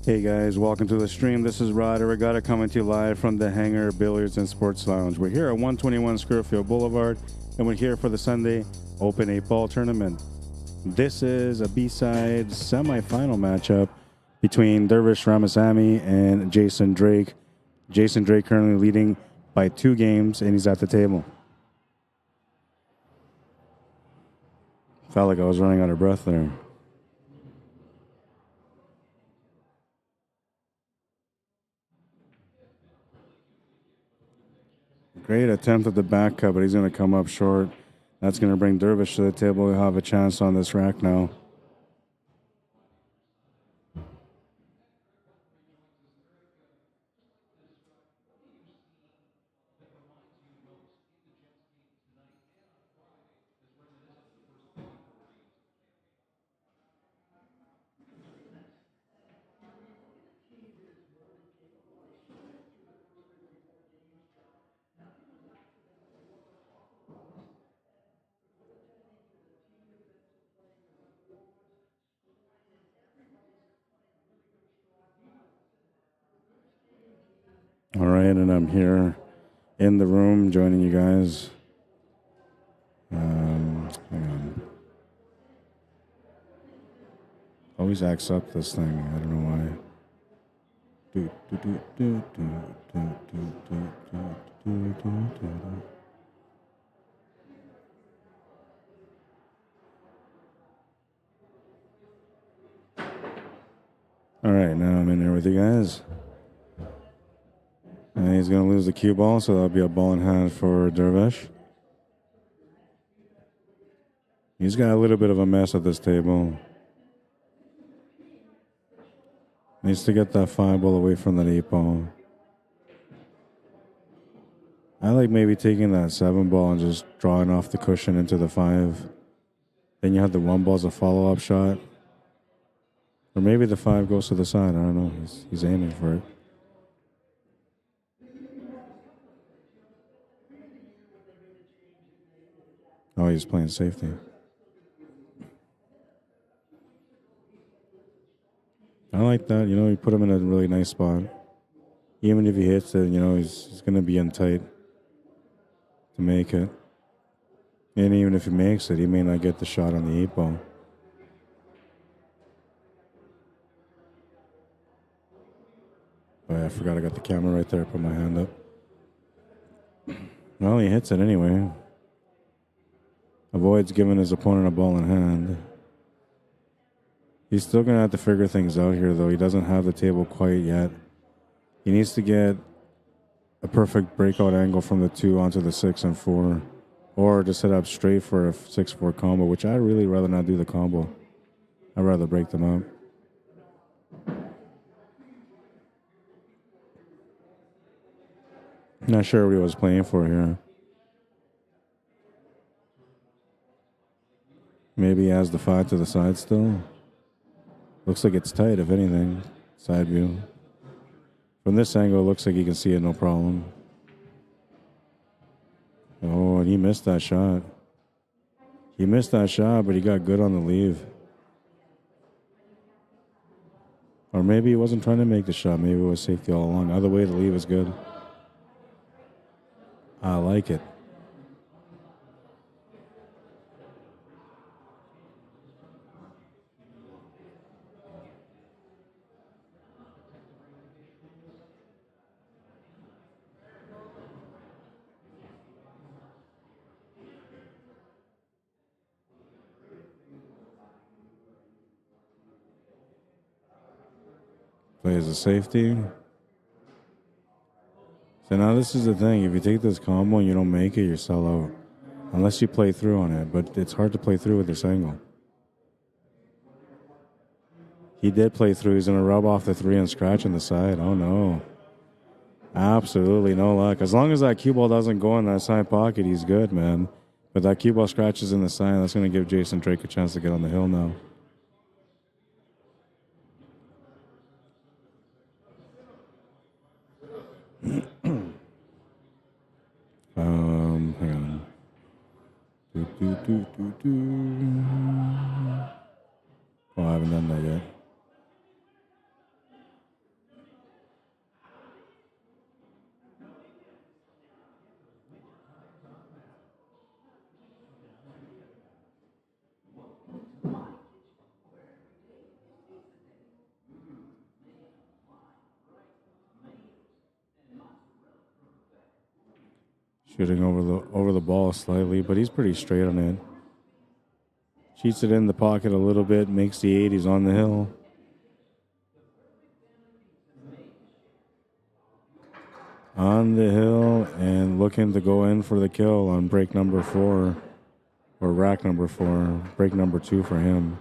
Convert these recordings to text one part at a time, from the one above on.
Hey guys, welcome to the stream. This is Rod Arriagada coming to you live from the Hangar Billiards and Sports Lounge. We're here at 121 Scurfield Blvd, and we're here for the Sunday Open 8-Ball Tournament. This is a B-side semifinal matchup between Durvesh RAMASAMY and Jason Drake. Jason Drake currently leading by 2 games, and he's at the table. Felt like I was running out of breath there. Great attempt at the back cut, but he's going to come up short. That's going to bring Durvesh to the table. He'll have a chance on this rack now. All right, and I'm here in the room joining you guys. Hang on. Always acts up this thing. I don't know why. All right, now I'm in here with you guys. And he's going to lose the cue ball, so that'll be a ball in hand for Durvesh. He's got a little bit of a mess at this table. Needs to get that 5 ball away from that 8 ball. I like maybe taking that 7 ball and just drawing off the cushion into the 5. Then you have the 1 ball as a follow-up shot. Or maybe the 5 goes to the side. I don't know. He's aiming for it. Oh, he's playing safety. I like that. You know, you put him in a really nice spot. Even if he hits it, you know, he's going to be in tight to make it. And even if he makes it, he may not get the shot on the 8 ball. Oh, yeah, I forgot I got the camera right there. Put my hand up. Well, he hits it anyway. Avoids giving his opponent a ball in hand. He's still going to have to figure things out here, though. He doesn't have the table quite yet. He needs to get a perfect breakout angle from the 2 onto the 6 and 4. Or to set up straight for a 6-4 combo, which I'd really rather not do the combo. I'd rather break them up. Not sure what he was playing for here. Maybe he has the 5 to the side still. Looks like it's tight, if anything. Side view. From this angle, it looks like you can see it no problem. Oh, and he missed that shot. He missed that shot, but he got good on the leave. Or maybe he wasn't trying to make the shot. Maybe it was safety all along. Either way, the leave is good. I like it. Plays a safety. So now this is the thing. If you take this combo and you don't make it, you sell out. Unless you play through on it. But it's hard to play through with this angle. He did play through. He's going to rub off the 3 and scratch on the side. Oh, no. Absolutely no luck. As long as that cue ball doesn't go in that side pocket, he's good, man. But that cue ball scratches in the side. That's going to give Jason Drake a chance to get on the hill now. Hang on. Oh, I haven't done that yet. Shooting over the ball slightly, but he's pretty straight on it. Cheats it in the pocket a little bit, makes the 8. He's on the hill. On the hill and looking to go in for the kill on break number 4, or rack number 4, break number 2 for him.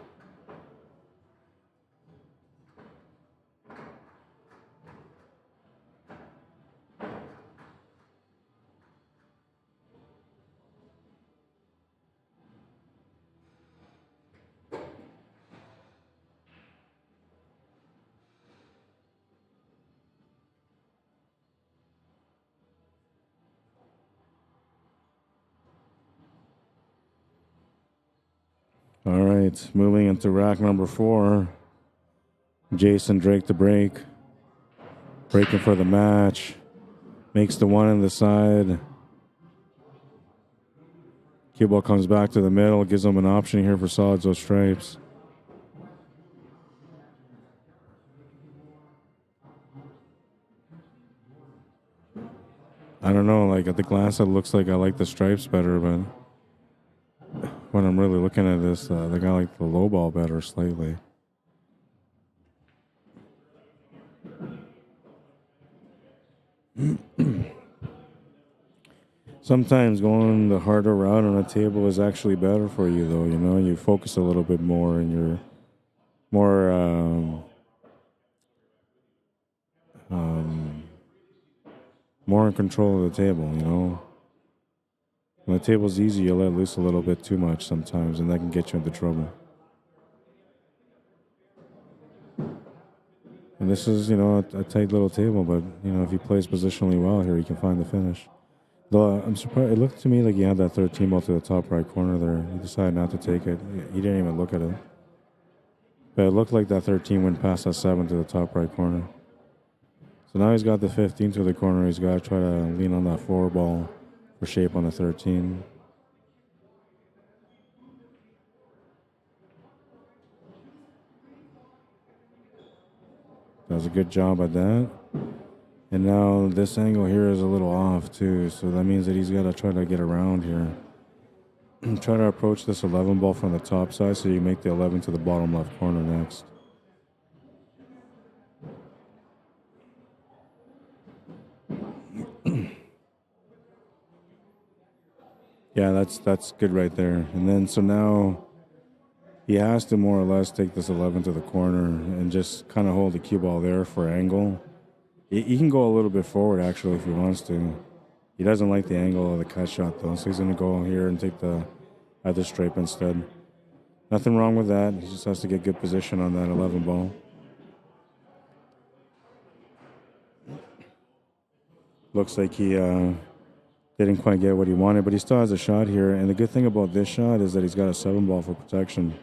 All right, moving into rack number 4. Jason Drake to break. Breaking for the match. Makes the 1 in the side. Cue ball comes back to the middle. Gives him an option here for solids or stripes. I don't know, like at the glass it looks like I like the stripes better, but when I'm really looking at this, I think I like the low ball better slightly. Sometimes going the harder route on a table is actually better for you, though. You know, you focus a little bit more and you're more more in control of the table, you know. When the table's easy, you let loose a little bit too much sometimes, and that can get you into trouble. And this is, you know, a tight little table, but, you know, if he plays positionally well here, he can find the finish. Though I'm surprised, it looked to me like he had that 13 ball to the top right corner there. He decided not to take it. He didn't even look at it. But it looked like that 13 went past that 7 to the top right corner. So now he's got the 15 to the corner. He's got to try to lean on that 4 ball for shape on the 13. Does a good job at that. And now this angle here is a little off too, so that means that he's got to try to get around here. Try to approach this 11 ball from the top side so you make the 11 to the bottom left corner next. Yeah, that's good right there. And then so now he has to more or less take this 11 to the corner and just kind of hold the cue ball there for angle. He can go a little bit forward actually if he wants to. He doesn't like the angle of the cut shot though, so he's going to go here and take the other stripe instead. Nothing wrong with that. He just has to get good position on that 11 ball. Looks like he didn't quite get what he wanted, but he still has a shot here. And the good thing about this shot is that he's got a 7 ball for protection.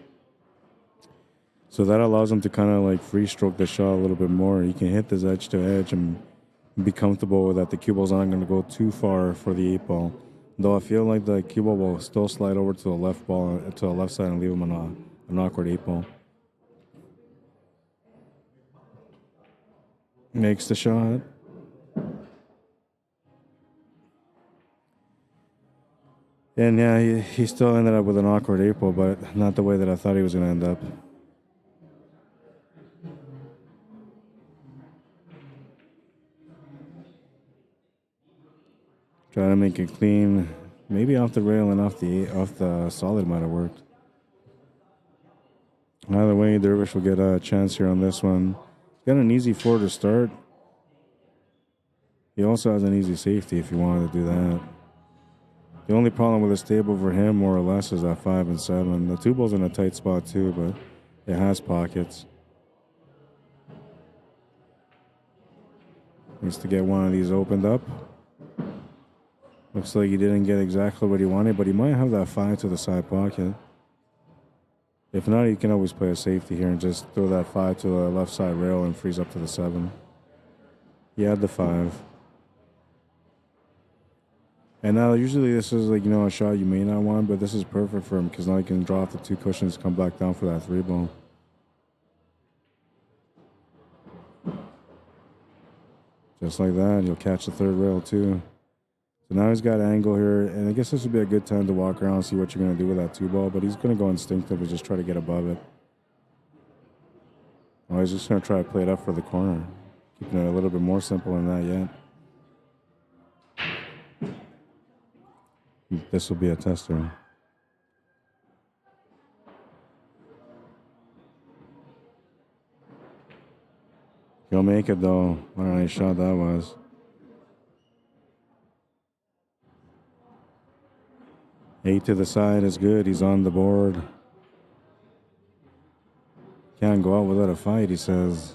So that allows him to kind of like free stroke the shot a little bit more. He can hit this edge to edge and be comfortable with that. The cue ball's not going to go too far for the 8 ball. Though I feel like the cue ball will still slide over to the left ball, to the left side, and leave him on an awkward 8 ball. Makes the shot. And yeah, he still ended up with an awkward 8 ball, but not the way that I thought he was going to end up. Trying to make it clean. Maybe off the rail and off the solid might have worked. Either way, Durvesh will get a chance here on this one. Got an easy 4 to start. He also has an easy safety if you wanted to do that. The only problem with this table for him, more or less, is that 5 and 7. The 2 ball's in a tight spot too, but it has pockets. Needs to get one of these opened up. Looks like he didn't get exactly what he wanted, but he might have that 5 to the side pocket. If not, he can always play a safety here and just throw that 5 to the left side rail and freeze up to the 7. He had the 5. And now usually this is like, you know, a shot you may not want, but this is perfect for him because now he can draw off the 2 cushions, come back down for that 3 ball. Just like that, you'll catch the 3rd rail too. So now he's got angle here, and I guess this would be a good time to walk around and see what you're going to do with that 2-ball, but he's going to go instinctive and just try to get above it. Oh, he's just going to try to play it up for the corner. Keeping it a little bit more simple than that yet. This will be a tester. He'll make it though. What a nice shot that was. Eight to the side is good. He's on the board. Can't go out without a fight, he says.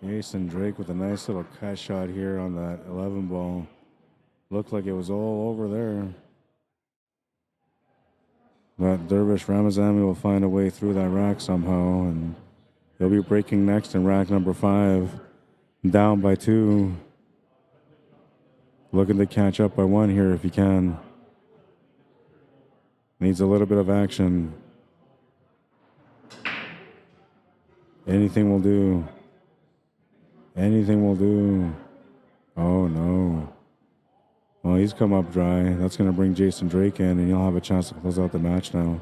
Jason Drake with a nice little cut shot here on that 11 ball. Looked like it was all over there. But Durvesh RAMASAMY will find a way through that rack somehow, and he'll be breaking next in rack number 5. Down by 2. Looking to catch up by 1 here if he can. Needs a little bit of action. Anything will do. Anything will do. Oh no. Well, he's come up dry. That's going to bring Jason Drake in, and he'll have a chance to close out the match now.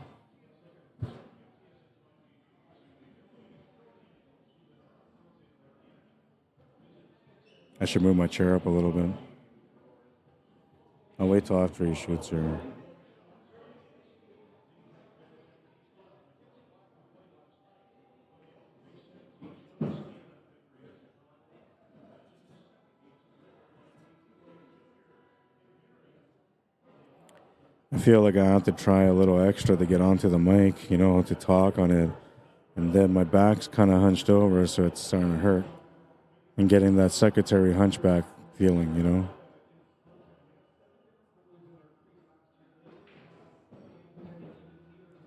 I should move my chair up a little bit. I'll wait till after he shoots here. I feel like I have to try a little extra to get onto the mic, you know, to talk on it. And then my back's kind of hunched over, so it's starting to hurt. And getting that secretary hunchback feeling, you know.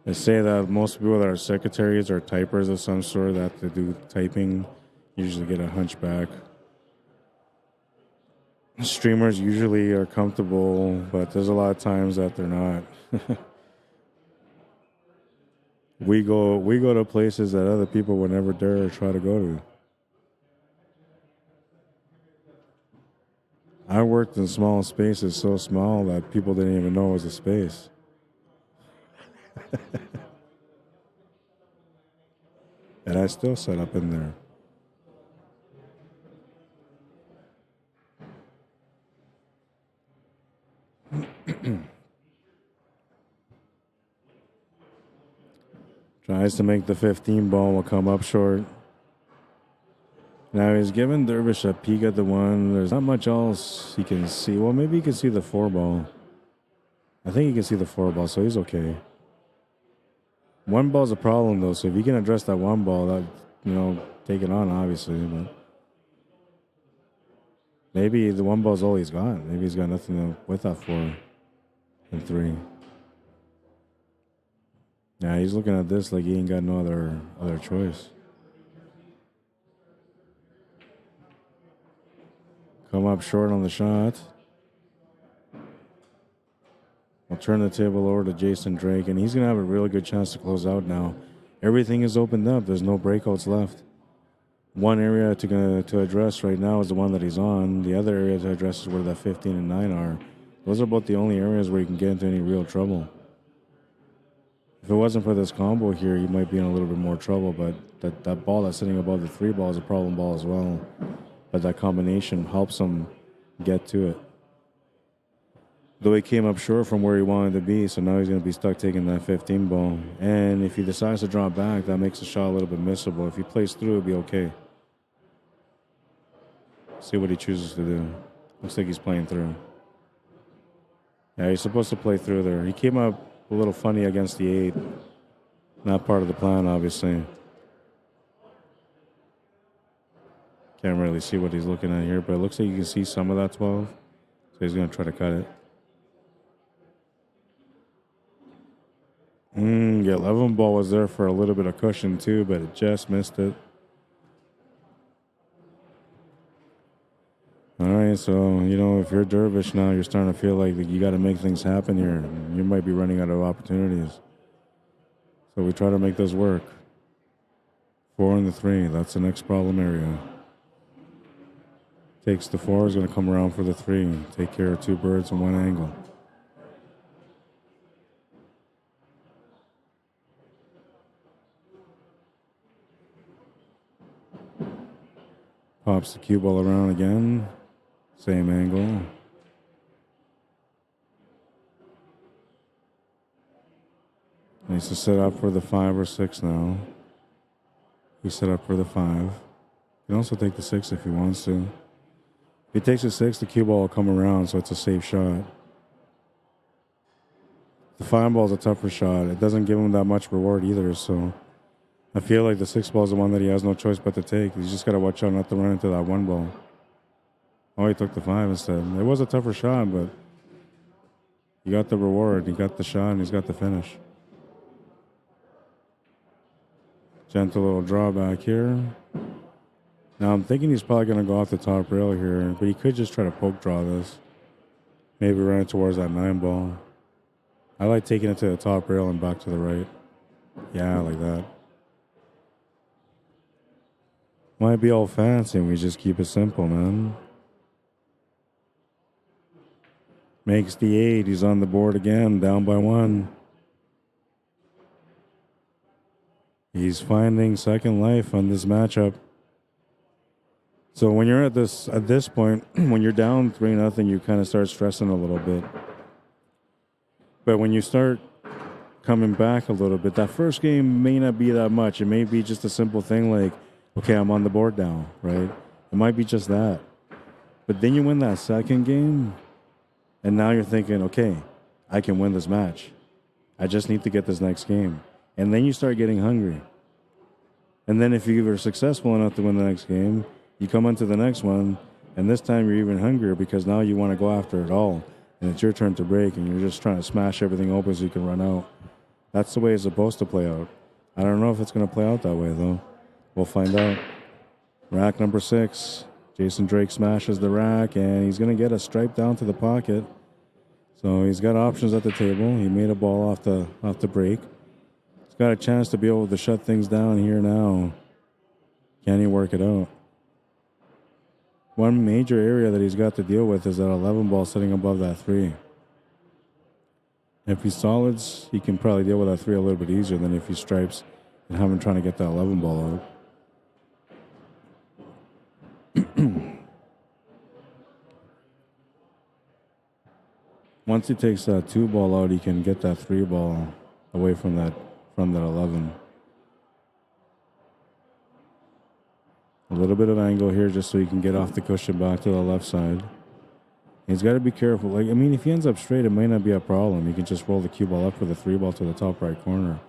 They say that most people that are secretaries or typers of some sort that have to do typing usually get a hunchback. Streamers usually are comfortable, but there's a lot of times that they're not. we go to places that other people would never dare try to go to. I worked in small spaces so small that people didn't even know it was a space. And I still set up in there. Tries to make the 15 ball, will come up short. Now he's giving Durvesh a peek at the 1. There's not much else he can see. Well, maybe he can see the 4 ball. I think he can see the 4 ball, so he's okay. 1 ball's a problem though, so if you can address that 1 ball, that, you know, take it on obviously, but maybe the 1 ball's all he's got. Maybe he's got nothing with that 4 and 3. Yeah, he's looking at this like he ain't got no other choice. Come up short on the shot. We'll turn the table over to Jason Drake, and he's going to have a really good chance to close out now. Everything is opened up. There's no breakouts left. One area to address right now is the one that he's on. The other area to address is where the 15 and 9 are. Those are about the only areas where you can get into any real trouble. If it wasn't for this combo here, you might be in a little bit more trouble, but that ball that's sitting above the 3 ball is a problem ball as well. But that combination helps him get to it. Though he came up short from where he wanted to be, so now he's going to be stuck taking that 15 ball. And if he decides to drop back, that makes the shot a little bit missable. If he plays through, it'll be okay. See what he chooses to do. Looks like he's playing through. Yeah, he's supposed to play through there. He came up a little funny against the 8. Not part of the plan, obviously. Can't really see what he's looking at here, but it looks like you can see some of that 12. So he's going to try to cut it. The 11 ball was there for a little bit of cushion too, but it just missed it. All right, so, you know, if you're Durvesh now, you're starting to feel like you got to make things happen here. You might be running out of opportunities. So we try to make this work. 4 and the 3. That's the next problem area. Takes the 4. Is going to come around for the 3. Take care of 2 birds in one angle. Pops the cue ball around again. Same angle. Needs to set up for the 5 or 6 now. He set up for the 5. He can also take the 6 if he wants to. If he takes the 6, the cue ball will come around, so it's a safe shot. The 5 ball is a tougher shot. It doesn't give him that much reward either, so I feel like the 6 ball is the one that he has no choice but to take. He's just got to watch out not to run into that 1 ball. Oh, he took the 5 instead. It was a tougher shot, but he got the reward. He got the shot, and he's got the finish. Gentle little drawback here. Now I'm thinking he's probably going to go off the top rail here, but he could just try to poke draw this. Maybe run it towards that 9 ball. I like taking it to the top rail and back to the right. Yeah, like that. Might be all fancy and we just keep it simple, man. Makes the 8. He's on the board again, down by 1. He's finding second life on this matchup. So when you're at this point, when you're down 3-0, you kind of start stressing a little bit. But when you start coming back a little bit, that first game may not be that much. It may be just a simple thing like, okay, I'm on the board now, right? It might be just that. But then you win that second game, and now you're thinking, okay, I can win this match. I just need to get this next game. And then you start getting hungry. And then if you were successful enough to win the next game, you come onto the next one, and this time you're even hungrier because now you want to go after it all. And it's your turn to break, and you're just trying to smash everything open so you can run out. That's the way it's supposed to play out. I don't know if it's going to play out that way, though. We'll find out. Rack number 6. Jason Drake smashes the rack, and he's going to get a stripe down to the pocket. So he's got options at the table. He made a ball off the break. He's got a chance to be able to shut things down here now. Can he work it out? One major area that he's got to deal with is that 11 ball sitting above that 3. If he solids, he can probably deal with that 3 a little bit easier than if he stripes and have him trying to get that 11 ball out. Once he takes that 2 ball out, he can get that 3 ball away from that 11. A little bit of angle here just so he can get off the cushion back to the left side. He's got to be careful. Like, I mean, if he ends up straight, it might not be a problem. He can just roll the cue ball up for the 3 ball to the top right corner.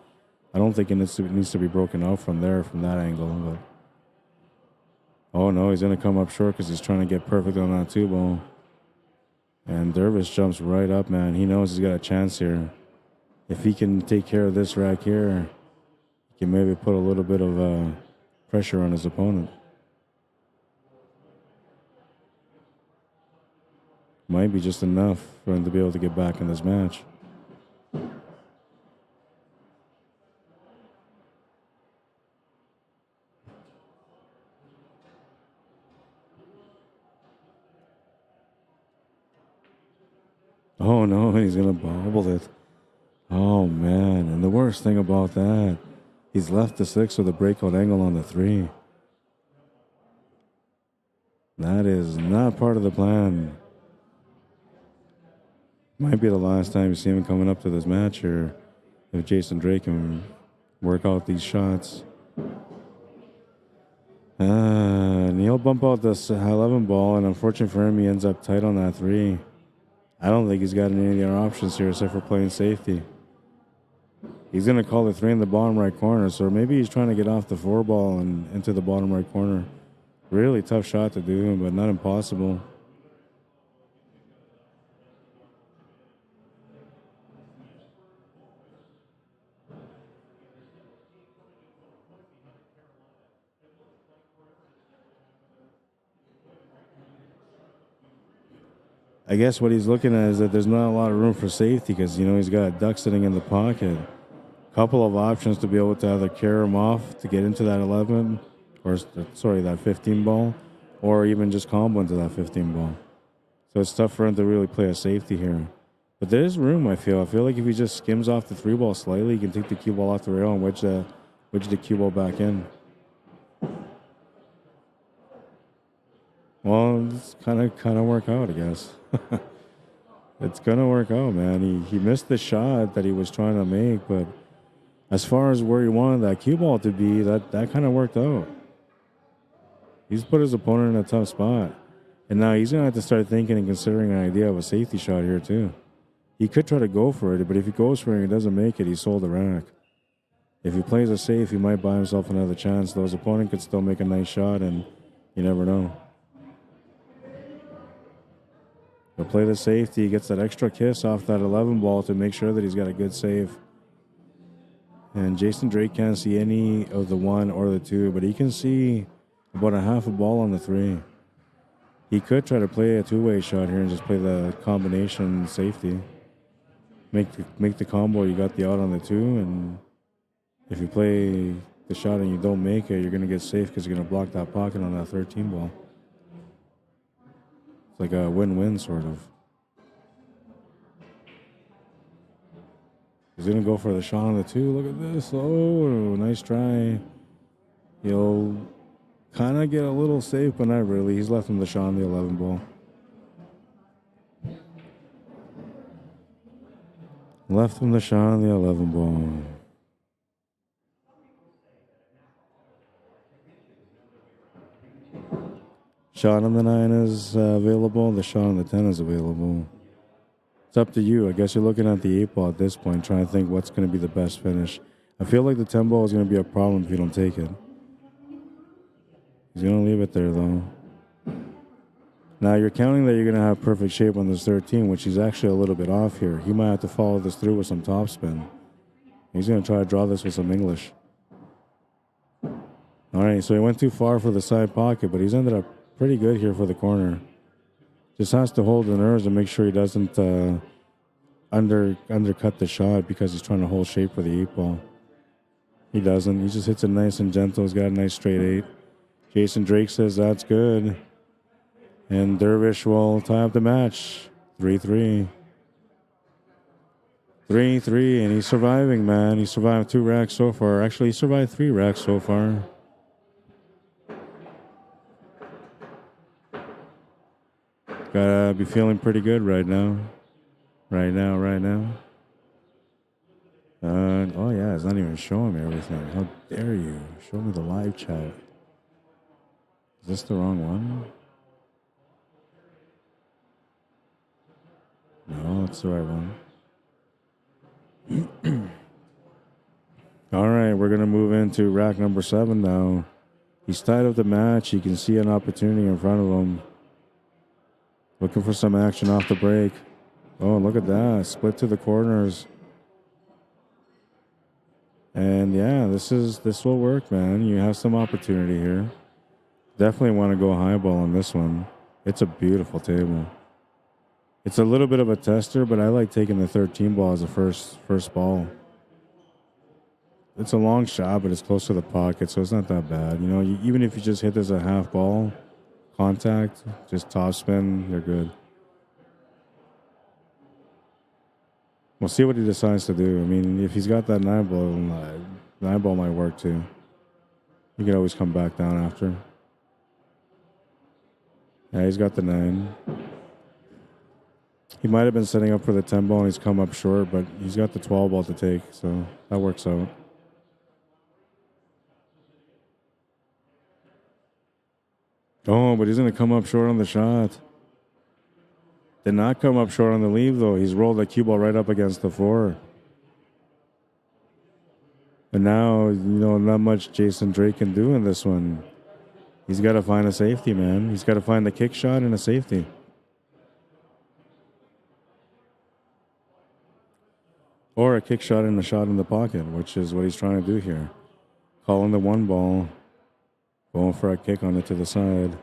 I don't think it needs to be broken out from there, from that angle. But oh, no, he's going to come up short because he's trying to get perfect on that 2 ball. And Durvesh jumps right up, man. He knows he's got a chance here. If he can take care of this rack here, he can maybe put a little bit of pressure on his opponent. Might be just enough for him to be able to get back in this match. Oh no, he's gonna bobble it. Oh man, and the worst thing about that, he's left the 6 with a breakout angle on the 3. That is not part of the plan. Might be the last time you see him coming up to this match here if Jason Drake can work out these shots. And he'll bump out this 11 ball, and unfortunately for him, he ends up tight on that 3. I don't think he's got any other options here except for playing safety. He's going to call the 3 in the bottom right corner, so maybe he's trying to get off the 4 ball and into the bottom right corner. Really tough shot to do, but not impossible. I guess what he's looking at is that there's not a lot of room for safety because, you know, he's got a duck sitting in the pocket. couple of options to be able to either carry him off to get into that 11, or sorry, that 15 ball, or even just combo into that 15 ball. So it's tough for him to really play a safety here. But there's room, I feel. I feel like if he just skims off the 3 ball slightly, he can take the cue ball off the rail and wedge the cue ball back in. Well, it's kind of work out, I guess. It's gonna work out, man. He missed the shot that he was trying to make, but as far as where he wanted that cue ball to be, that kind of worked out. He's put his opponent in a tough spot, and now he's gonna have to start thinking and considering an idea of a safety shot here too. He could try to go for it, but if he goes for it and he doesn't make it, he sold the rack. If he plays a safe, he might buy himself another chance, though his opponent could still make a nice shot, and you never know. He'll play the safety. He gets that extra kiss off that 11 ball to make sure that he's got a good save. And Jason Drake can't see any of the 1 or the 2, but he can see about a half a ball on the 3. He could try to play a 2-way shot here and just play the combination safety. Make the combo, you got the out on the 2, and if you play the shot and you don't make it, you're going to get safe because you're going to block that pocket on that 13 ball. It's like a win-win, sort of. He's going to go for the shot on the 2. Look at this. Oh, nice try. He'll kind of get a little safe, but not really. He's left him the shot on the 11 ball. Left him the shot on the 11 ball. Shot on the 9 is available. The shot on the 10 is available. It's up to you. I guess you're looking at the 8 ball at this point, trying to think what's going to be the best finish. I feel like the 10 ball is going to be a problem if you don't take it. He's going to leave it there, though. Now, you're counting that you're going to have perfect shape on this 13, which is actually a little bit off here. He might have to follow this through with some topspin. He's going to try to draw this with some English. All right, so he went too far for the side pocket, but he's ended up pretty good here for the corner. Just has to hold the nerves and make sure he doesn't undercut the shot because he's trying to hold shape for the 8 ball. He doesn't. He just hits it nice and gentle. He's got a nice straight 8. Jason Drake says that's good. And Durvesh will tie up the match. 3-3. 3-3, and he's surviving, man. He survived 2 racks so far. Actually, he survived 3 racks so far. Gotta be feeling pretty good right now. Right now. Oh, yeah, it's not even showing me everything. How dare you? Show me the live chat. Is this the wrong one? No, it's the right one. All right, we're going to move into rack number 7 now. He's tied up the match. You can see an opportunity in front of him. Looking for some action off the break. Oh, look at that. Split to the corners. And yeah, this will work, man. You have some opportunity here. Definitely want to go high ball on this one. It's a beautiful table. It's a little bit of a tester, but I like taking the 13 ball as a first ball. It's a long shot, but it's close to the pocket, so it's not that bad. You know, even if you just hit this a half ball, contact, just top spin, you're good. We'll see what he decides to do. I mean, if he's got that 9 ball, 9 ball might work too. You can always come back down after. Yeah, he's got the 9. He might have been setting up for the 10 ball and he's come up short, but he's got the 12 ball to take, so that works out. Oh, but he's going to come up short on the shot. Did not come up short on the leave, though. He's rolled the cue ball right up against the 4. And now, you know, not much Jason Drake can do in this one. He's got to find a safety, man. He's got to find the kick shot and a safety. Or a kick shot and a shot in the pocket, which is what he's trying to do here. Calling the 1 ball. Going for a kick on it to the side.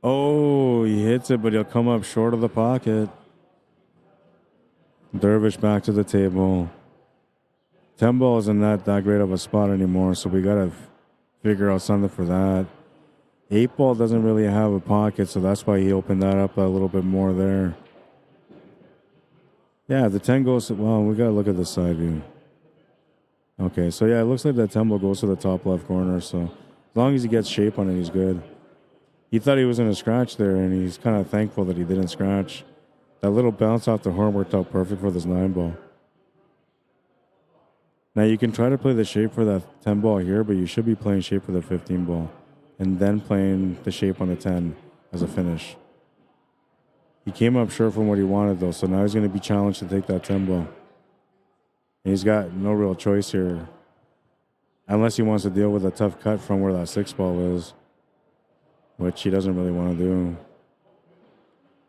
Oh, he hits it, but he'll come up short of the pocket. Durvesh back to the table. 10 ball isn't that great of a spot anymore, so we got to figure out something for that. 8 ball doesn't really have a pocket, so that's why he opened that up a little bit more there. Yeah, the 10 goes to, well, we got to look at the side view. Okay, so yeah, it looks like that 10 ball goes to the top left corner, so as long as he gets shape on it, he's good. He thought he was going to scratch there, and he's kind of thankful that he didn't scratch. That little bounce off the horn worked out perfect for this 9 ball. Now, you can try to play the shape for that 10 ball here, but you should be playing shape for the 15 ball and then playing the shape on the 10 as a finish. He came up short from what he wanted, though, so now he's going to be challenged to take that 10 ball. And he's got no real choice here, unless he wants to deal with a tough cut from where that 6 ball is, which he doesn't really want to do.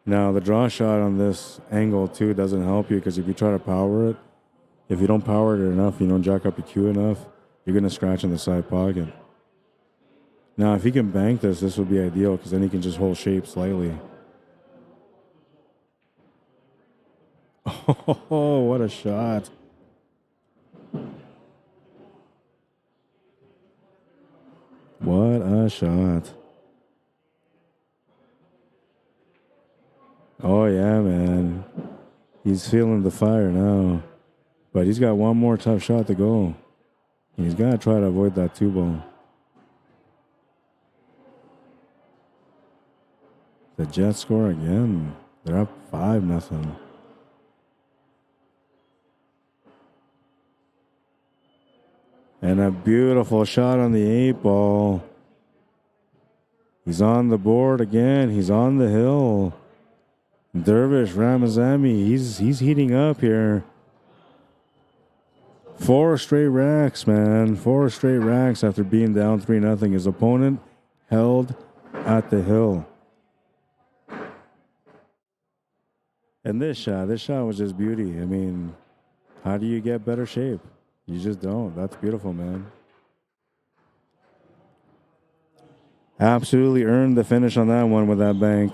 Now, the draw shot on this angle, too, doesn't help you, because if you try to power it, if you don't power it enough, you don't jack up your cue enough, you're going to scratch in the side pocket. Now, if he can bank this, this would be ideal, because then he can just hold shape slightly. Oh, what a shot. What a shot. Oh, yeah, man. He's feeling the fire now. But he's got one more tough shot to go. He's got to try to avoid that 2 ball. The Jets score again. They're up 5-0. And a beautiful shot on the 8 ball. He's on the board again. He's on the hill. Durvesh, RAMASAMY, he's heating up here. 4 straight racks, man. 4 straight racks after being down 3-0. His opponent held at the hill. And this shot was just beauty. I mean, how do you get better shape? You just don't. That's beautiful, man. Absolutely earned the finish on that one with that bank.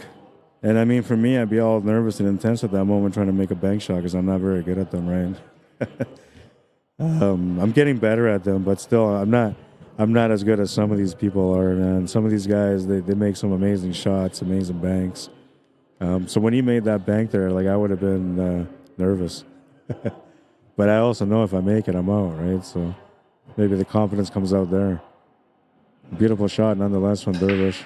And I mean, for me, I'd be all nervous and intense at that moment trying to make a bank shot because I'm not very good at them, right? I'm getting better at them, but still, I'm not as good as some of these people are, man. Some of these guys, they make some amazing shots, amazing banks. So when he made that bank there, like, I would have been nervous. But I also know if I make it, I'm out, right? So maybe the confidence comes out there. Beautiful shot nonetheless from Durvesh.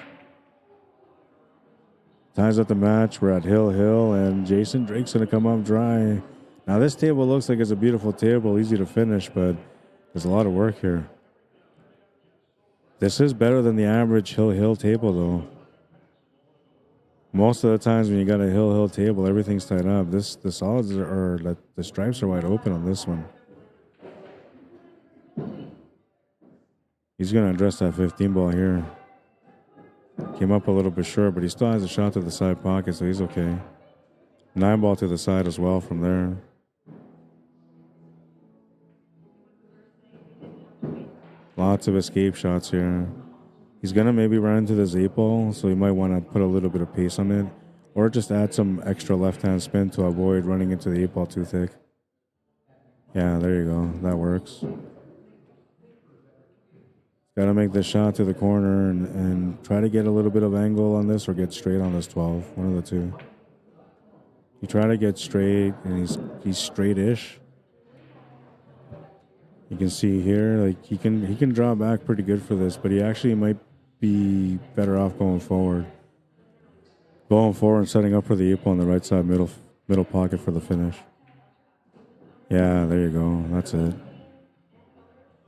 Ties up the match. We're at Hill, and Jason Drake's going to come up dry. Now, this table looks like it's a beautiful table, easy to finish, but there's a lot of work here. This is better than the average Hill table, though. Most of the times when you got a Hill table, everything's tied up. The solids are, the stripes are wide open on this one. He's going to address that 15 ball here. Came up a little bit short, but he still has a shot to the side pocket, so he's okay. 9 ball to the side as well from there. Lots of escape shots here. He's going to maybe run into this 8 ball, so he might want to put a little bit of pace on it, or just add some extra left-hand spin to avoid running into the 8 ball too thick. Yeah, there you go. That works. Got to make the shot to the corner and try to get a little bit of angle on this or get straight on this 12. One of the two. You try to get straight, and he's straight-ish. You can see here, like, he can draw back pretty good for this, but he actually might be better off going forward. Going forward and setting up for the 8 ball on the right side middle pocket for the finish. Yeah, there you go. That's it.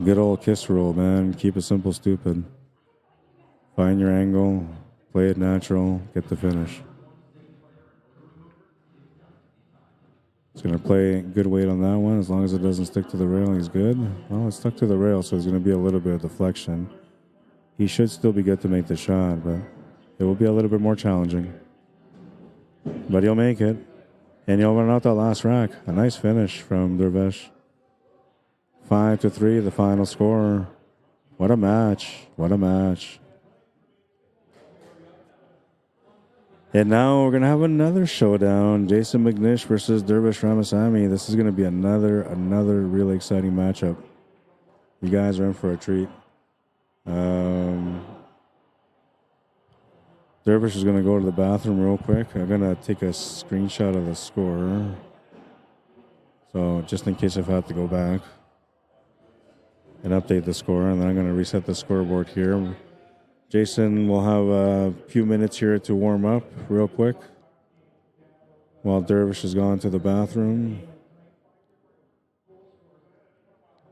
Good old kiss roll, man. Keep it simple, stupid. Find your angle, play it natural, get the finish. He's going to play good weight on that one. As long as it doesn't stick to the rail, he's good. Well, it stuck to the rail, so there's going to be a little bit of deflection. He should still be good to make the shot, but it will be a little bit more challenging. But he'll make it, and he'll run out that last rack. A nice finish from Durvesh. 5-3, the final score. What a match. What a match. And now we're going to have another showdown. Jason McNish versus Durvesh RAMASAMY. This is going to be another really exciting matchup. You guys are in for a treat. Durvesh is going to go to the bathroom real quick. I'm going to take a screenshot of the score. So just in case if I have to go back and update the score. And then I'm going to reset the scoreboard here. Jason will have a few minutes here to warm up real quick while Durvesh has gone to the bathroom.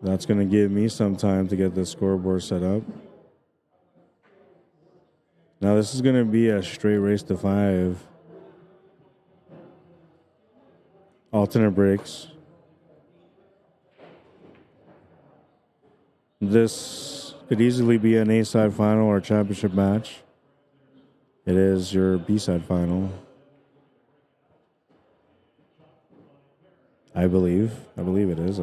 That's going to give me some time to get the scoreboard set up. Now this is going to be a straight race to 5. Alternate breaks. This could easily be an A-side final or a championship match. It is your B-side final. I believe it is.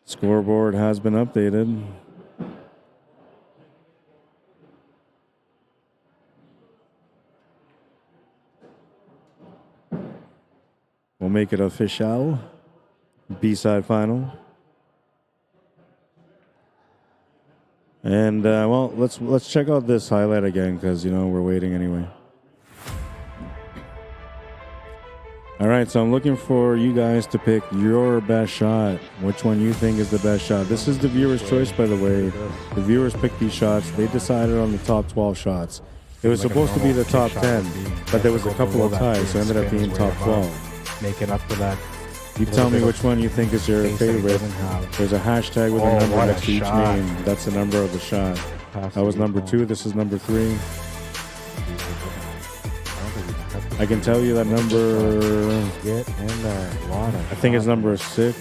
Scoreboard has been updated. We'll make it official. B-side final. And well, let's check out this highlight again because you know we're waiting anyway. All right, so I'm looking for you guys to pick your best shot. Which one you think is the best shot? This is the viewer's choice, by the way. The viewers picked these shots. They decided on the top 12 shots. It was supposed to be the top 10, but there was a couple of ties, so it ended up being top 12. Making up for that. You tell me which one you think is your favorite. There's a hashtag with a number next to each name. That's the number of the shot. That was number 2. This is number 3. I can tell you that number. Get in there. I think it's number 6.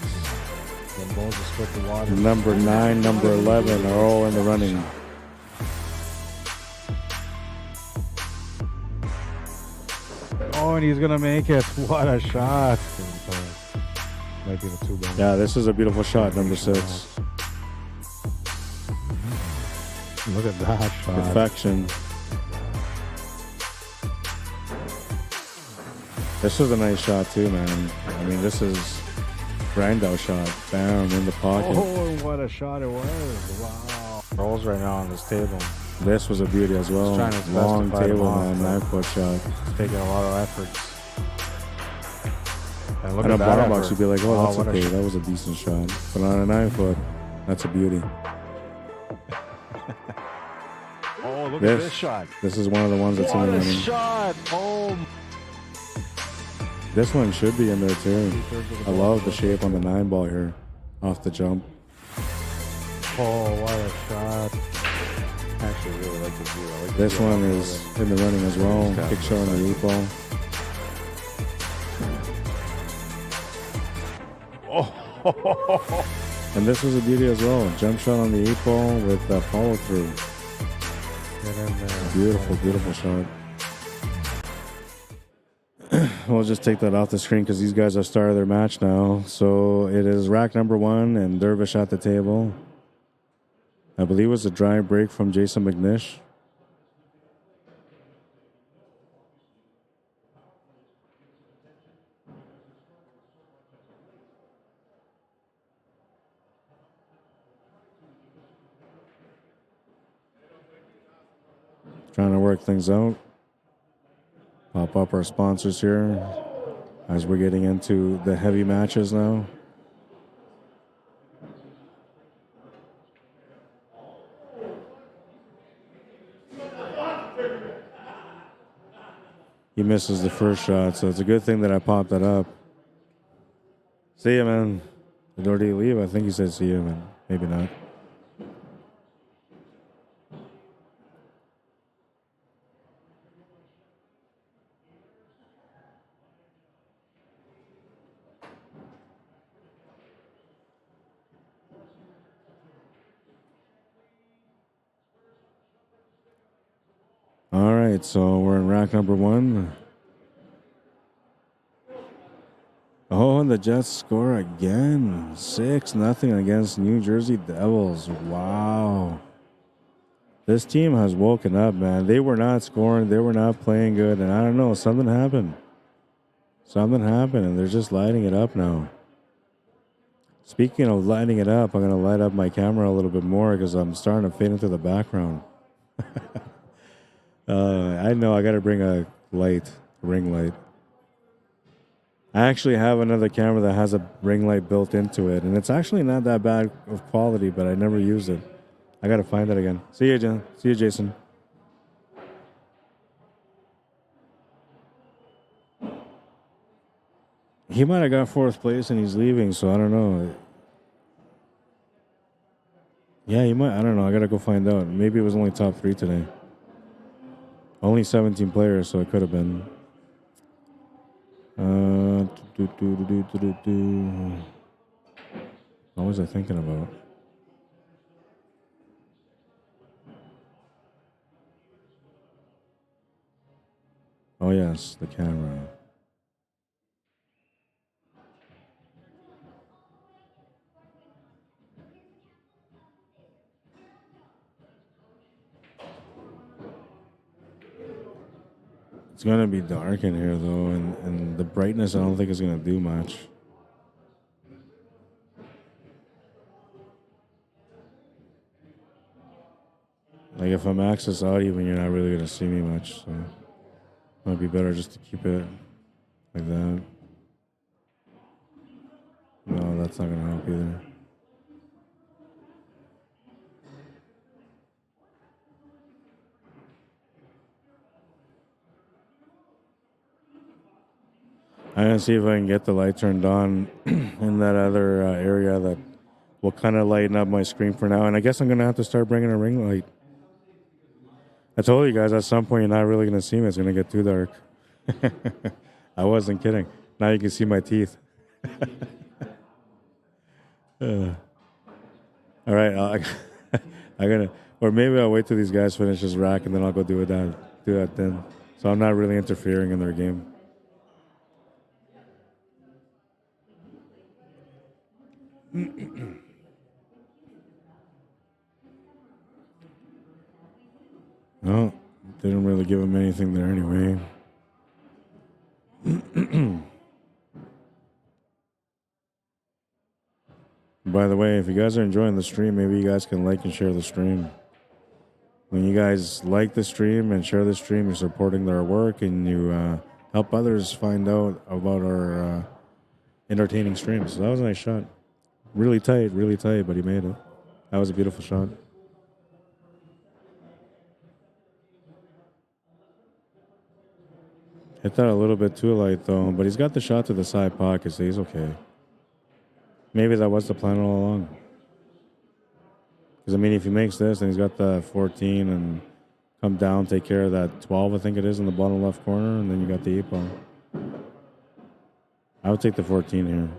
Number 9, number 11 are all in the running. Oh, and he's gonna make it. What a shot! Might be the 2 bonus. Yeah, this is a beautiful shot, number 6. Look at that shot. Perfection. This was a nice shot too, man. I mean, this is Brando shot. Bam, in the pocket. Oh, what a shot it was. Wow. Rolls right now on this table. This was a beauty as well. Long table, man. 9-foot shot. It's taking a lot of efforts. And look at at a that bar box, you'd be like, oh, that's okay. That was a decent shot. But on a 9-foot, that's a beauty. Oh, look at this shot. This is one of the ones that's in the running. What a shot. Oh. This one should be in there too. I love the shape on the 9 ball here, off the jump. Oh, what a shot. I actually really like this view. Like this one is in the running as well. Kick shot on the 8 ball. Oh. And this was a beauty as well. Jump shot on the 8 ball with a follow through. Beautiful, beautiful shot. We'll just take that off the screen because these guys have started their match now. So it is rack number 1 and Durvesh at the table. I believe it was a dry break from Jason McNish. Trying to work things out. Pop up our sponsors here as we're getting into the heavy matches now. He misses the first shot, so it's a good thing that I popped that up. See ya, man. Or do you leave? I think he said see ya, man. Maybe not. All right, so we're in rack number 1. Oh, and the Jets score again. 6-0 against New Jersey Devils. Wow. This team has woken up, man. They were not scoring. They were not playing good. And I don't know, something happened. Something happened, and they're just lighting it up now. Speaking of lighting it up, I'm going to light up my camera a little bit more because I'm starting to fade into the background. I know I got to bring a light, ring light. I actually have another camera that has a ring light built into it, and it's actually not that bad of quality, but I never used it. I got to find that again. See you, John. See you, Jason. He might have got 4th place and he's leaving, so I don't know. Yeah, he might. I don't know. I got to go find out. Maybe it was only top 3 today. Only 17 players, so it could have been. What was I thinking about? Oh, yes, the camera. It's going to be dark in here, though, and the brightness I don't think is going to do much. Like, if I'm access out even, you're not really going to see me much, so it might be better just to keep it like that. No, that's not going to help either. I'm going to see if I can get the light turned on in that other area that will kind of lighten up my screen for now. And I guess I'm going to have to start bringing a ring light. I told you guys at some point you're not really going to see me. It's going to get too dark. I wasn't kidding. Now you can see my teeth. All right. I gotta, or maybe I'll wait till these guys finish this rack and then I'll go do that then. So I'm not really interfering in their game. No, didn't really give him anything there anyway. By the way, if you guys are enjoying the stream, maybe you guys can like and share the stream. When you guys like the stream and share the stream, you're supporting their work and you help others find out about our entertaining streams. So that was a nice shot. Really tight, but he made it. That was a beautiful shot. Hit that a little bit too light though, but he's got the shot to the side pocket, so he's okay. Maybe that was the plan all along. Because, I mean, if he makes this, then he's got the 14 and come down, take care of that 12, I think it is, in the bottom left corner, and then you got the 8 ball. I would take the 14 here.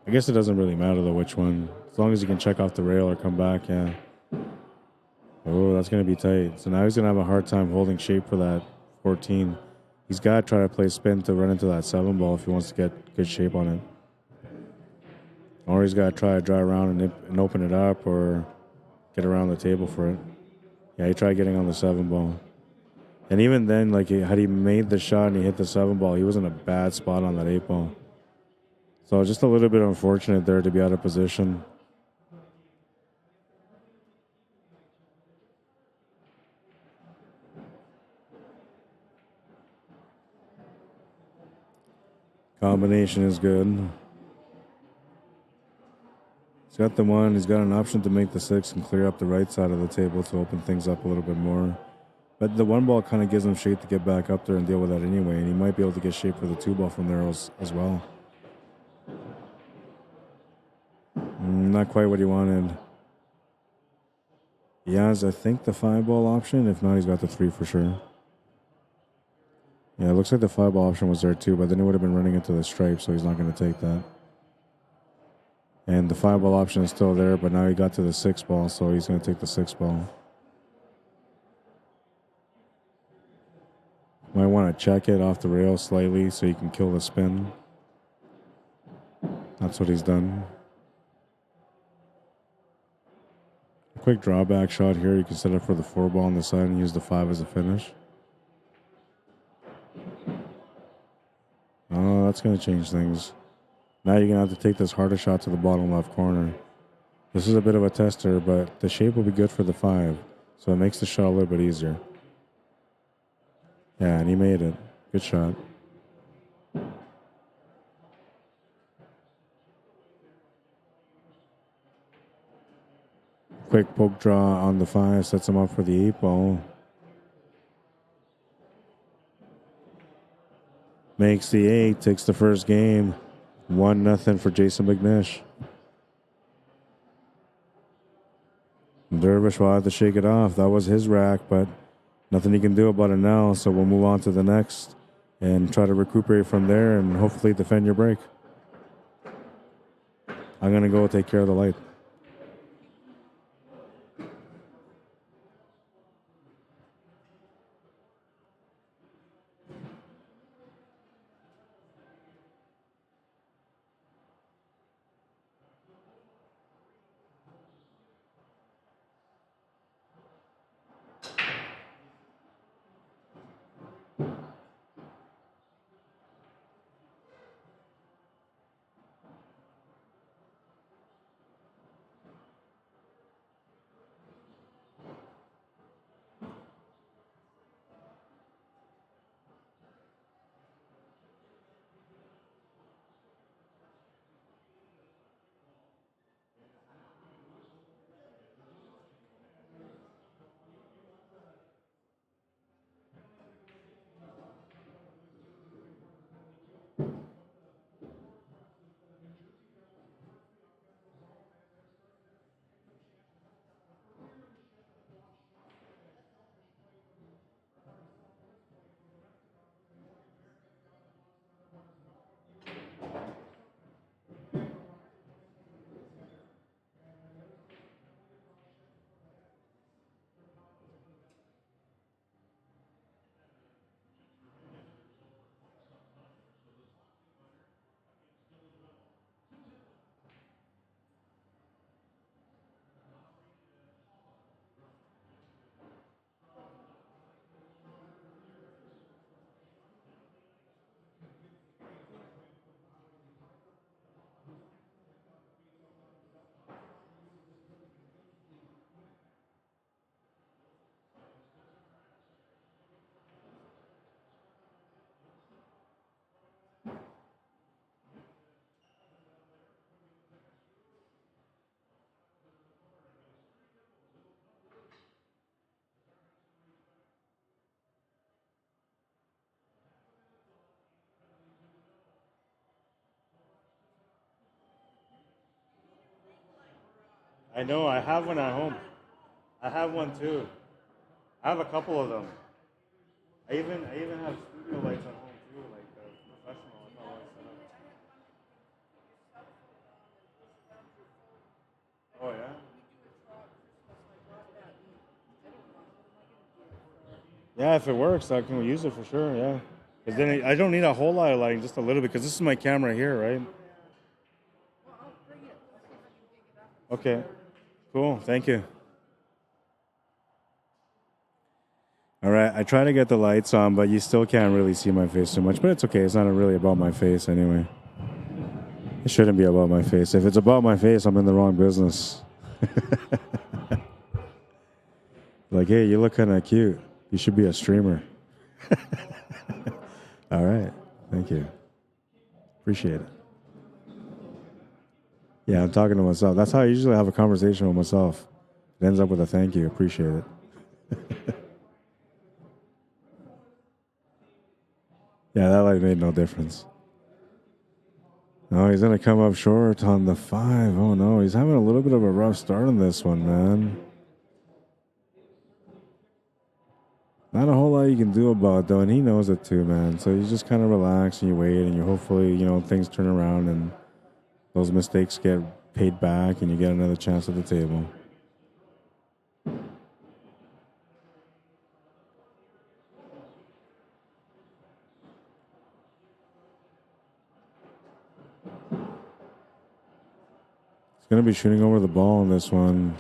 I guess it doesn't really matter, though, which one. As long as you can check off the rail or come back, yeah. Oh, that's going to be tight. So now he's going to have a hard time holding shape for that 14. He's got to try to play spin to run into that 7 ball if he wants to get good shape on it. Or he's got to try to drive around and open it up or get around the table for it. Yeah, he tried getting on the 7 ball. And even then, like, had he made the shot and he hit the 7 ball, he was in a bad spot on that 8 ball. So just a little bit unfortunate there to be out of position. Combination is good. He's got the 1. He's got an option to make the 6 and clear up the right side of the table to open things up a little bit more. But the 1 ball kind of gives him shape to get back up there and deal with that anyway. And he might be able to get shape for the 2 ball from there as well. Not quite what he wanted. He has, I think, the 5 ball option. If not, he's got the 3 for sure. Yeah, it looks like the 5 ball option was there too, but then it would have been running into the stripe, so he's not going to take that. And the 5 ball option is still there, but now he got to the 6 ball, so he's going to take the 6 ball. Might want to check it off the rail slightly so you can kill the spin. That's what he's done. quick drawback shot here. You can set up for the 4-ball on the side and use the 5 as a finish. Oh, that's going to change things. Now you're going to have to take this harder shot to the bottom left corner. This is a bit of a tester, but the shape will be good for the 5. So it makes the shot a little bit easier. Yeah, and he made it. Good shot. Quick poke draw on the 5. Sets him up for the 8-ball. Makes the 8. Takes the first game. 1-0 for Jason McNish. Durvesh will have to shake it off. That was his rack, but nothing he can do about it now. So we'll move on to the next and try to recuperate from there and hopefully defend your break. I'm going to go take care of the light. I know, I have one at home. I have one too. I have a couple of them. I even have studio lights at home too, like professional. I'm not always set up. Oh yeah? Yeah, if it works, I can use it for sure, yeah. Because then I don't need a whole lot of lighting, just a little bit, because this is my camera here, right? Okay, cool, thank you. All right, I try to get the lights on, but you still can't really see my face too much. But it's okay, it's not really about my face anyway. It shouldn't be about my face. If it's about my face, I'm in the wrong business. Like, hey, you look kind of cute. You should be a streamer. All right, thank you. Appreciate it. Yeah, I'm talking to myself. That's how I usually have a conversation with myself. It ends up with a thank you. Appreciate it. Yeah, that light made no difference. Oh, he's going to come up short on the 5. Oh, no. He's having a little bit of a rough start on this one, man. Not a whole lot you can do about it, though, and he knows it too, man. So you just kind of relax and you wait, and you hopefully, you know, things turn around and those mistakes get paid back and you get another chance at the table. He's going to be shooting over the ball on this one.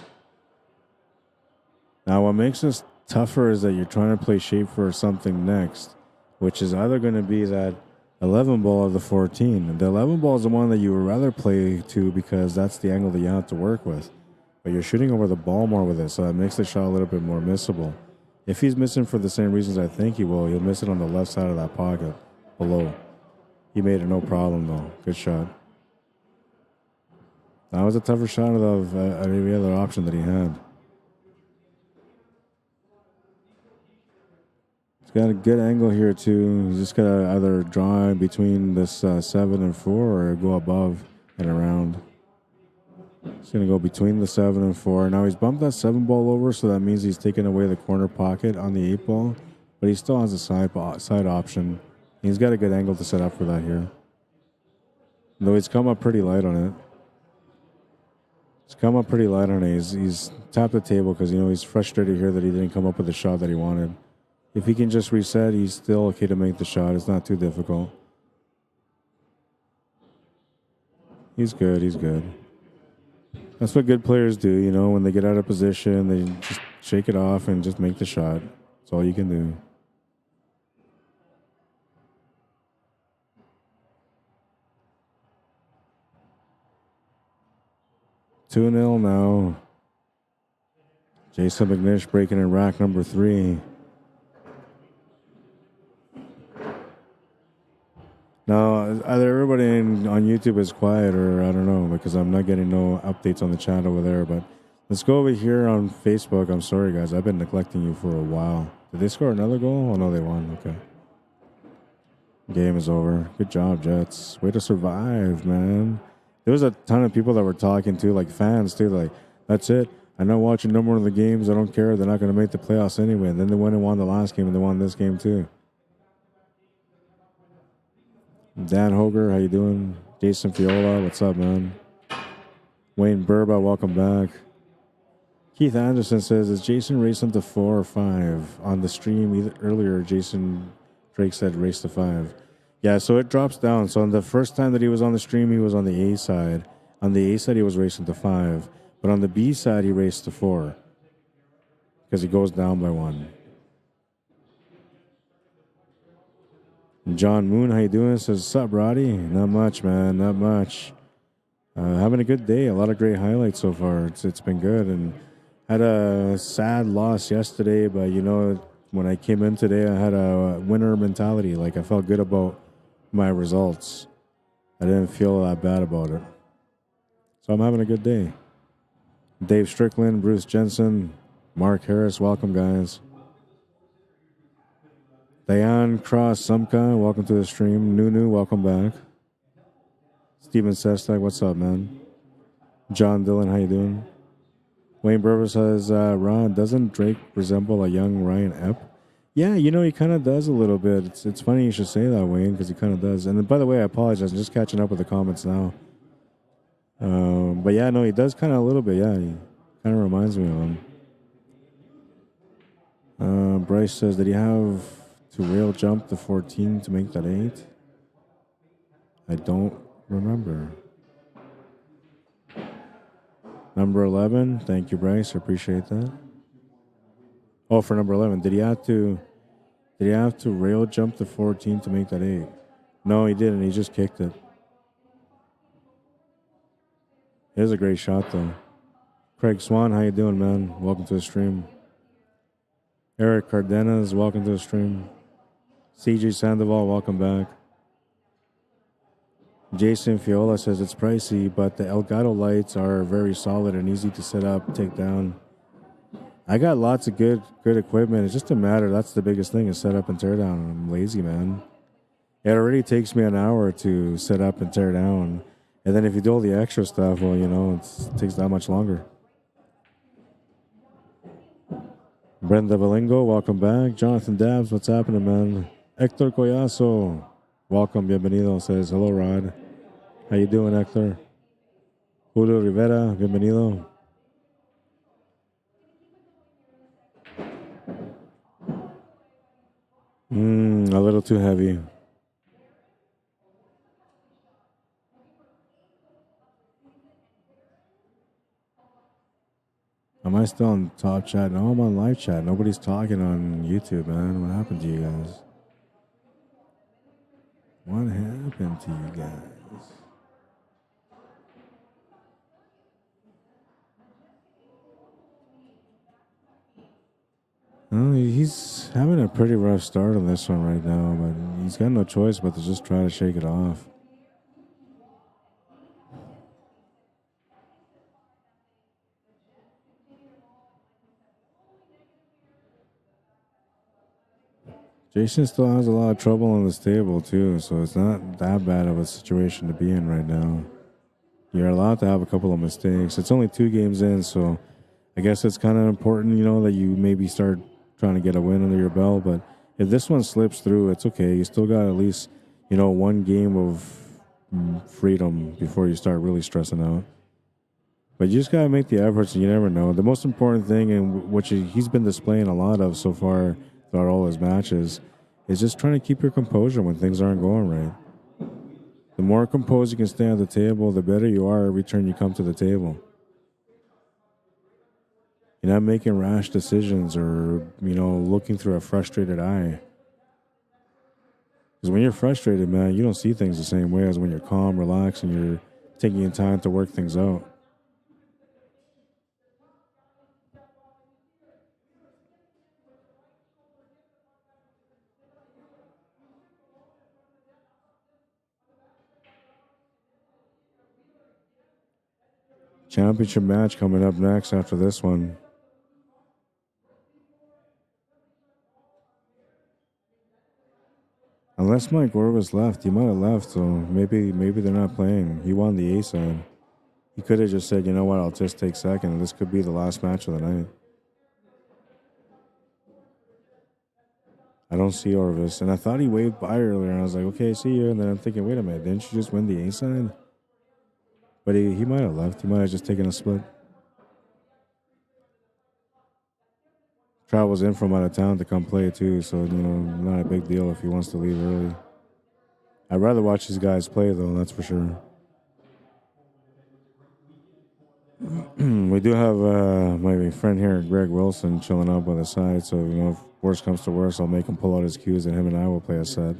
makes this tougher is that you're trying to play shape for something next, which is either going to be that 11 ball or the 14. The 11 ball is the one that you would rather play to because that's the angle that you have to work with. But you're shooting over the ball more with it, so that makes the shot a little bit more missable. If he's missing for the same reasons I think he will, he'll miss it on the left side of that pocket below. He made it no problem, though. Good shot. That was a tougher shot of every other option that he had. He's got a good angle here, too. He's just got to either draw between this 7 and 4 or go above and around. He's going to go between the 7 and 4. Now he's bumped that 7 ball over, so that means he's taking away the corner pocket on the 8 ball, but he still has a side option. He's got a good angle to set up for that here. Though he's come up pretty light on it. He's tapped the table because, you know, he's frustrated here that he didn't come up with the shot that he wanted. If he can just reset, he's still okay to make the shot. It's not too difficult. He's good. That's what good players do, you know. When they get out of position, they just shake it off and just make the shot. That's all you can do. Two 2-0 now. Jason McNish breaking in rack number 3. Now, either everybody on YouTube is quiet or I don't know, because I'm not getting no updates on the chat over there. But let's go over here on Facebook. I'm sorry, guys. I've been neglecting you for a while. Did they score another goal? Oh, no, they won. Okay. Game is over. Good job, Jets. Way to survive, man. There was a ton of people that were talking to, like fans too, like, that's it. I'm not watching no more of the games. I don't care. They're not going to make the playoffs anyway. And then they went and won the last game, and they won this game too. Dan Hoger, how you doing? Jason Fiola, what's up, man? Wayne Burba, welcome back. Keith Anderson says, is Jason racing to 4 or 5? On the stream earlier, Jason Drake said race to 5. Yeah, so it drops down. So on the first time that he was on the stream, he was on the A side. On the A side, he was racing to 5. But on the B side, he raced to 4. Because he goes down by 1. John Moon, how you doing? Says, what's up, Roddy? Not much, man. Not much. Having a good day. A lot of great highlights so far. It's been good. And had a sad loss yesterday, but, you know, when I came in today, I had a winner mentality. Like, I felt good about my results. I didn't feel that bad about it. So I'm having a good day. Dave Strickland, Bruce Jensen, Mark Harris, welcome, guys. Diane Cross Sumka, welcome to the stream. Nunu, welcome back. Steven Sestak, what's up, man? John Dillon, how you doing? Wayne Burber says, Ron, doesn't Drake resemble a young Ryan Epp? Yeah, you know, he kind of does a little bit. It's funny you should say that, Wayne, because he kind of does. And by the way, I apologize. I'm just catching up with the comments now. But yeah, no, he does kind of a little bit. Yeah, he kind of reminds me of him. Bryce says, did he have to rail jump the 14 to make that 8? I don't remember. Number 11. Thank you, Bryce. I appreciate that. Oh, for number 11. Did he have to rail jump the 14 to make that 8? No, he didn't. He just kicked it. It was a great shot, though. Craig Swan, how you doing, man? Welcome to the stream. Eric Cardenas, welcome to the stream. CJ Sandoval, welcome back. Jason Fiola says it's pricey, but the Elgato lights are very solid and easy to set up, take down. I got lots of good equipment. It's just a matter, that's the biggest thing, is set up and tear down. I'm lazy, man. It already takes me an hour to set up and tear down. And then if you do all the extra stuff, well, you know, it takes that much longer. Brenda Valingo, welcome back. Jonathan Dabbs, what's happening, man? Hector Collazo, welcome, bienvenido. Says, hello, Rod. How you doing, Hector? Julio Rivera, bienvenido. A little too heavy. Am I I still on top chat? No, I'm on live chat. Nobody's talking on YouTube, man. What happened to you guys? What happened to you guys? Well, he's having a pretty rough start on this one right now, but he's got no choice but to just try to shake it off. Jason still has a lot of trouble on this table, too, so it's not that bad of a situation to be in right now. You're allowed to have a couple of mistakes. It's only 2 games in, so I guess it's kind of important, that you maybe start trying to get a win under your belt. But if this one slips through, it's okay. You still got at least, 1 game of freedom before you start really stressing out. But you just got to make the efforts, and you never know. The most important thing, and which he's been displaying a lot of so far throughout all his matches, is just trying to keep your composure when things aren't going right. The more composed you can stay at the table, the better you are every turn you come to the table. You're not making rash decisions or, looking through a frustrated eye. Because when you're frustrated, man, you don't see things the same way as when you're calm, relaxed, and you're taking your time to work things out. Championship match coming up next after this one. Unless Mike Orvis left, he might have left, so maybe they're not playing. He won the A side. He could have just said, you know what, I'll just take second. This could be the last match of the night. I don't see Orvis, and I thought he waved by earlier, and I was like, okay, see you. And then I'm thinking, wait a minute, didn't you just win the A side? But he might have left. He might have just taken a split. Travels in from out of town to come play too, so not a big deal if he wants to leave early. I'd rather watch these guys play though, that's for sure. We do have my friend here, Greg Wilson, chilling out by the side, so if worse comes to worse, I'll make him pull out his cues and him and I will play a set.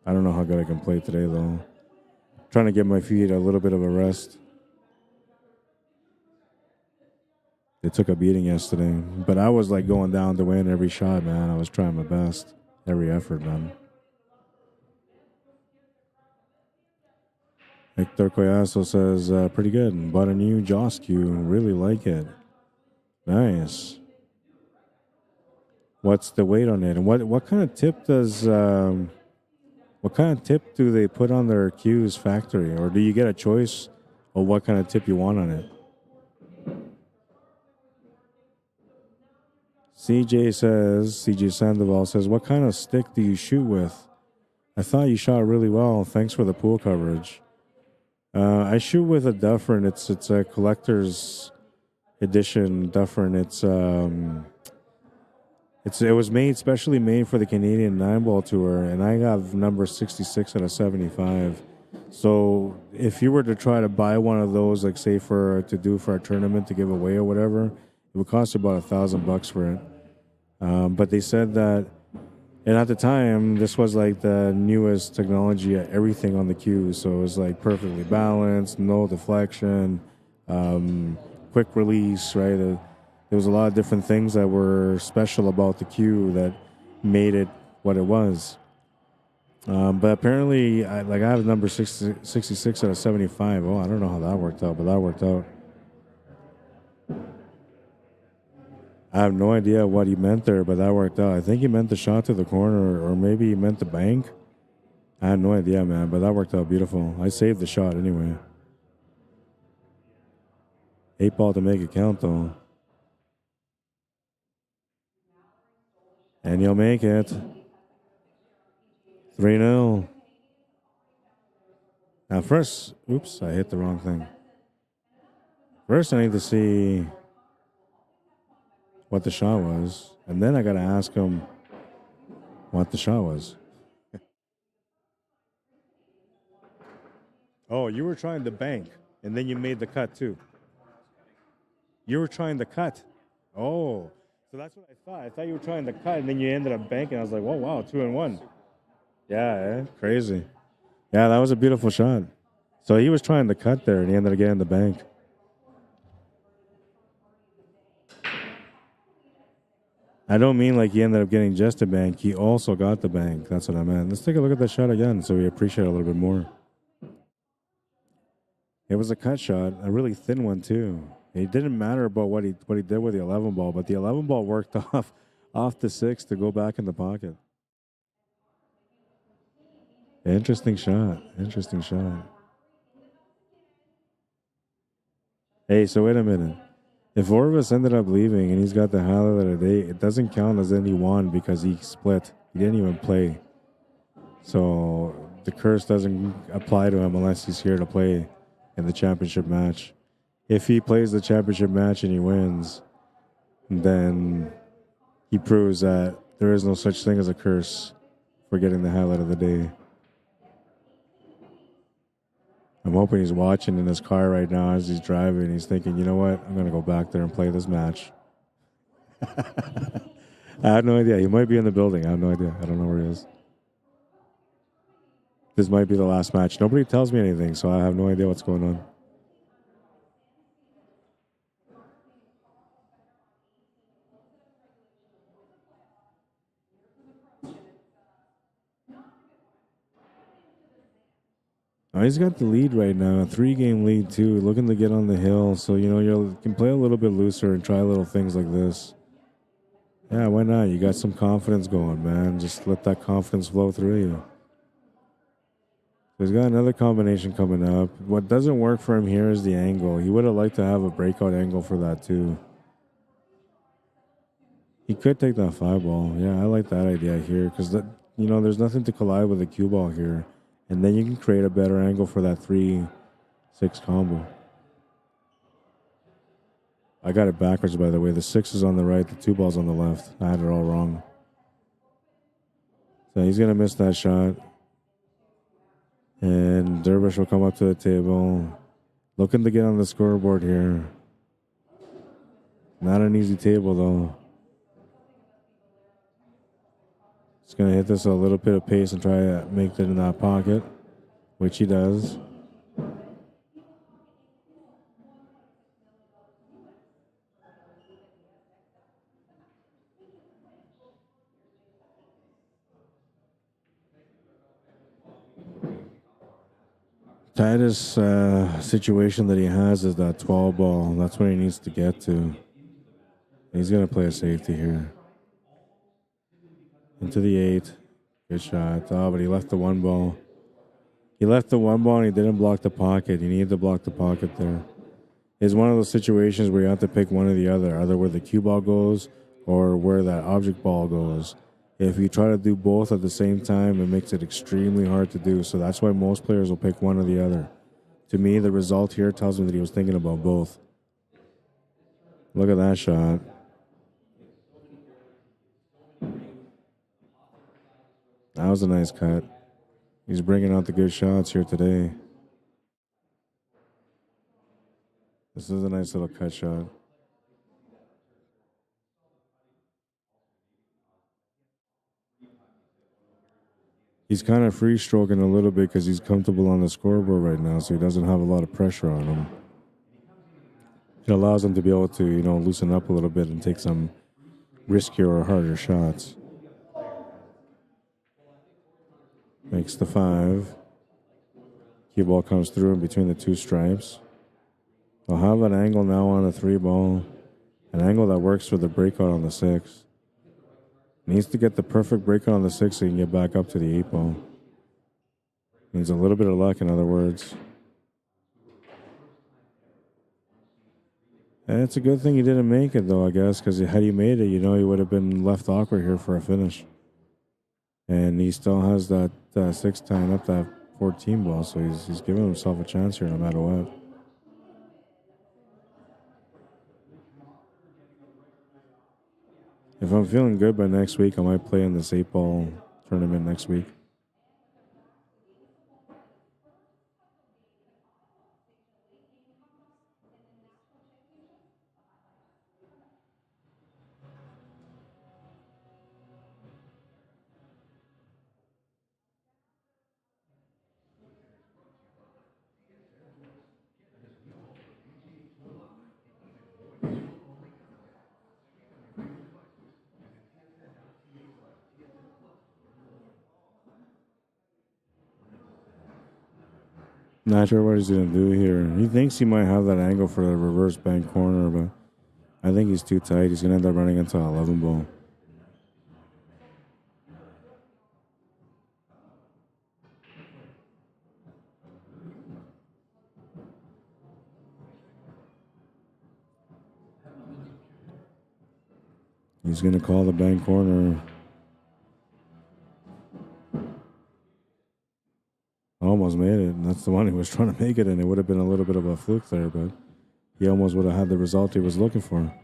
I don't know how good I can play today though. Trying to give my feet a little bit of a rest. They took a beating yesterday, but I was like going down to win every shot, man. I was trying my best, every effort, man. Hector Coyazo says, pretty good. Bought a new Joss cue. Really like it. Nice. What's the weight on it? And what kind of tip does what kind of tip do they put on their cues factory? Or do you get a choice of what kind of tip you want on it? CJ Sandoval says, what kind of stick do you shoot with? I thought you shot really well. Thanks for the pool coverage. I shoot with a Dufferin. It's a collector's edition Dufferin. It was specially made for the Canadian 9-ball tour, and I got number 66 out of 75. So if you were to try to buy one of those, like say for a tournament to give away or whatever, it would cost you about $1,000 for it. But they said that, and at the time, this was like the newest technology, everything on the cue. So it was like perfectly balanced, no deflection, quick release, right? There was a lot of different things that were special about the cue that made it what it was. But apparently, I have number 66 out of 75. Oh, I don't know how that worked out, but that worked out. I have no idea what he meant there, but that worked out. I think he meant the shot to the corner, or maybe he meant the bank. I have no idea, man, but that worked out beautiful. I saved the shot anyway. 8-ball to make it count, though. And you'll make it. 3-0. Now first, oops, I hit the wrong thing. First, I need to see what the shot was, and then I got to ask him what the shot was. Oh, you were trying to bank And then you made the cut too. You were trying to cut. Oh. So that's what I thought. I thought you were trying to cut, and then you ended up banking. I was like, whoa, wow, 2-1. Yeah, crazy. Yeah, that was a beautiful shot. So he was trying to cut there, and he ended up getting the bank. I don't mean like he ended up getting just a bank. He also got the bank. That's what I meant. Let's take a look at that shot again so we appreciate it a little bit more. It was a cut shot, a really thin one too. It didn't matter about what he did with the 11 ball, but the 11 ball worked off the 6 to go back in the pocket. Interesting shot. Interesting shot. Hey, so wait a minute. If Orvis ended up leaving and he's got the highlight of the day, it doesn't count as any won because he split. He didn't even play. So the curse doesn't apply to him unless he's here to play in the championship match. If he plays the championship match and he wins, then he proves that there is no such thing as a curse for getting the highlight of the day. I'm hoping he's watching in his car right now as he's driving. He's thinking, you know what? I'm going to go back there and play this match. I have no idea. He might be in the building. I have no idea. I don't know where he is. This might be the last match. Nobody tells me anything, so I have no idea what's going on. Oh, he's got the lead right now, a 3-game lead too, looking to get on the hill. So, you know, you can play a little bit looser and try little things like this. Yeah, why not? You got some confidence going, man. Just let that confidence flow through you. He's got another combination coming up. What doesn't work for him here is the angle. He would have liked to have a breakout angle for that too. He could take that 5 ball. Yeah, I like that idea here because, you know, there's nothing to collide with the cue ball here. And then you can create a better angle for that 3-6 combo. I got it backwards, by the way. The 6 is on the right, the 2 ball's on the left. I had it all wrong. So he's going to miss that shot. And Durvesh will come up to the table. Looking to get on the scoreboard here. Not an easy table, though. He's going to hit this a little bit of pace and try to make it in that pocket, which he does. Tightest situation that he has is that 12 ball. That's what he needs to get to. He's going to play a safety here. Into the 8. Good shot. Oh, but he left the 1 ball. He left the 1 ball and he didn't block the pocket. He needed to block the pocket there. It's one of those situations where you have to pick one or the other, either where the cue ball goes or where that object ball goes. If you try to do both at the same time, it makes it extremely hard to do. So that's why most players will pick one or the other. To me, the result here tells me that he was thinking about both. Look at that shot. That was a nice cut. He's bringing out the good shots here today. This is a nice little cut shot. He's kind of free stroking a little bit because he's comfortable on the scoreboard right now, so he doesn't have a lot of pressure on him. It allows him to be able to, you know, loosen up a little bit and take some riskier or harder shots. Makes the 5. Cue ball comes through in between the 2 stripes. They'll have an angle now on a 3 ball. An angle that works for the breakout on the 6. Needs to get the perfect breakout on the 6 so he can get back up to the 8 ball. Needs a little bit of luck, in other words. And it's a good thing he didn't make it, though, I guess, because had he made it, you know, he would have been left awkward here for a finish. And he still has that 6 tying up that 14 ball, so he's giving himself a chance here no matter what. If I'm feeling good by next week, I might play in this 8 ball tournament next week. Not sure what he's going to do here. He thinks he might have that angle for the reverse bank corner, but I think he's too tight. He's going to end up running into 11 ball. He's going to call the bank corner. Almost made it. That's the one he was trying to make it, and it would have been a little bit of a fluke there, but he almost would have had the result he was looking for.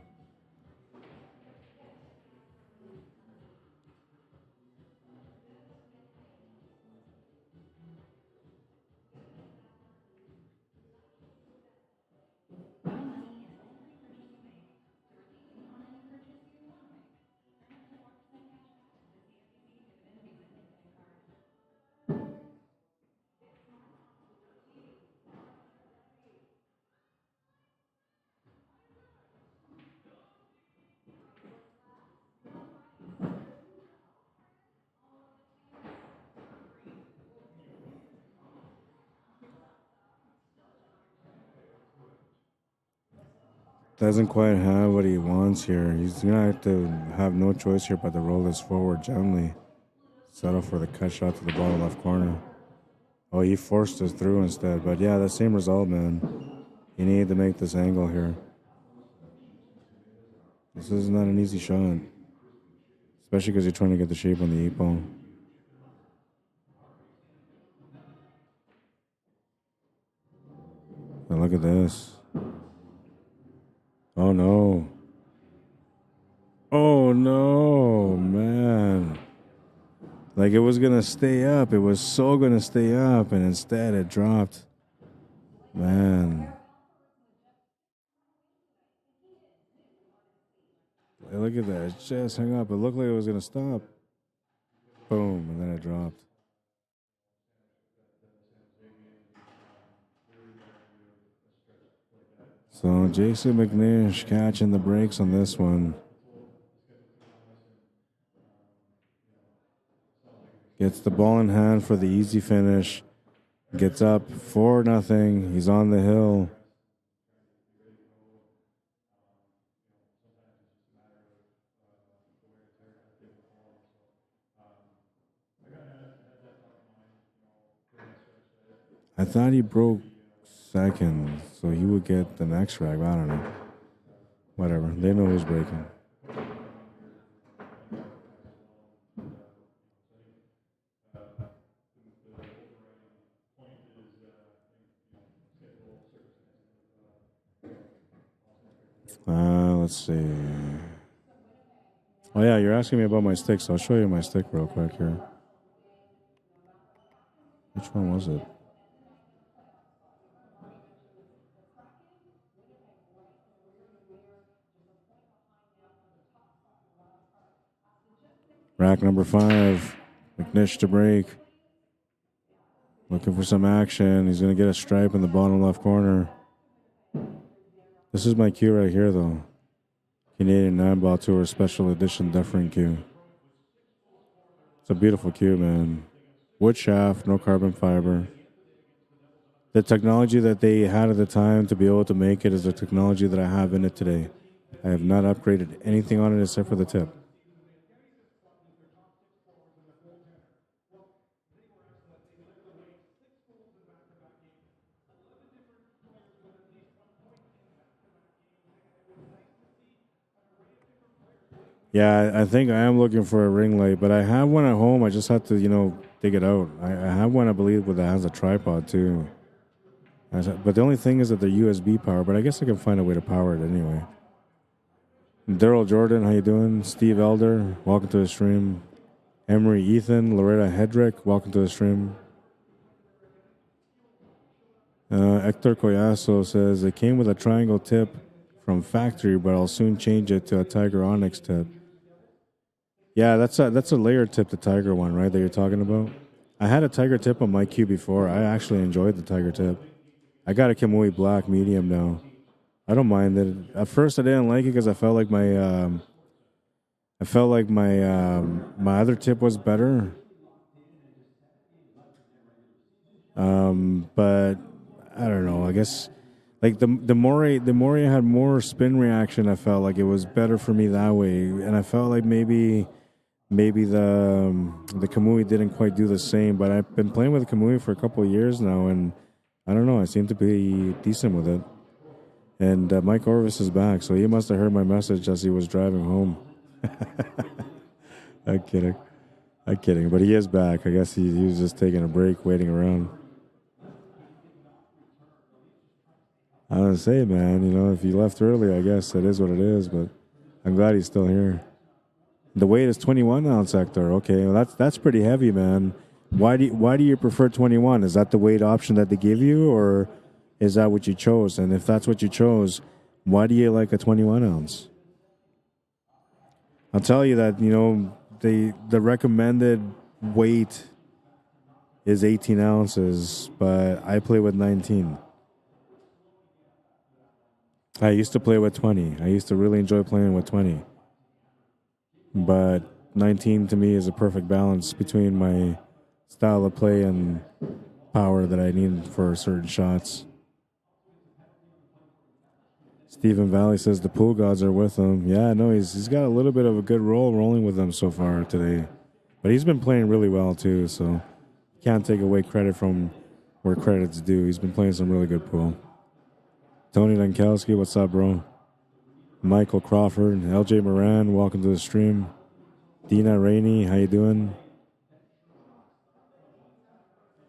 Doesn't quite have what he wants here. He's going to have to have no choice here but to roll this forward gently. Settle for the cut shot to the bottom left corner. Oh, he forced us through instead. But yeah, that same result, man. He needed to make this angle here. This is not an easy shot. Especially because you're trying to get the shape on the 8-ball. But look at this. Oh no. Oh no, man. Like it was going to stay up. It was so going to stay up, and instead it dropped. Man. Hey, look at that. It just hung up. It looked like it was going to stop. Boom, and then it dropped. So Jason McNish catching the brakes on this one. Gets the ball in hand for the easy finish. Gets up 4-0. He's on the hill. I thought he broke second, so he would get the next rag. I don't know. Whatever. They know who's breaking. Let's see. Oh yeah, you're asking me about my stick, so I'll show you my stick real quick here. Which one was it? Rack number 5. McNish to break. Looking for some action. He's going to get a stripe in the bottom left corner. This is my cue right here, though. Canadian 9-ball tour special edition Dufferin cue. It's a beautiful cue, man. Wood shaft, no carbon fiber. The technology that they had at the time to be able to make it is the technology that I have in it today. I have not upgraded anything on it except for the tip. Yeah, I think I am looking for a ring light, but I have one at home. I just have to, dig it out. I have one, I believe, that has a tripod too. But the only thing is that they're USB power, but I guess I can find a way to power it anyway. Daryl Jordan, how you doing? Steve Elder, welcome to the stream. Emery Ethan, Loretta Hedrick, welcome to the stream. Hector Collazo says, it came with a triangle tip from factory, but I'll soon change it to a Tiger Onyx tip. Yeah, that's a layered tip, the Tiger one, right, that you're talking about? I had a Tiger tip on my cue before. I actually enjoyed the Tiger tip. I got a Kamui Black medium now. I don't mind it. At first, I didn't like it because I felt like my other tip was better. But I don't know. I guess like the more I had more spin reaction, I felt like it was better for me that way, and I felt like maybe the Kamui didn't quite do the same. But I've been playing with the Kamui for a couple of years now, and I don't know. I seem to be decent with it. And Mike Orvis is back, so he must have heard my message as he was driving home. I'm kidding. I'm kidding, but he is back. I guess he was just taking a break, waiting around. I don't say, man, you know, if he left early, I guess it is what it is, but I'm glad he's still here. The weight is 21 ounce, Hector. Okay, well, that's pretty heavy, man. Why do you prefer 21? Is that the weight option that they give you, or is that what you chose? And if that's what you chose, why do you like a 21 ounce? I'll tell you that, you know, the recommended weight is 18 ounces, but I play with 19. I used to play with 20. I used to really enjoy playing with 20. But 19 to me is a perfect balance between my style of play and power that I need for certain shots. Stephen Valley says the pool gods are with him. Yeah, no, he's got a little bit of a good role rolling with them so far today. But he's been playing really well too, so can't take away credit from where credit's due. He's been playing some really good pool. Tony Lankowski, what's up, bro? Michael Crawford, LJ Moran, welcome to the stream. Dina Rainey, how you doing?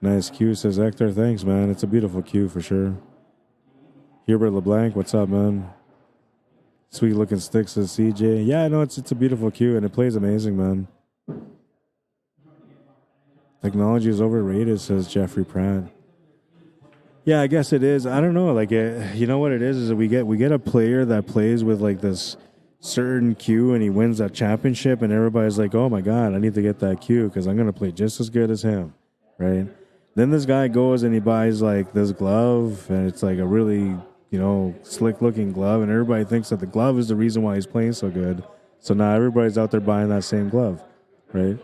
Nice cue, says Hector. Thanks, man. It's a beautiful cue for sure. Hubert LeBlanc, what's up, man? Sweet looking stick, says CJ. Yeah, no, it's a beautiful cue and it plays amazing, man. Technology is overrated, says Jeffrey Pratt. Yeah, I guess it is. I don't know. Like, you know what it is that we get a player that plays with like this certain cue and he wins that championship, and everybody's like, "Oh my God, I need to get that cue because I'm gonna play just as good as him," right? Then this guy goes and he buys like this glove, and it's like a really, you know, slick looking glove, and everybody thinks that the glove is the reason why he's playing so good. So now everybody's out there buying that same glove, right?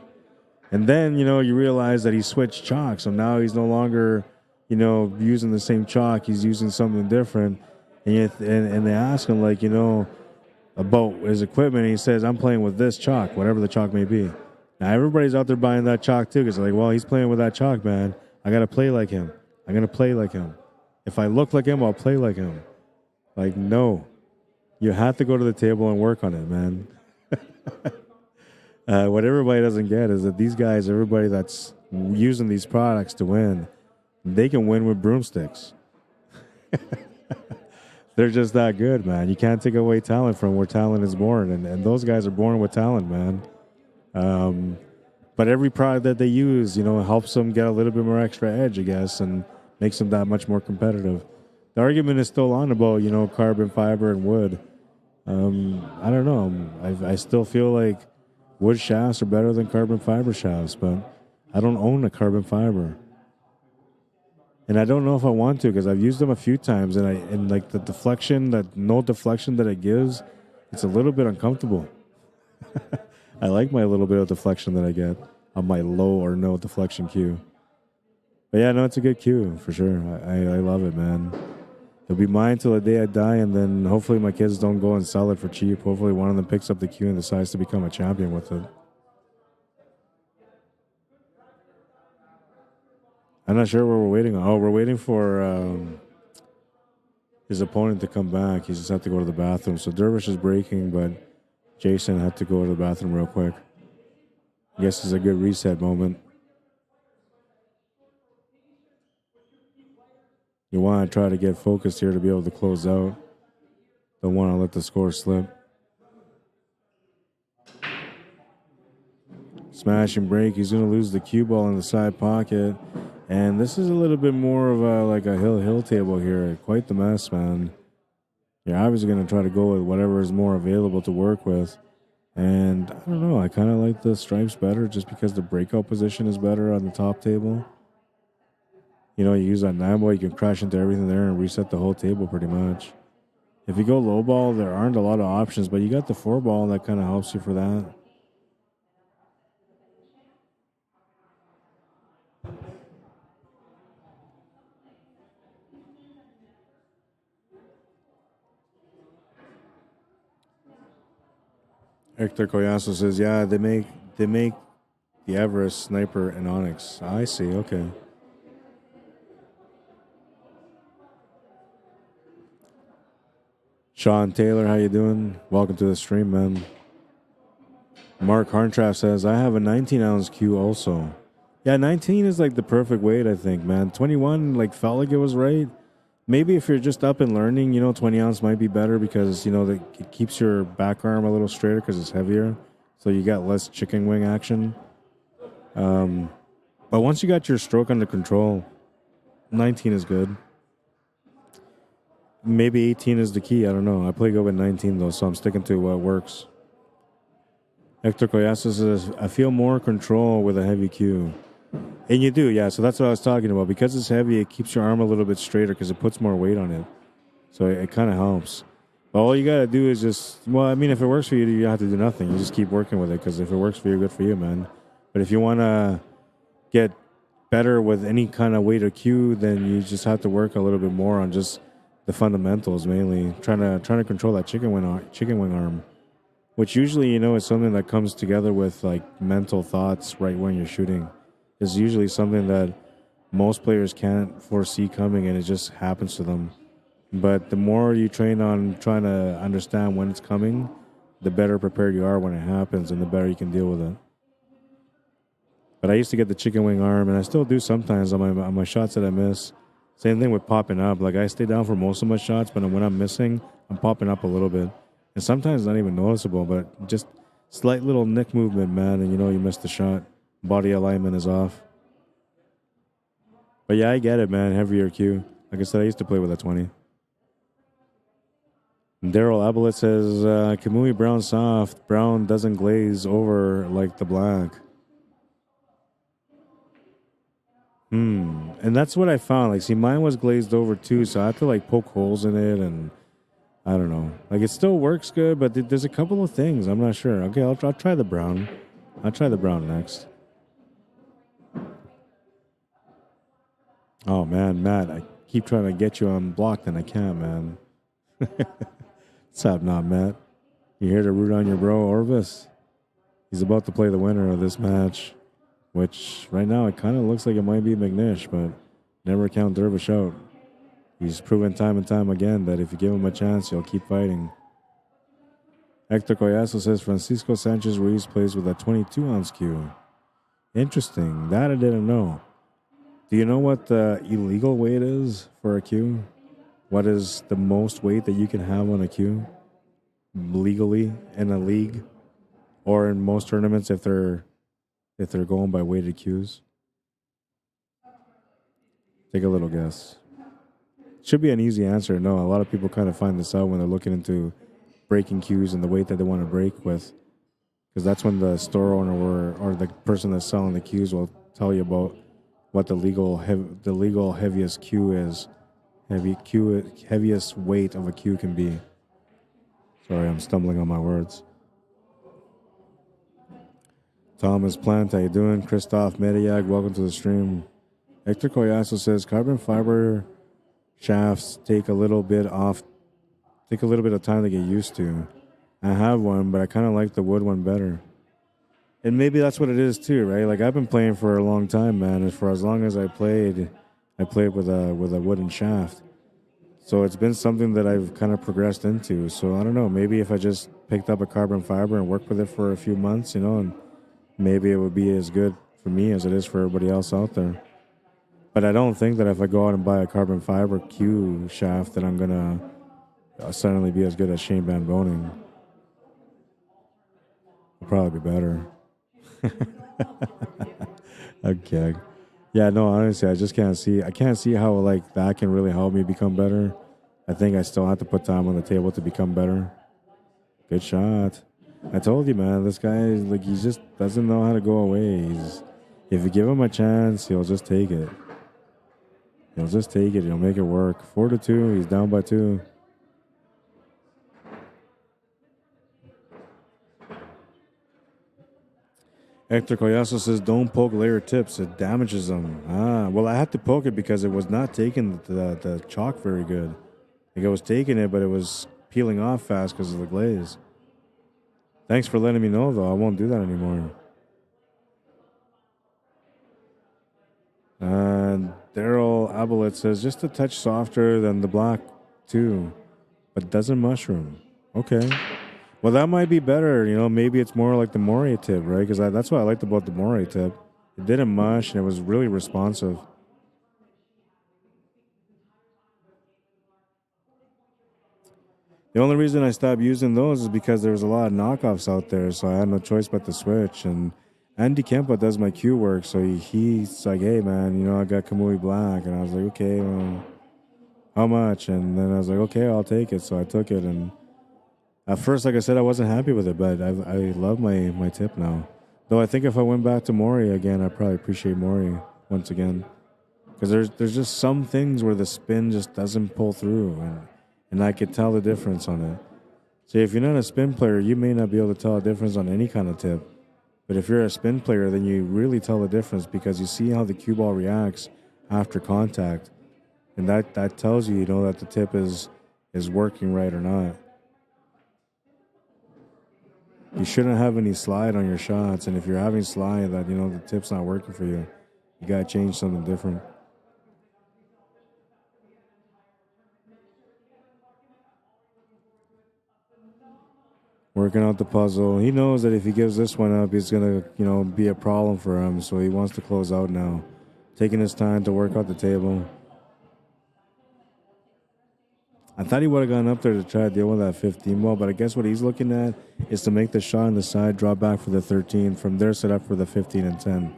And then, you know, you realize that he switched chalk, so now he's no longer, you know, using the same chalk. He's using something different. And they ask him, like, you know, about his equipment. And he says, I'm playing with this chalk, whatever the chalk may be. Now, everybody's out there buying that chalk, too, because they're like, well, he's playing with that chalk, man. I got to play like him. I'm going to play like him. If I look like him, I'll play like him. Like, no. You have to go to the table and work on it, man. What everybody doesn't get is that these guys, everybody that's using these products to win, they can win with broomsticks. They're just that good, man. You can't take away talent from where talent is born, and those guys are born with talent, man. But every product that they use, you know, helps them get a little bit more extra edge, I guess, and makes them that much more competitive. The argument is still on about, you know, carbon fiber and wood. I don't know. I still feel like wood shafts are better than carbon fiber shafts, but I don't own a carbon fiber. And I don't know if I want to because I've used them a few times, and like the deflection, that no deflection that it gives, it's a little bit uncomfortable. I like my little bit of deflection that I get on my low or no deflection cue. But yeah, no, it's a good cue for sure. I love it, man. It'll be mine till the day I die, and then hopefully my kids don't go and sell it for cheap. Hopefully one of them picks up the cue and decides to become a champion with it. I'm not sure what we're waiting on. Oh, we're waiting for his opponent to come back. He just had to go to the bathroom. So Durvesh is breaking, but Jason had to go to the bathroom real quick. I guess it's a good reset moment. You want to try to get focused here to be able to close out. Don't want to let the score slip. Smash and break. He's going to lose the cue ball in the side pocket. And this is a little bit more of a like a hill table here. Quite the mess, man. You're obviously going to try to go with whatever is more available to work with. And I don't know. I kind of like the stripes better just because the breakout position is better on the top table. You know, you use that 9-ball, you can crash into everything there and reset the whole table pretty much. If you go low ball, there aren't a lot of options, but you got the 4-ball that kind of helps you for that. Hector Collazo says, yeah, they make the Everest, Sniper, and Onyx. I see, okay. Sean Taylor, how you doing? Welcome to the stream, man. Mark Harntraff says, I have a 19-ounce cue also. Yeah, 19 is like the perfect weight, I think, man. 21, like, felt like it was right. Maybe if you're just up and learning, 20 ounce might be better because, it keeps your back arm a little straighter because it's heavier. So you got less chicken wing action. But once you got your stroke under control, 19 is good. Maybe 18 is the key. I don't know. I play good with 19, though, so I'm sticking to what works. Hector Collazo says, I feel more control with a heavy cue. And you do, yeah. So that's what I was talking about. Because it's heavy, it keeps your arm a little bit straighter because it puts more weight on it. So it kind of helps. But all you got to do is just, if it works for you, you don't have to do nothing. You just keep working with it because if it works for you, good for you, man. But if you want to get better with any kind of weight or cue, then you just have to work a little bit more on just the fundamentals, mainly. Trying to control that chicken wing arm. Which usually, is something that comes together with like mental thoughts right when you're shooting. Is usually something that most players can't foresee coming and it just happens to them. But the more you train on trying to understand when it's coming, the better prepared you are when it happens and the better you can deal with it. But I used to get the chicken wing arm and I still do sometimes on my shots that I miss. Same thing with popping up. Like I stay down for most of my shots, but when I'm missing, I'm popping up a little bit. And sometimes it's not even noticeable, but just slight little nick movement, man, and you missed the shot. Body alignment is off. But yeah, I get it, man. Heavier cue. Like I said, I used to play with a 20. Daryl Abelet says, Kamui brown soft. Brown doesn't glaze over like the black. And that's what I found. Like, see, mine was glazed over too, so I have to like poke holes in it and I don't know. Like, it still works good, but there's a couple of things. I'm not sure. Okay, I'll try the brown. I'll try the brown next. Oh, man, Matt, I keep trying to get you unblocked and I can't, man. What's up, not Matt? You here to root on your bro, Orvis? He's about to play the winner of this match, which right now it kind of looks like it might be McNish, but never count Durvesh out. He's proven time and time again that if you give him a chance, he'll keep fighting. Hector Collazo says Francisco Sanchez Ruiz plays with a 22-ounce cue. Interesting. That I didn't know. Do you know what the illegal weight is for a cue? What is the most weight that you can have on a cue? Legally in a league? Or in most tournaments if they're going by weighted cues? Take a little guess. Should be an easy answer. No, a lot of people kind of find this out when they're looking into breaking cues and the weight that they want to break with. Because that's when the store owner or the person that's selling the cues will tell you about what the legal heaviest cue is. Heaviest weight of a cue can be. Sorry, I'm stumbling on my words. Thomas Plant, how you doing? Christoph Mediag, welcome to the stream. Hector Collazo says carbon fiber shafts take a little bit of time to get used to. I have one, but I kind of like the wood one better. And maybe that's what it is too, right? Like I've been playing for a long time, man. And for as long as I played with a wooden shaft. So it's been something that I've kind of progressed into. So I don't know, maybe if I just picked up a carbon fiber and worked with it for a few months, and maybe it would be as good for me as it is for everybody else out there. But I don't think that if I go out and buy a carbon fiber cue shaft that I'm going to suddenly be as good as Shane Van Boning. It'll probably be better. Okay. Yeah, no, honestly, I just can't see. I can't see how like that can really help me become better. I think I still have to put time on the table to become better. Good shot. I told you, man, this guy, like, he just doesn't know how to go away. If you give him a chance, he'll just take it. He'll just take it. He'll make it work. 4-2. He's down by 2. Hector Collazo says, don't poke layer tips. It damages them. Well, I had to poke it because it was not taking the chalk very good. Like, I was taking it, but it was peeling off fast because of the glaze. Thanks for letting me know, though. I won't do that anymore. Daryl Abelet says, just a touch softer than the black, too, but doesn't mushroom. Okay. Well, that might be better. You know, maybe it's more like the Moray tip, right? Because that's what I liked about the Moray tip. It didn't mush, and it was really responsive. The only reason I stopped using those is because there was a lot of knockoffs out there, so I had no choice but to switch. And Andy Kempa does my cue work, so he's like, hey, man, you know, I got Kamui Black. And I was like, okay, well, how much? And then I was like, okay, I'll take it. So I took it. And at first, like I said, I wasn't happy with it, but I love my tip now. Though I think if I went back to Moray again, I'd probably appreciate Moray once again. Because there's just some things where the spin just doesn't pull through, and I could tell the difference on it. So if you're not a spin player, you may not be able to tell a difference on any kind of tip. But if you're a spin player, then you really tell the difference because you see how the cue ball reacts after contact. And that tells you, you know, that the tip is working right or not. You shouldn't have any slide on your shots, and if you're having slide that, you know, the tip's not working for you, you got to change something different. Working out the puzzle. He knows that if he gives this one up, it's going to, you know, be a problem for him, so he wants to close out now. Taking his time to work out the table. I thought he would have gone up there to try to deal with that 15 ball, but I guess what he's looking at is to make the shot on the side, drop back for the 13, from there set up for the 15 and 10.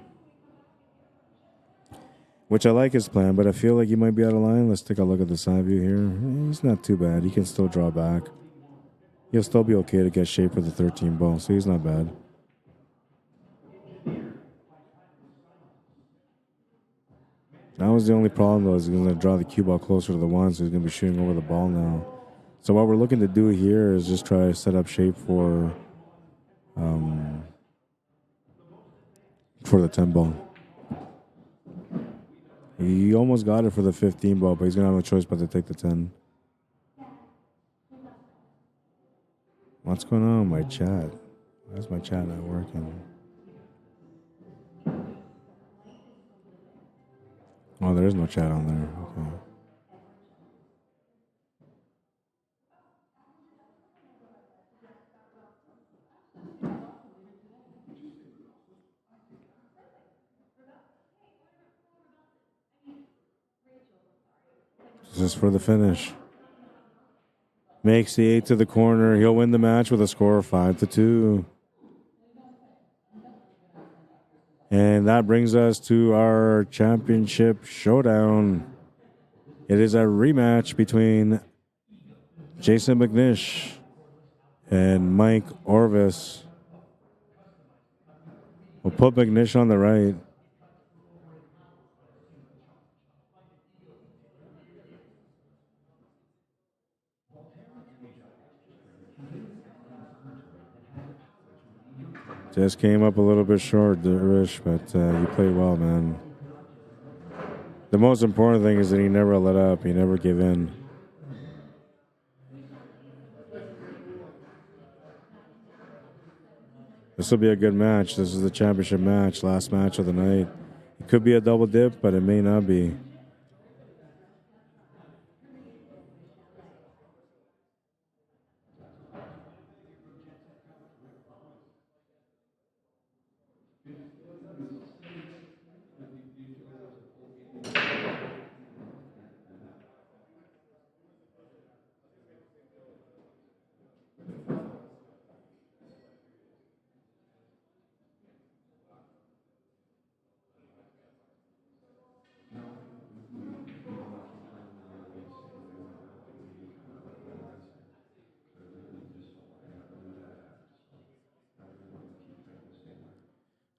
Which I like his plan, but I feel like he might be out of line. Let's take a look at the side view here. He's not too bad. He can still draw back. He'll still be okay to get shape for the 13 ball, so he's not bad. That was the only problem, though, is he's going to draw the cue ball closer to the one, so he's going to be shooting over the ball now. So what we're looking to do here is just try to set up shape for the 10 ball. He almost got it for the 15 ball, but he's going to have no choice but to take the 10. What's going on with my chat? Why is my chat not working? Oh, there is no chat on there. Okay. This is for the finish. Makes the 8 to the corner. He'll win the match with a score of 5-2. And that brings us to our championship showdown. It is a rematch between Jason McNish and Mike Orvis. We'll put McNish on the right. Just came up a little bit short, Durvesh, but you played well, man. The most important thing is that he never let up. He never gave in. This will be a good match. This is the championship match, last match of the night. It could be a double dip, but it may not be.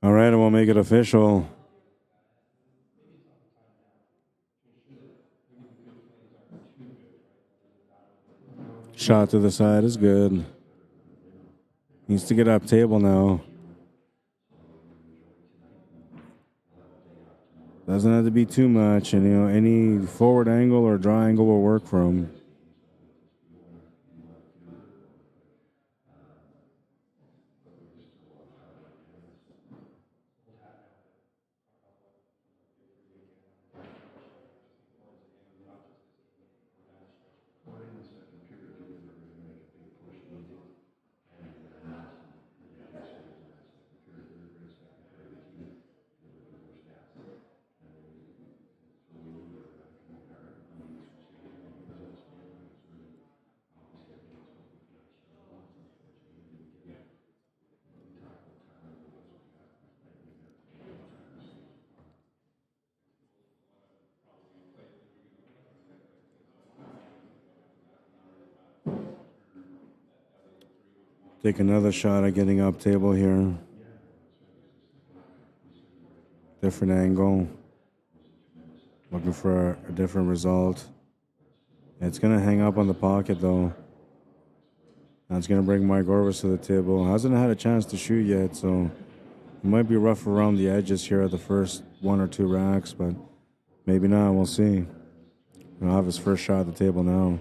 All right, and we'll make it official. Shot to the side is good. Needs to get up table now. Doesn't have to be too much, and you know, any forward angle or draw angle will work for him. Take another shot at getting up table here. Different angle. Looking for a different result. It's going to hang up on the pocket though. That's going to bring Mike Orvis to the table. Hasn't had a chance to shoot yet, so it might be rough around the edges here at the first 1 or 2 racks, but maybe not. We'll see. He'll have his first shot at the table now.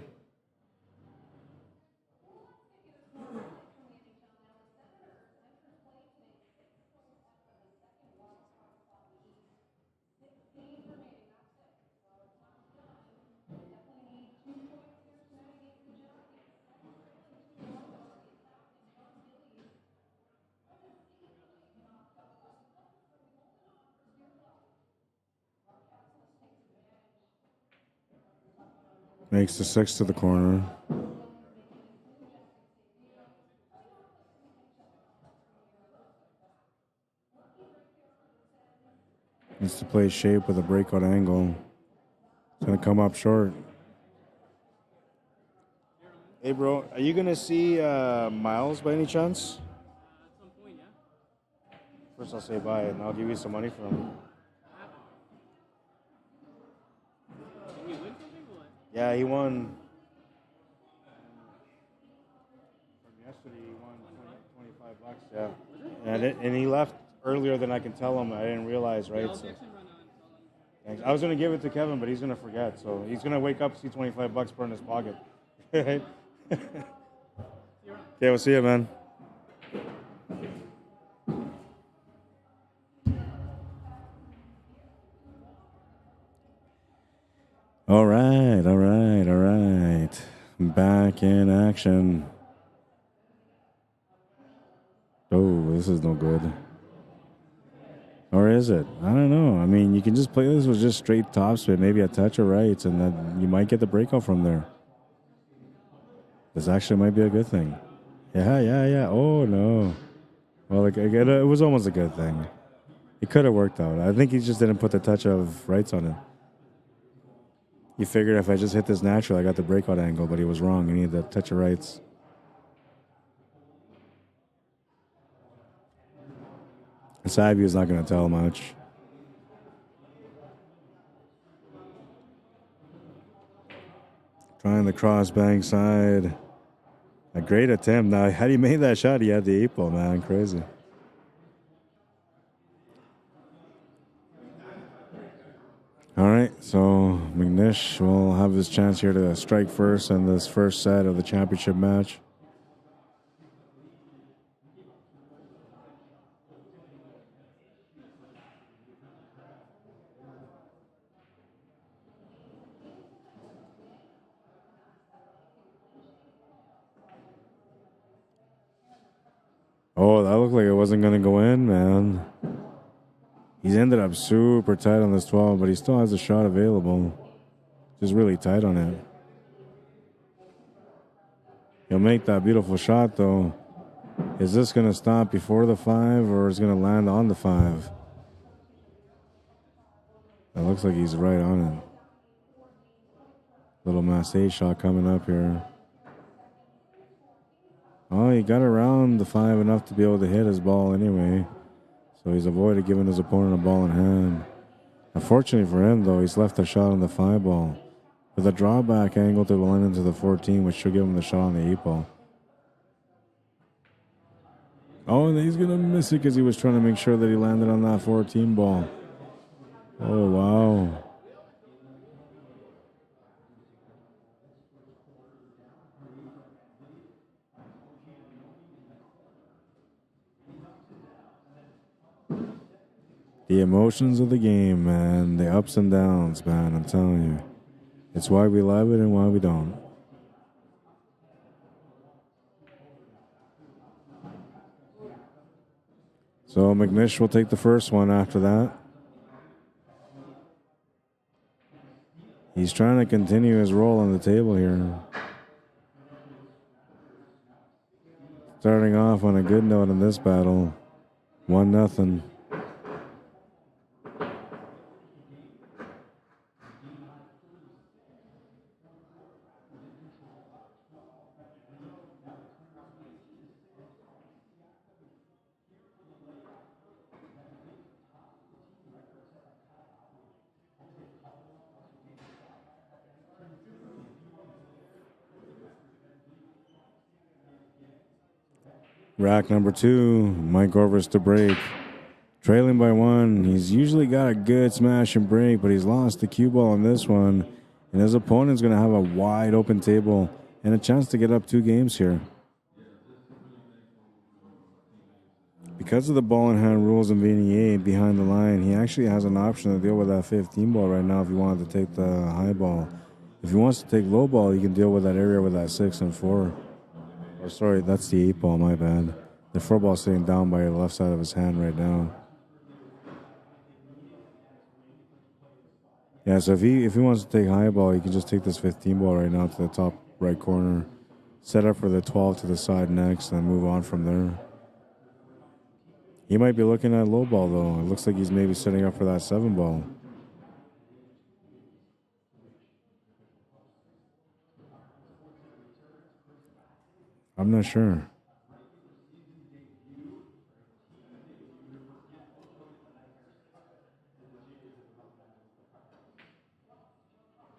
Makes the 6 to the corner. Needs to play shape with a breakout angle. It's going to come up short. Hey, bro, are you going to see Miles by any chance? At some point, yeah. First, I'll say bye, and I'll give you some money for him. Did he win something or what? Yeah, he won. From yesterday, he won 25 bucks. Yeah. And he left earlier than I can tell him. I didn't realize, right? I'll So, text him right now and tell him. thanks. I was going to give it to Kevin, but he's going to forget. So he's going to wake up, see 25 bucks put in his pocket. Okay, we'll see you, man. All right, all right, all right. Back in action. Oh, this is no good. Or is it? I don't know. I mean, you can just play this with just straight topspin, maybe a touch of rights, and then you might get the breakout from there. This actually might be a good thing. Yeah. Oh, no. Well, it was almost a good thing. It could have worked out. I think he just didn't put the touch of rights on it. He figured if I just hit this natural, I got the breakout angle, but he was wrong. He needed the touch of rights. Side view is not going to tell much. Trying the cross bank side. A great attempt. Now, had he made that shot, he had the 8-ball, man. Crazy. All right, so McNish will have his chance here to strike first in this first set of the championship match. Oh, that looked like it wasn't going to go in, man. He's ended up super tight on this 12, but he still has a shot available. Just really tight on it. He'll make that beautiful shot, though. Is this going to stop before the 5, or is it going to land on the 5? That looks like he's right on it. Little Massey shot coming up here. Oh, he got around the 5 enough to be able to hit his ball anyway. So he's avoided giving his opponent a ball in hand. Unfortunately for him, though, he's left a shot on the 5 ball. With a drawback angle to land into the 14, which should give him the shot on the 8 ball. Oh, and he's going to miss it because he was trying to make sure that he landed on that 14 ball. Oh, wow. The emotions of the game, man. The ups and downs, man. I'm telling you. It's why we love it and why we don't. So McNish will take the first one after that. He's trying to continue his role on the table here. Starting off on a good note in this battle. 1-0. Rack number 2, Mike Orvis to break. Trailing by 1. He's usually got a good smash and break, but he's lost the cue ball on this one. And his opponent's going to have a wide open table and a chance to get up 2 games here. Because of the ball in hand rules in VNEA behind the line, he actually has an option to deal with that 15 ball right now if he wanted to take the high ball. If he wants to take low ball, he can deal with that area with that 6 and 4. Or sorry, that's the 8 ball, my bad. The 4 ball sitting down by the left side of his hand right now. Yeah, so if he wants to take high ball, he can just take this 15 ball right now to the top right corner, set up for the 12 to the side next, and move on from there. He might be looking at low ball though. It looks like he's maybe setting up for that 7 ball. I'm not sure.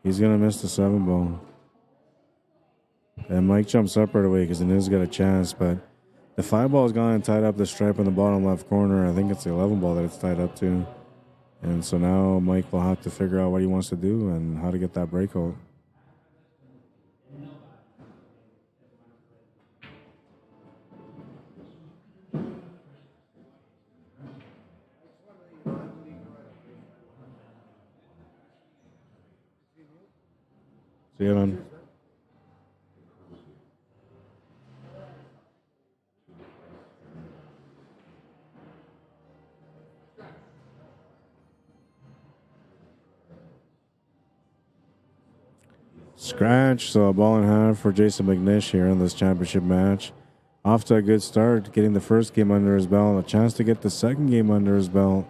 He's going to miss the 7 ball. And Mike jumps up right away because he knows he's got a chance, but the 5 ball is gone and tied up the stripe in the bottom left corner. I think it's the 11 ball that it's tied up to. And so now Mike will have to figure out what he wants to do and how to get that breakout. See you, man. Scratch, so a ball in hand for Jason McNish here in this championship match. Off to a good start, getting the first game under his belt, a chance to get the second game under his belt.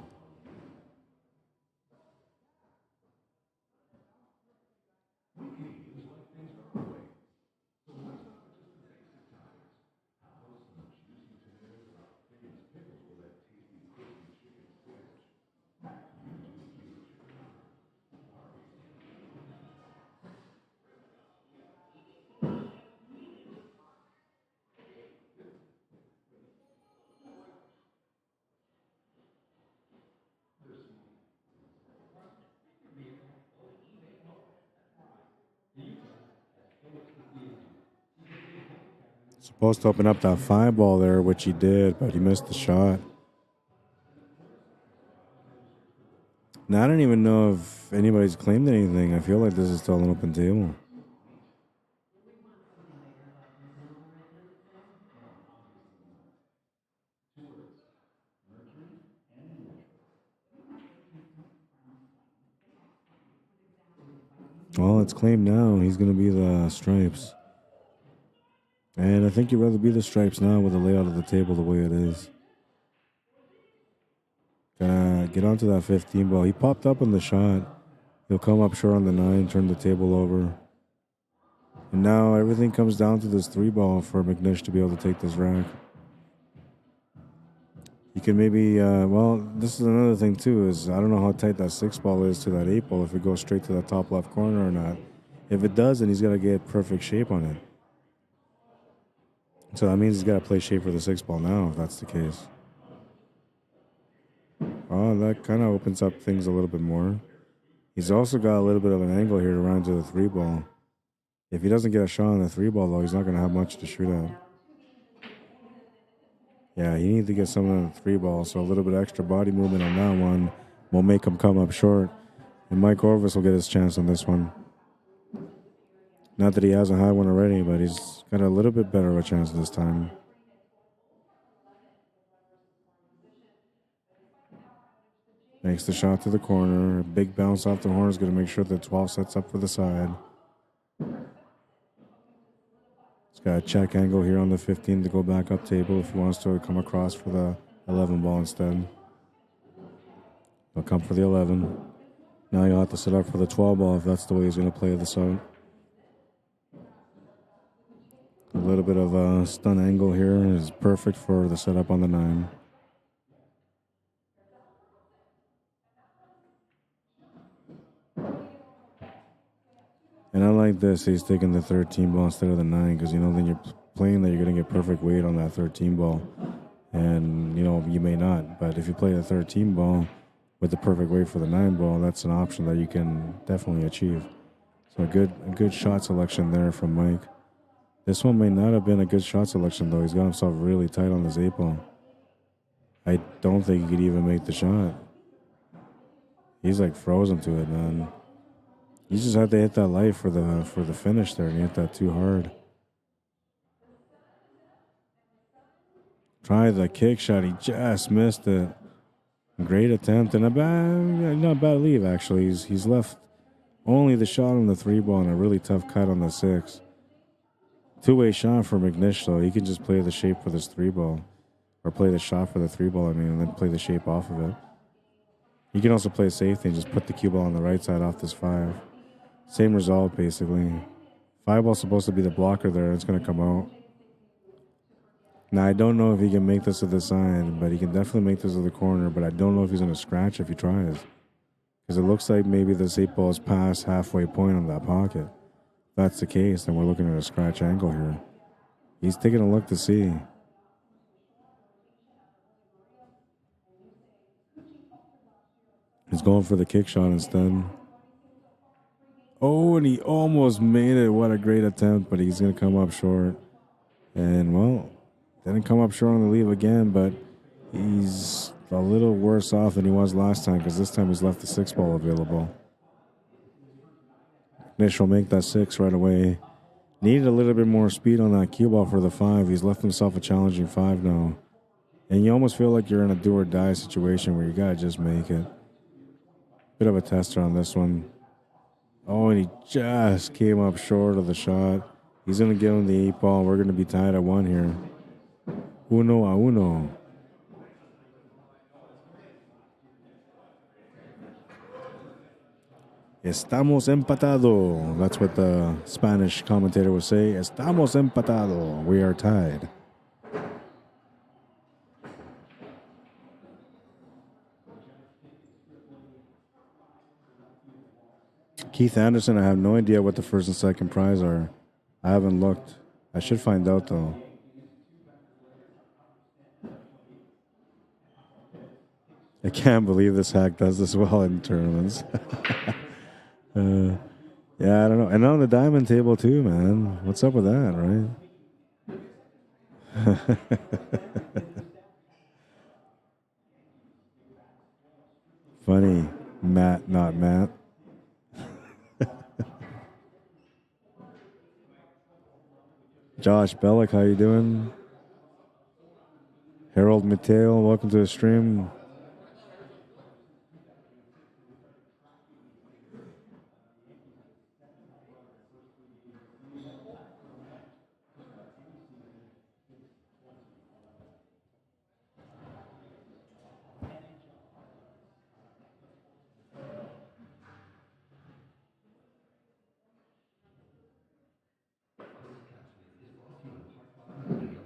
Supposed to open up that 5 ball there, which he did, but he missed the shot. Now, I don't even know if anybody's claimed anything. I feel like this is still an open table. Well, it's claimed now. He's going to be the stripes. And I think you'd rather be the stripes now with the layout of the table the way it is. Gonna get onto that 15 ball. He popped up on the shot. He'll come up short on the 9, turn the table over. And now everything comes down to this 3 ball for McNish to be able to take this rack. You can maybe, well, this is another thing too, is I don't know how tight that 6 ball is to that 8 ball, if it goes straight to the top left corner or not. If it does, then he's got to get perfect shape on it. So that means he's got to play shape for the 6 ball now, if that's the case. Oh, that kind of opens up things a little bit more. He's also got a little bit of an angle here to run to the 3 ball. If he doesn't get a shot on the 3 ball, though, he's not going to have much to shoot at. Yeah, he needs to get something on the 3 ball, so a little bit extra body movement on that one will make him come up short. And Mike Orvis will get his chance on this one. Not that he has a high one already, but he's got a little bit better of a chance this time. Makes the shot to the corner. A big bounce off the horn is going to make sure the 12 sets up for the side. He's got a check angle here on the 15 to go back up table if he wants to come across for the 11 ball instead. He'll come for the 11. Now you'll have to set up for the 12 ball if that's the way he's going to play this out. A little bit of a stun angle here is perfect for the setup on the 9. And I like this. He's taking the 13 ball instead of the 9 because, you know, then you're playing that you're going to get perfect weight on that 13 ball. And, you know, you may not. But if you play the 13 ball with the perfect weight for the 9 ball, that's an option that you can definitely achieve. So a good shot selection there from Mike. This one may not have been a good shot selection, though. He's got himself really tight on this 8 ball. I don't think he could even make the shot. He's like frozen to it, man. You just had to hit that light for the finish there, and you hit that too hard. Try the kick shot. He just missed it. Great attempt and not bad leave, actually. He's left only the shot on the 3 ball and a really tough cut on the 6. Two-way shot for McNish, though. He can just play the shape for this 3 ball. Or play the shot for the 3 ball, and then play the shape off of it. You can also play safety and just put the cue ball on the right side off this 5. Same result, basically. 5 ball's supposed to be the blocker there. It's going to come out. Now, I don't know if he can make this to the side, but he can definitely make this to the corner, but I don't know if he's going to scratch if he tries. Because it looks like maybe this 8 ball is past halfway point on that pocket. If that's the case, then we're looking at a scratch angle here. He's taking a look to see. He's going for the kick shot instead. Oh, and he almost made it. What a great attempt, but he's going to come up short. And, well, didn't come up short on the leave again, but he's a little worse off than he was last time because this time he's left the 6 ball available. Nish will make that 6 right away. Needed a little bit more speed on that cue ball for the 5. He's left himself a challenging 5 now. And you almost feel like you're in a do or die situation where you got to just make it. Bit of a tester on this one. Oh, and he just came up short of the shot. He's going to give him the 8 ball. We're going to be tied at 1 here. 1-1. Estamos empatado. That's what the Spanish commentator would say. Estamos empatado. We are tied. Keith Anderson, I have no idea what the first and second prize are. I haven't looked. I should find out, though. I can't believe this hack does this well in tournaments. Yeah, I don't know. And on the diamond table, too, man. What's up with that, right? Funny. Matt, not Matt. Josh Bellick, how you doing? Harold Mateo, welcome to the stream.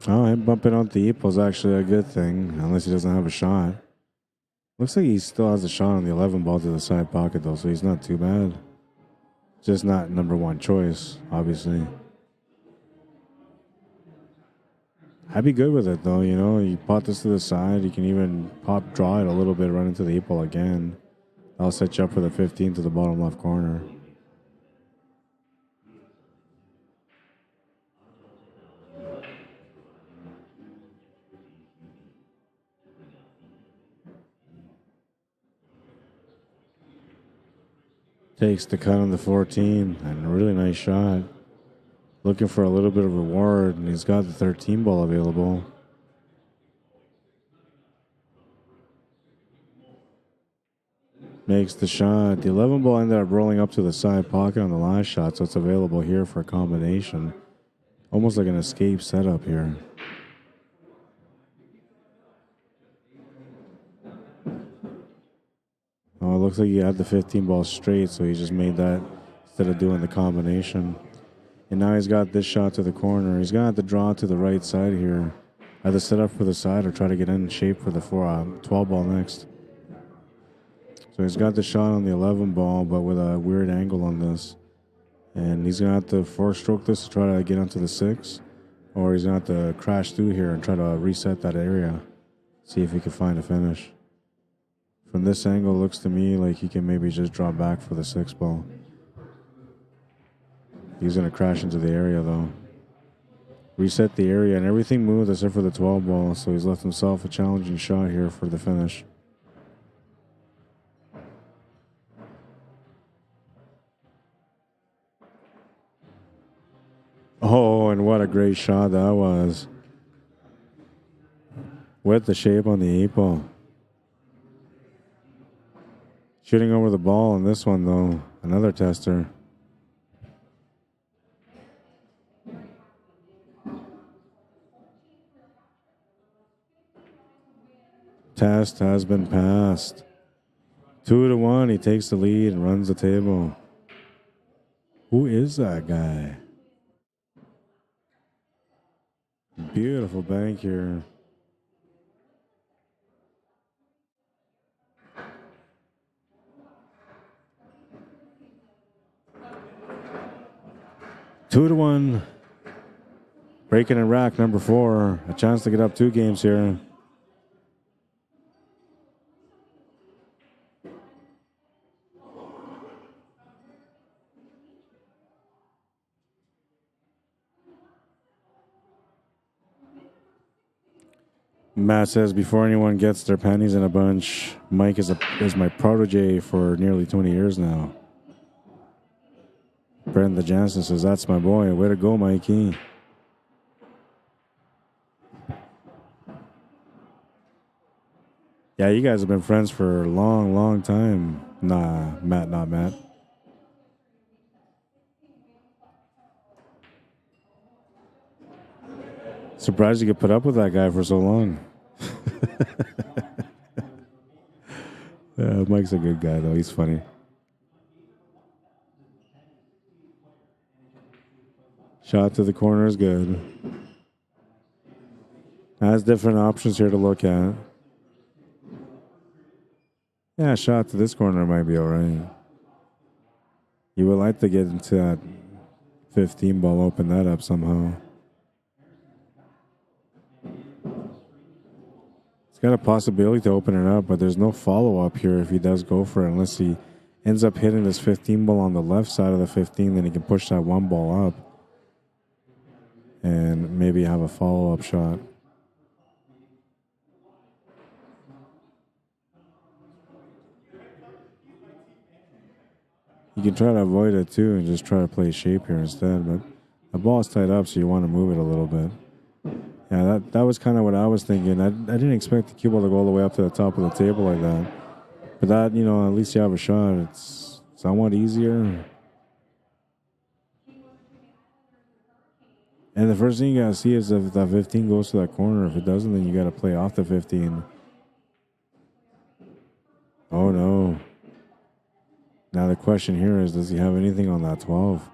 Oh, him bumping out the Epo is actually a good thing, unless he doesn't have a shot. Looks like he still has a shot on the 11 ball to the side pocket, though, so he's not too bad. Just not number 1 choice, obviously. I'd be good with it, though, you know. You pot this to the side, you can even draw it a little bit, run into the 8 ball again. That'll set you up for the 15 to the bottom left corner. Takes the cut on the 14, and a really nice shot. Looking for a little bit of reward, and he's got the 13 ball available. Makes the shot. The 11 ball ended up rolling up to the side pocket on the last shot, so it's available here for a combination. Almost like an escape setup here. Oh, it looks like he had the 15 ball straight, so he just made that instead of doing the combination. And now he's got this shot to the corner. He's going to have to draw to the right side here. Either set up for the side or try to get in shape for the 12 ball next. So he's got the shot on the 11 ball, but with a weird angle on this. And he's going to have to four-stroke this to try to get onto the 6. Or he's going to have to crash through here and try to reset that area. See if he can find a finish. From this angle, it looks to me like he can maybe just drop back for the 6 ball. He's going to crash into the area, though. Reset the area, and everything moved except for the 12 ball. So he's left himself a challenging shot here for the finish. Oh, and what a great shot that was. With the shape on the 8 ball. Shooting over the ball on this one, though. Another tester. Test has been passed. 2-1. He takes the lead and runs the table. Who is that guy? Beautiful bank here. Two to one. Breaking in rack number 4. A chance to get up 2 games here. Matt says, before anyone gets their panties in a bunch, Mike is my protege for nearly 20 years now. Brenda Jansen says, that's my boy. Way to go, Mikey. Yeah, you guys have been friends for a long, long time. Nah, Matt, not Matt. Surprised you could put up with that guy for so long. Mike's a good guy, though. He's funny. Shot to the corner is good. Has different options here to look at. Yeah, shot to this corner might be all right. You would like to get into that 15 ball, open that up somehow. It's got a possibility to open it up, but there's no follow-up here if he does go for it, unless he ends up hitting this 15 ball on the left side of the 15, then he can push that 1 ball up and maybe have a follow-up shot. You can try to avoid it too and just try to play shape here instead, but the ball's tied up, so you want to move it a little bit. Yeah, that was kind of what I was thinking. I didn't expect the cue ball to go all the way up to the top of the table like that. But that, you know, at least you have a shot. It's somewhat easier. And the first thing you got to see is if that 15 goes to that corner. If it doesn't, then you got to play off the 15. Oh, no. Now the question here is, does he have anything on that 12?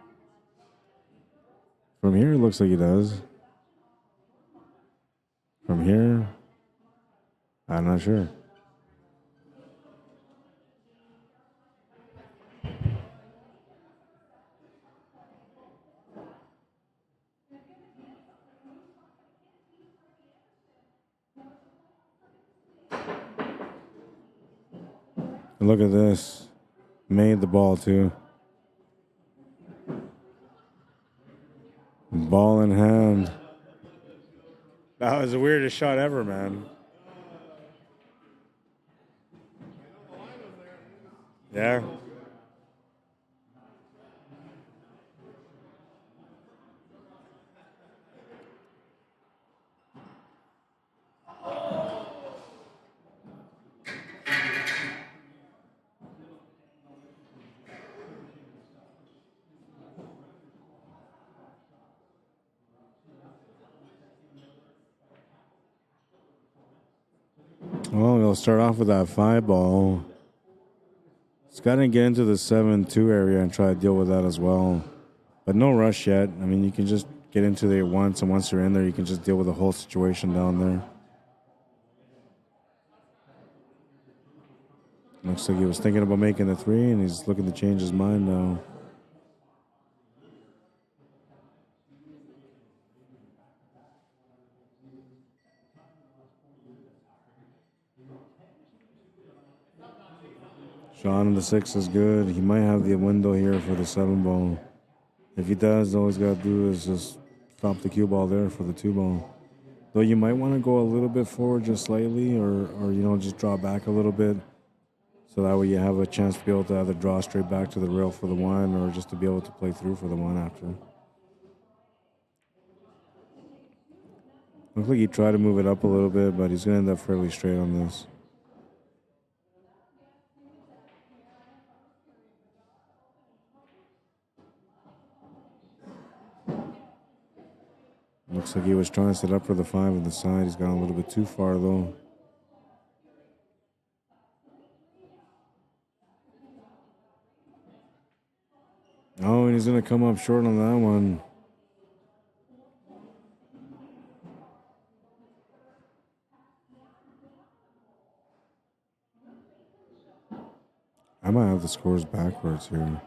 From here, it looks like he does. From here, I'm not sure. And look at this. Made the ball too. Ball in hand. That was the weirdest shot ever, man. Yeah. Well, we'll start off with that 5 ball. It's got to get into the 7-2 area and try to deal with that as well. But no rush yet. I mean, you can just get into there once, and once you're in there, you can just deal with the whole situation down there. Looks like he was thinking about making the 3, and he's looking to change his mind now. Shot on the 6 is good. He might have the window here for the 7 ball. If he does, all he's got to do is just stop the cue ball there for the 2 ball. Though you might want to go a little bit forward just slightly or just draw back a little bit. So that way you have a chance to be able to either draw straight back to the rail for the 1 or just to be able to play through for the 1 after. Looks like he tried to move it up a little bit, but he's going to end up fairly straight on this. Looks like he was trying to set up for the 5 on the side. He's gone a little bit too far, though. Oh, and he's going to come up short on that one. I might have the scores backwards here.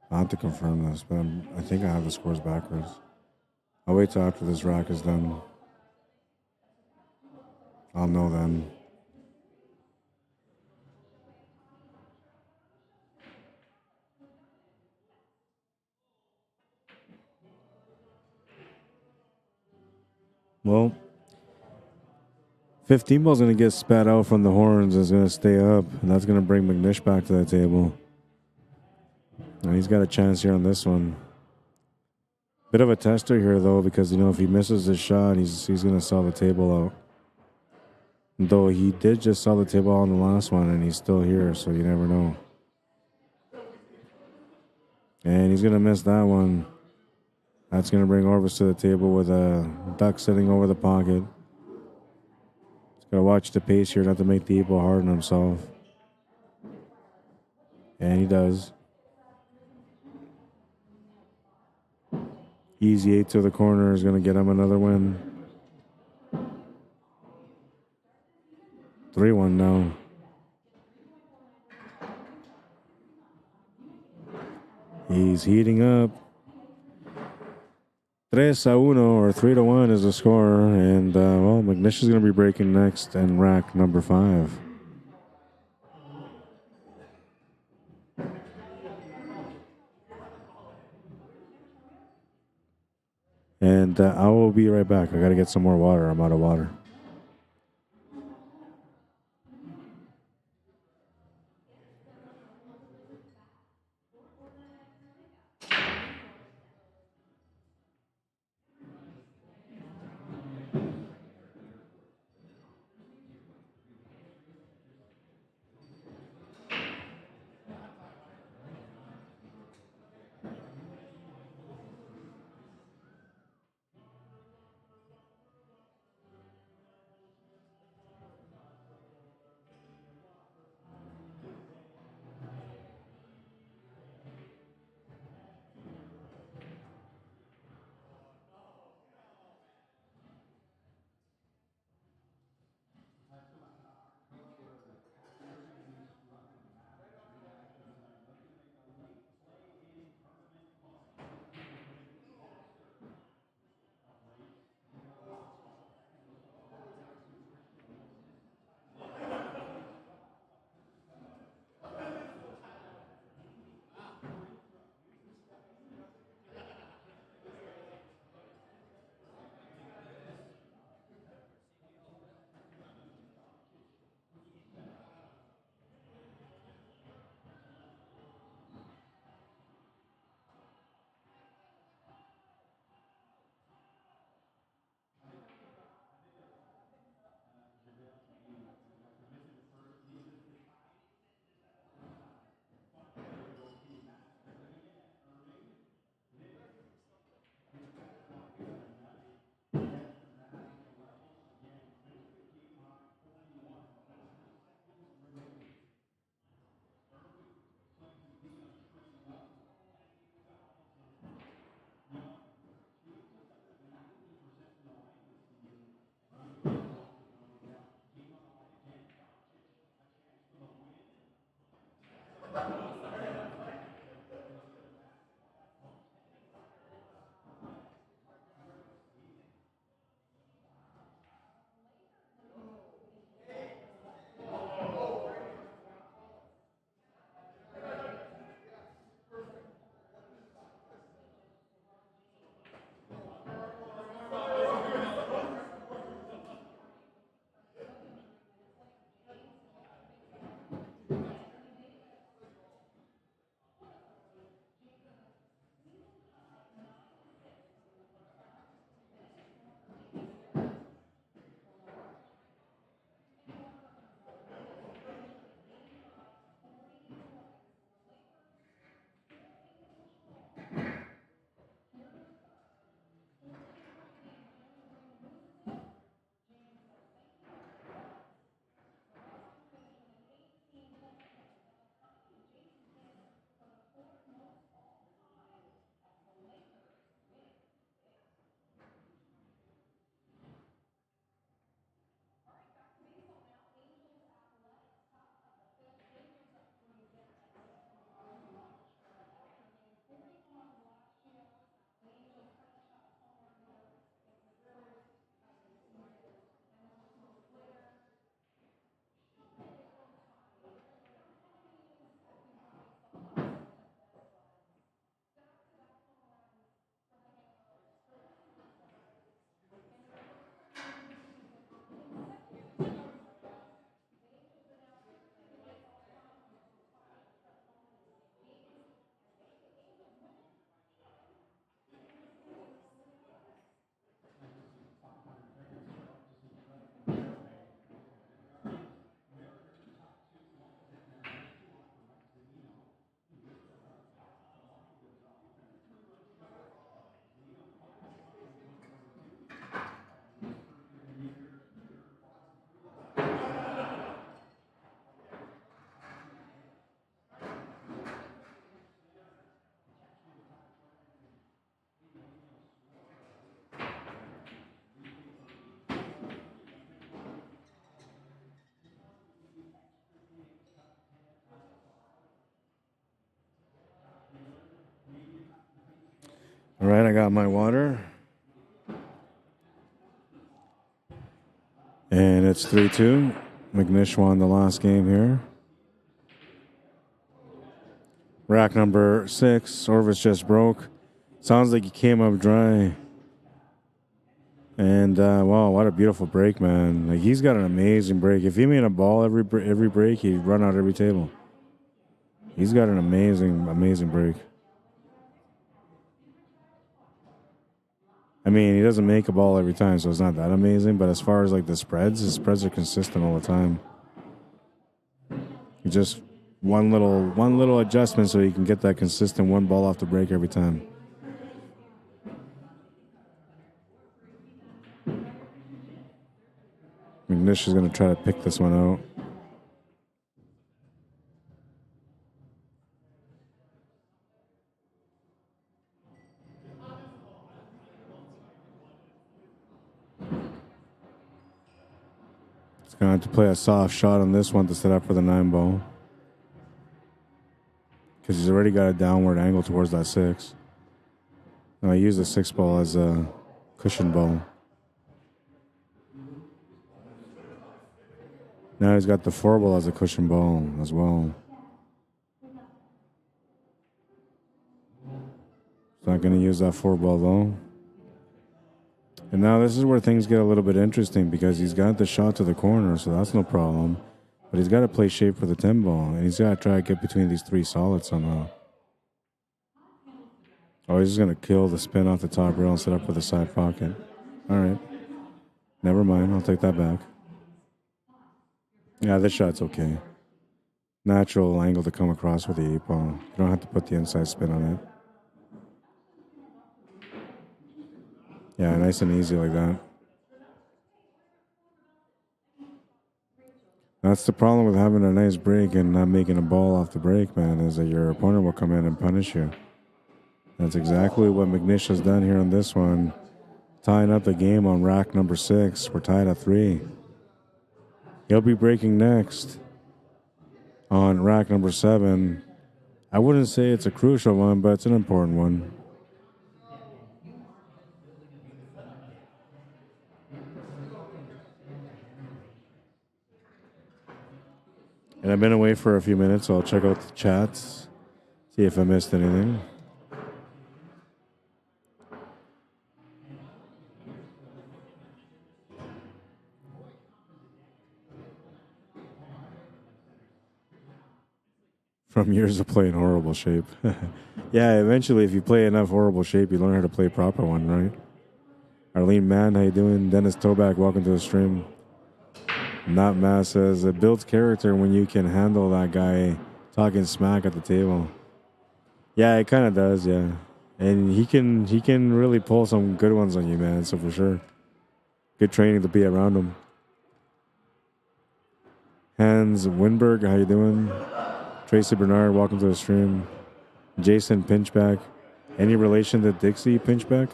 I'll have to confirm this, but I think I have the scores backwards. I'll wait till after this rack is done. I'll know then. Well, 15 ball's going to get spat out from the horns. It's going to stay up, and that's going to bring McNish back to the table. And he's got a chance here on this one. Bit of a tester here, though, because, if he misses his shot, he's going to sell the table out. Though he did just sell the table out on the last one, and he's still here, so you never know. And he's going to miss that one. That's going to bring Orvis to the table with a duck sitting over the pocket. He's got to watch the pace here not to make the eagle hard on himself. And he does. Easy 8 to the corner is going to get him another win. 3-1 now. He's heating up. 3-1 or 3-1 is the score. And, McNish is going to be breaking next in rack number 5. And I will be right back. I got to get some more water. I'm out of water. All right, I got my water. And it's 3-2. McNish won the last game here. Rack number 6. Orvis just broke. Sounds like he came up dry. And, wow, what a beautiful break, man. Like, he's got an amazing break. If he made a ball every break, he'd run out every table. He's got an amazing, amazing break. I mean, he doesn't make a ball every time, so it's not that amazing. But as far as, like, the spreads, his spreads are consistent all the time. Just one little adjustment so you can get that consistent one ball off the break every time. McNish is going to try to pick this one out. He's going to have to play a soft shot on this one to set up for the 9 ball. Because he's already got a downward angle towards that 6. Now I use the 6 ball as a cushion ball. Now he's got the 4 ball as a cushion ball as well. He's not going to use that 4 ball though. And now this is where things get a little bit interesting because he's got the shot to the corner, so that's no problem. But he's got to play shape for the 10 ball, and he's got to try to get between these 3 solids somehow. Oh, he's just going to kill the spin off the top rail and set up for the side pocket. All right. Never mind. I'll take that back. Yeah, this shot's okay. Natural angle to come across with the 8 ball. You don't have to put the inside spin on it. Yeah, nice and easy like that. That's the problem with having a nice break and not making a ball off the break, man, is that your opponent will come in and punish you. That's exactly what McNish has done here on this one. Tying up the game on rack number 6. We're tied at 3. He'll be breaking next on rack number 7. I wouldn't say it's a crucial one, but it's an important one. And I've been away for a few minutes, so I'll check out the chats, see if I missed anything. From years of playing horrible shape. Yeah, eventually if you play enough horrible shape, you learn how to play proper one, right? Arlene Mann, how you doing? Dennis Toback, welcome to the stream. Not Mass says it builds character when you can handle that guy talking smack at the table. Yeah, it kind of does, yeah. And he can really pull some good ones on you, man, so for sure. Good training to be around him. Hans Winberg, how you doing? Tracy Bernard, welcome to the stream. Jason Pinchback. Any relation to Dixie Pinchback?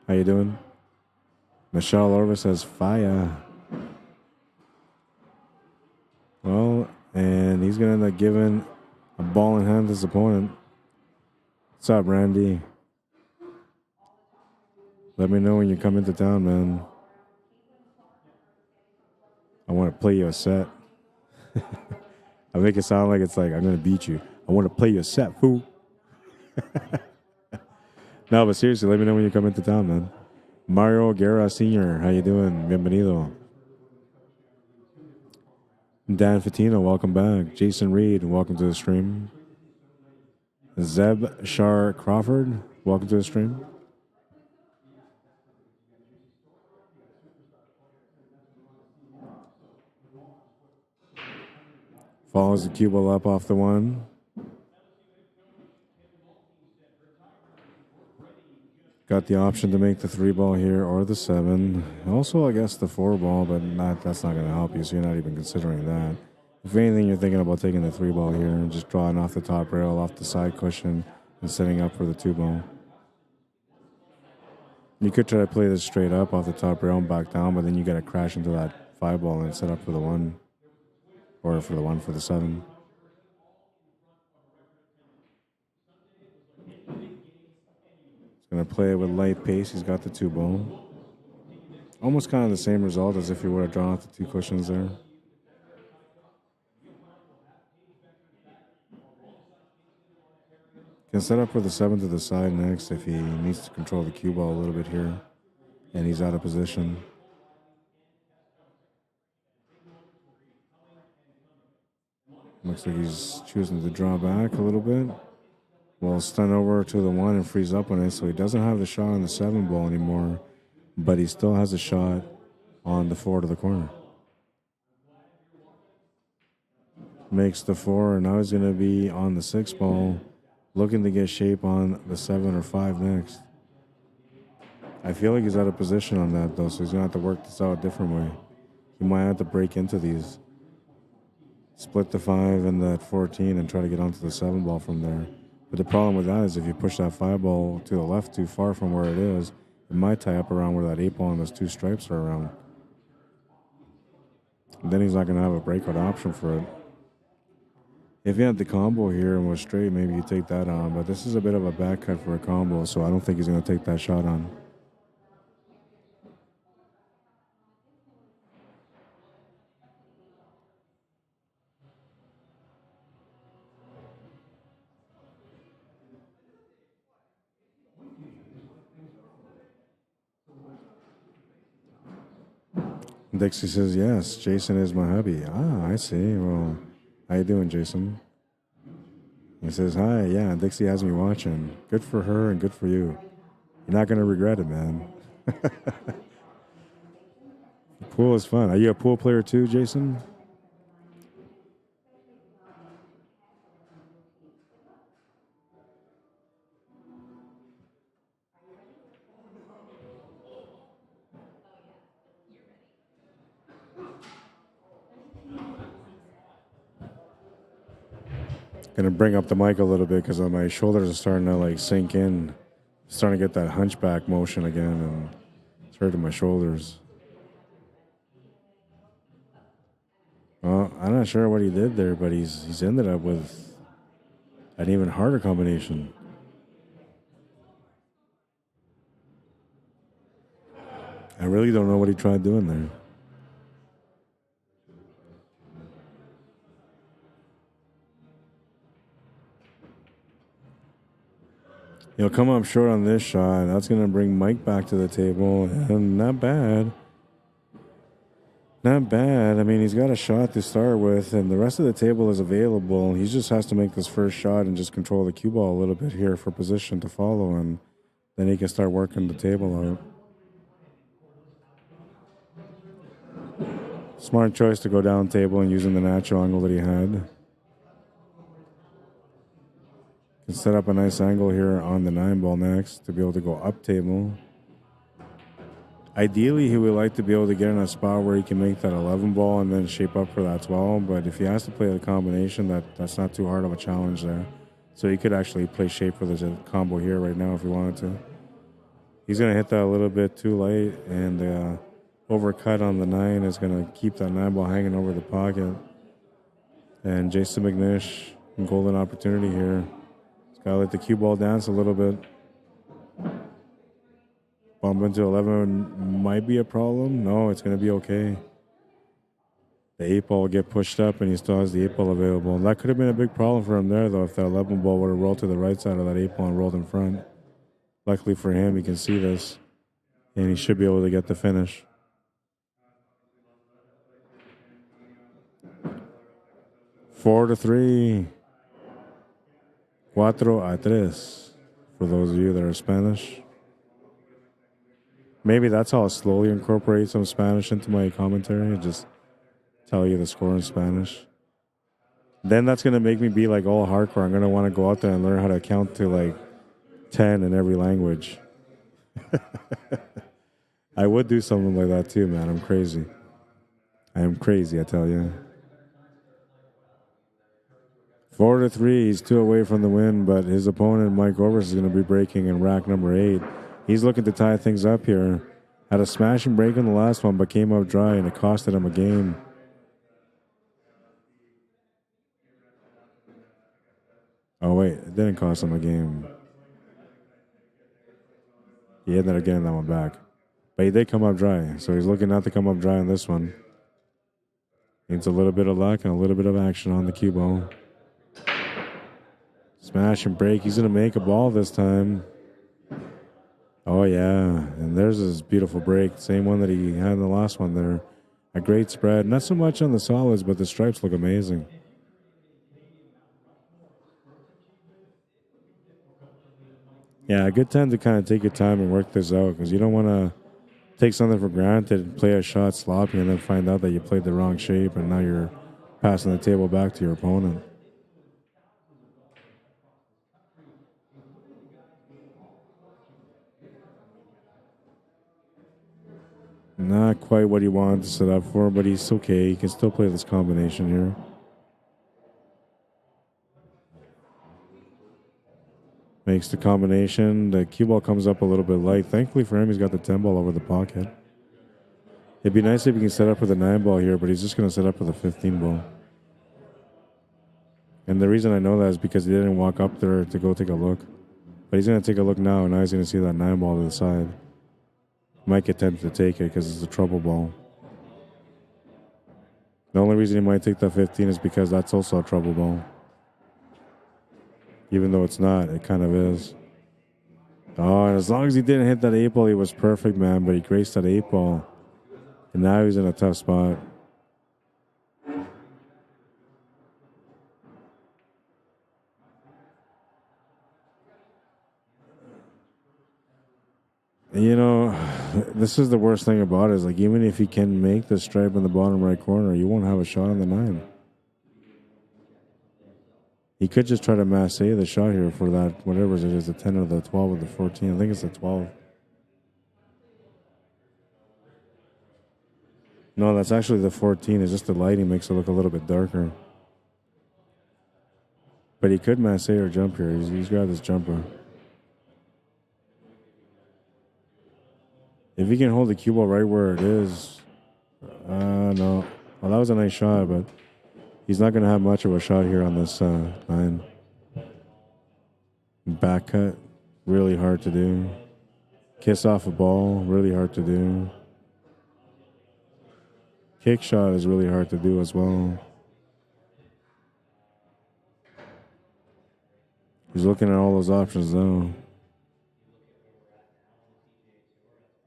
How you doing? Michelle Orvis says fire. Well, and he's going to end up giving a ball in hand to his opponent. What's up, Randy? Let me know when you come into town, man. I want to play you a set. I make it sound like it's like, I'm going to beat you. I want to play you a set, fool. No, but seriously, let me know when you come into town, man. Mario Guerra Sr., how you doing? Bienvenido. Dan Fatino, welcome back. Jason Reed, welcome to the stream. Zeb Shar Crawford, welcome to the stream. Follows the cue ball up off the 1. Got the option to make the 3 ball here or the 7. Also, I guess the 4 ball, but that's not going to help you, so you're not even considering that. If anything, you're thinking about taking the 3 ball here and just drawing off the top rail, off the side cushion, and setting up for the 2 ball. You could try to play this straight up off the top rail and back down, but then you got to crash into that 5 ball and set up for the 1. Or for the 1 for the 7. Gonna play it with light pace. He's got the 2 ball. Almost kind of the same result as if he would have drawn out the 2 cushions there. Can set up for the 7 to the side next if he needs to control the cue ball a little bit here. And he's out of position. Looks like he's choosing to draw back a little bit. Well, stun over to the 1 and freeze up on it, so he doesn't have the shot on the 7 ball anymore, but he still has a shot on the 4 to the corner. Makes the 4, and now he's going to be on the 6 ball, looking to get shape on the 7 or 5 next. I feel like he's out of position on that, though, so he's going to have to work this out a different way. He might have to break into these. Split the 5 and that 14 and try to get onto the 7 ball from there. But the problem with that is if you push that 5 ball to the left too far from where it is, it might tie up around where that 8 ball and those 2 stripes are around. And then he's not going to have a breakout option for it. If he had the combo here and was straight, maybe you take that on. But this is a bit of a back cut for a combo, so I don't think he's going to take that shot on. Dixie says, yes, Jason is my hubby. Ah, I see. Well, how you doing, Jason? He says, hi, yeah, Dixie has me watching. Good for her and good for you. You're not going to regret it, man. Pool is fun. Are you a pool player too, Jason? Gonna bring up the mic a little bit because my shoulders are starting to like sink in. Starting to get that hunchback motion again, and it's hurting my shoulders. Well, I'm not sure what he did there, but he's ended up with an even harder combination. I really don't know what he tried doing there. He'll come up short on this shot. That's going to bring Mike back to the table. And not bad. Not bad. I mean, he's got a shot to start with, and the rest of the table is available. He just has to make this first shot and just control the cue ball a little bit here for position to follow, and then he can start working the table out. Smart choice to go down table and using the natural angle that he had. Can set up a nice angle here on the 9 ball next to be able to go up table. Ideally, he would like to be able to get in a spot where he can make that 11 ball and then shape up for that 12. But if he has to play the combination, that's not too hard of a challenge there. So he could actually play shape for the combo here right now if he wanted to. He's going to hit that a little bit too late, and the overcut on the 9 is going to keep that 9 ball hanging over the pocket. And Jason McNish, golden opportunity here. He's got to let the cue ball dance a little bit. Bump into 11 might be a problem. No, it's going to be okay. The 8 ball will get pushed up, and he still has the 8 ball available. And that could have been a big problem for him there, though, if that 11 ball would have rolled to the right side of that 8 ball and rolled in front. Luckily for him, he can see this, and he should be able to get the finish. Four to 3. 4-3. For those of you that are Spanish. Maybe that's how I'll slowly incorporate some Spanish into my commentary. Just tell you the score in Spanish. Then that's going to make me be like all hardcore. I'm going to want to go out there and learn how to count to like 10 in every language. I would do something like that too, man. I'm crazy. I am crazy, I tell you. 4 to 3. He's 2 away from the win, but his opponent, Mike Overs, is going to be breaking in rack number 8. He's looking to tie things up here. Had a smash and break in the last one, but came up dry, and it costed him a game. Oh, wait. It didn't cost him a game. He ended up getting that one back. But he did come up dry, so he's looking not to come up dry on this one. Needs a little bit of luck and a little bit of action on the cue ball. Smash and break. He's going to make a ball this time. Oh, yeah. And there's his beautiful break. Same one that he had in the last one there. A great spread. Not so much on the solids, but the stripes look amazing. Yeah, a good time to kind of take your time and work this out because you don't want to take something for granted, play a shot sloppy, and then find out that you played the wrong shape and now you're passing the table back to your opponent. Not quite what he wanted to set up for, but he's okay. He can still play this combination here. Makes the combination. The cue ball comes up a little bit light. Thankfully for him, he's got the 10 ball over the pocket. It'd be nice if he can set up with a 9 ball here, but he's just going to set up with a 15 ball. And the reason I know that is because he didn't walk up there to go take a look. But he's going to take a look now, and now he's going to see that 9 ball to the side. Might get tempted to take it because it's a trouble ball. The only reason he might take that 15 is because that's also a trouble ball. Even though it's not, it kind of is. Oh, and as long as he didn't hit that 8 ball, he was perfect, man. But he graced that 8 ball. And now he's in a tough spot. You know, this is the worst thing about it. Is like even if he can make the stripe in the bottom right corner, you won't have a shot on the 9. He could just try to masse the shot here for that, whatever it is, the 10 or the 12 or the 14. I think it's the 12. No, that's actually the 14. It's just the lighting makes it look a little bit darker. But he could masse or jump here. He's grabbed his jumper. If he can hold the cue ball right where it is, no. Well, that was a nice shot, but he's not going to have much of a shot here on this 9. Back cut, really hard to do. Kiss off a ball, really hard to do. Kick shot is really hard to do as well. He's looking at all those options now.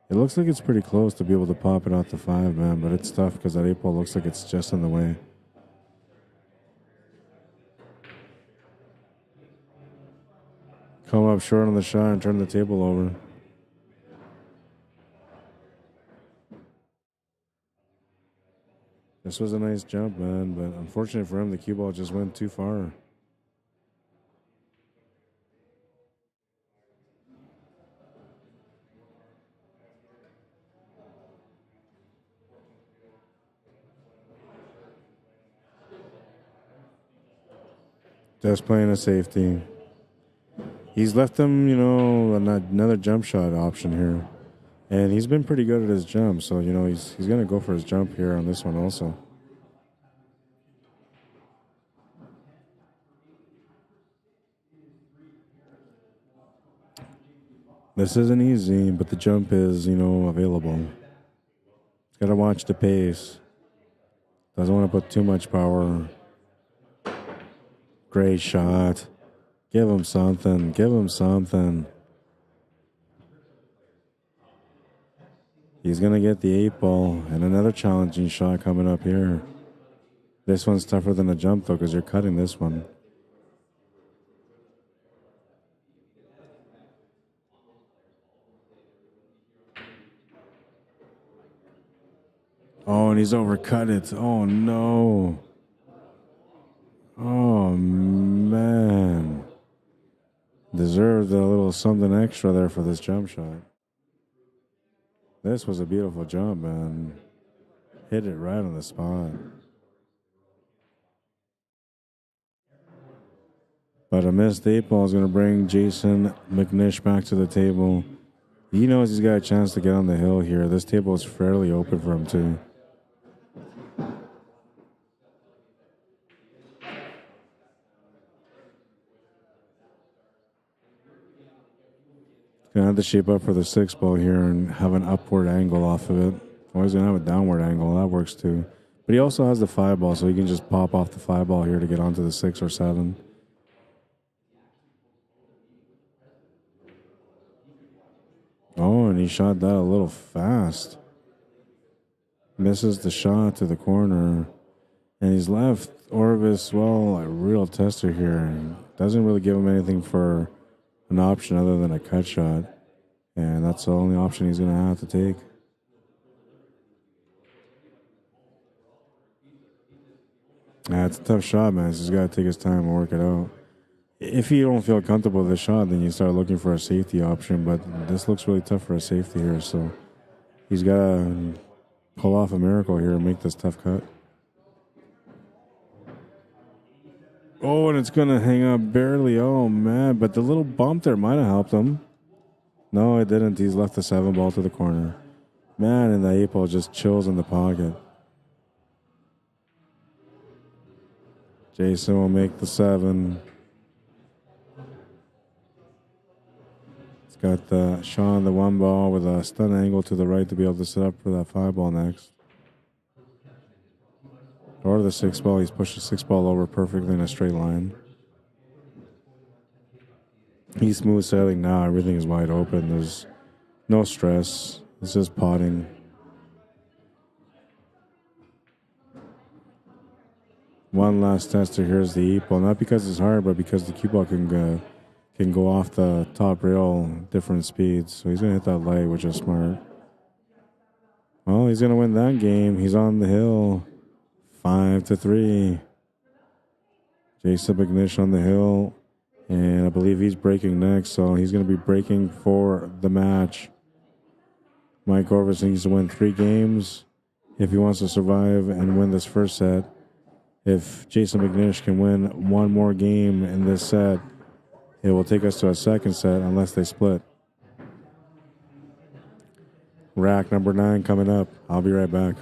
It looks like it's pretty close to be able to pop it out to 5, man, but it's tough because that 8 ball looks like it's just in the way. Come up short on the shot and turn the table over. This was a nice jump, man, but unfortunately for him, the cue ball just went too far. Just playing a safety. He's left him, you know, another jump shot option here. And he's been pretty good at his jump, so, you know, he's going to go for his jump here on this one also. This isn't easy, but the jump is, you know, available. Got to watch the pace. Doesn't want to put too much power. Great shot. Give him something. Give him something. He's going to get the 8 ball and another challenging shot coming up here. This one's tougher than a jump, though, because you're cutting this one. Oh, and he's overcut it. Oh, no. Oh, man. Deserved a little something extra there for this jump shot. This was a beautiful jump, man. Hit it right on the spot. But a missed 8 ball is going to bring Jason McNish back to the table. He knows he's got a chance to get on the hill here. This table is fairly open for him, too. Gonna have to shape up for the 6 ball here and have an upward angle off of it. Or he's gonna have a downward angle. That works too. But he also has the 5 ball, so he can just pop off the 5 ball here to get onto the 6 or 7. Oh, and he shot that a little fast. Misses the shot to the corner. And he's left Orvis, well, a real tester here. Doesn't really give him anything for an option other than a cut shot. And that's the only option he's going to have to take. Yeah, it's a tough shot, man. He's got to take his time and work it out. If you don't feel comfortable with the shot, then you start looking for a safety option. But this looks really tough for a safety here. So he's got to pull off a miracle here and make this tough cut. Oh, and it's going to hang up barely. Oh, man. But the little bump there might have helped him. No, it didn't. He's left the 7 ball to the corner. Man, and the 8 ball just chills in the pocket. Jason will make the 7. It's got Sean the 1 ball with a stun angle to the right to be able to set up for that 5 ball next. Or the 6 ball. He's pushed the 6 ball over perfectly in a straight line. He's smooth sailing now. Everything is wide open. There's no stress. It's just potting. One last tester. Here's the 8 ball. Not because it's hard, but because the cue ball can go off the top rail different speeds. So he's going to hit that light, which is smart. Well, he's going to win that game. He's on the hill. 5-3. Jason McNish on the hill. And I believe he's breaking next, so he's going to be breaking for the match. Mike Orvis needs to win 3 games if he wants to survive and win this first set. If Jason McNish can win 1 more game in this set, it will take us to a second set unless they split. Rack number 9 coming up. I'll be right back.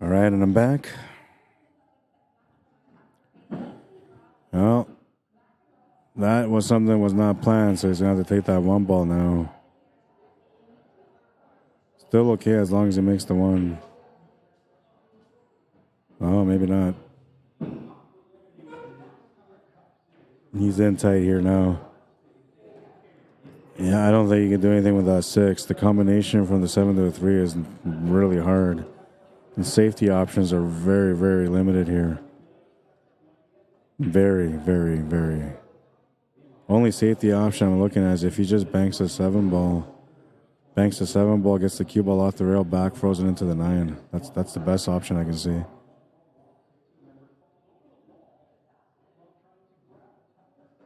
All right, and I'm back. Well, that was something that was not planned, so he's going to have to take that 1 ball now. Still okay as long as he makes the 1. Oh, maybe not. He's in tight here now. Yeah, I don't think you can do anything with that 6. The combination from the 7 to the 3 is really hard. And safety options are very, very limited here. Very, very, very. Only safety option I'm looking at is if he just banks a 7 ball. Banks the 7 ball, gets the cue ball off the rail, back frozen into the 9. That's the best option I can see.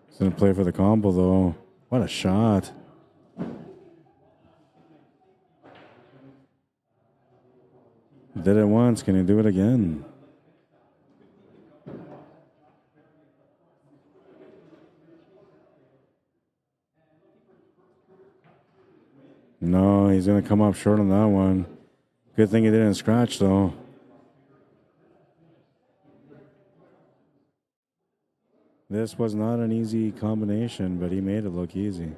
He's going to play for the combo, though. What a shot. Did it once. Can he do it again? No, he's going to come up short on that one. Good thing he didn't scratch, though. This was not an easy combination, but he made it look easy.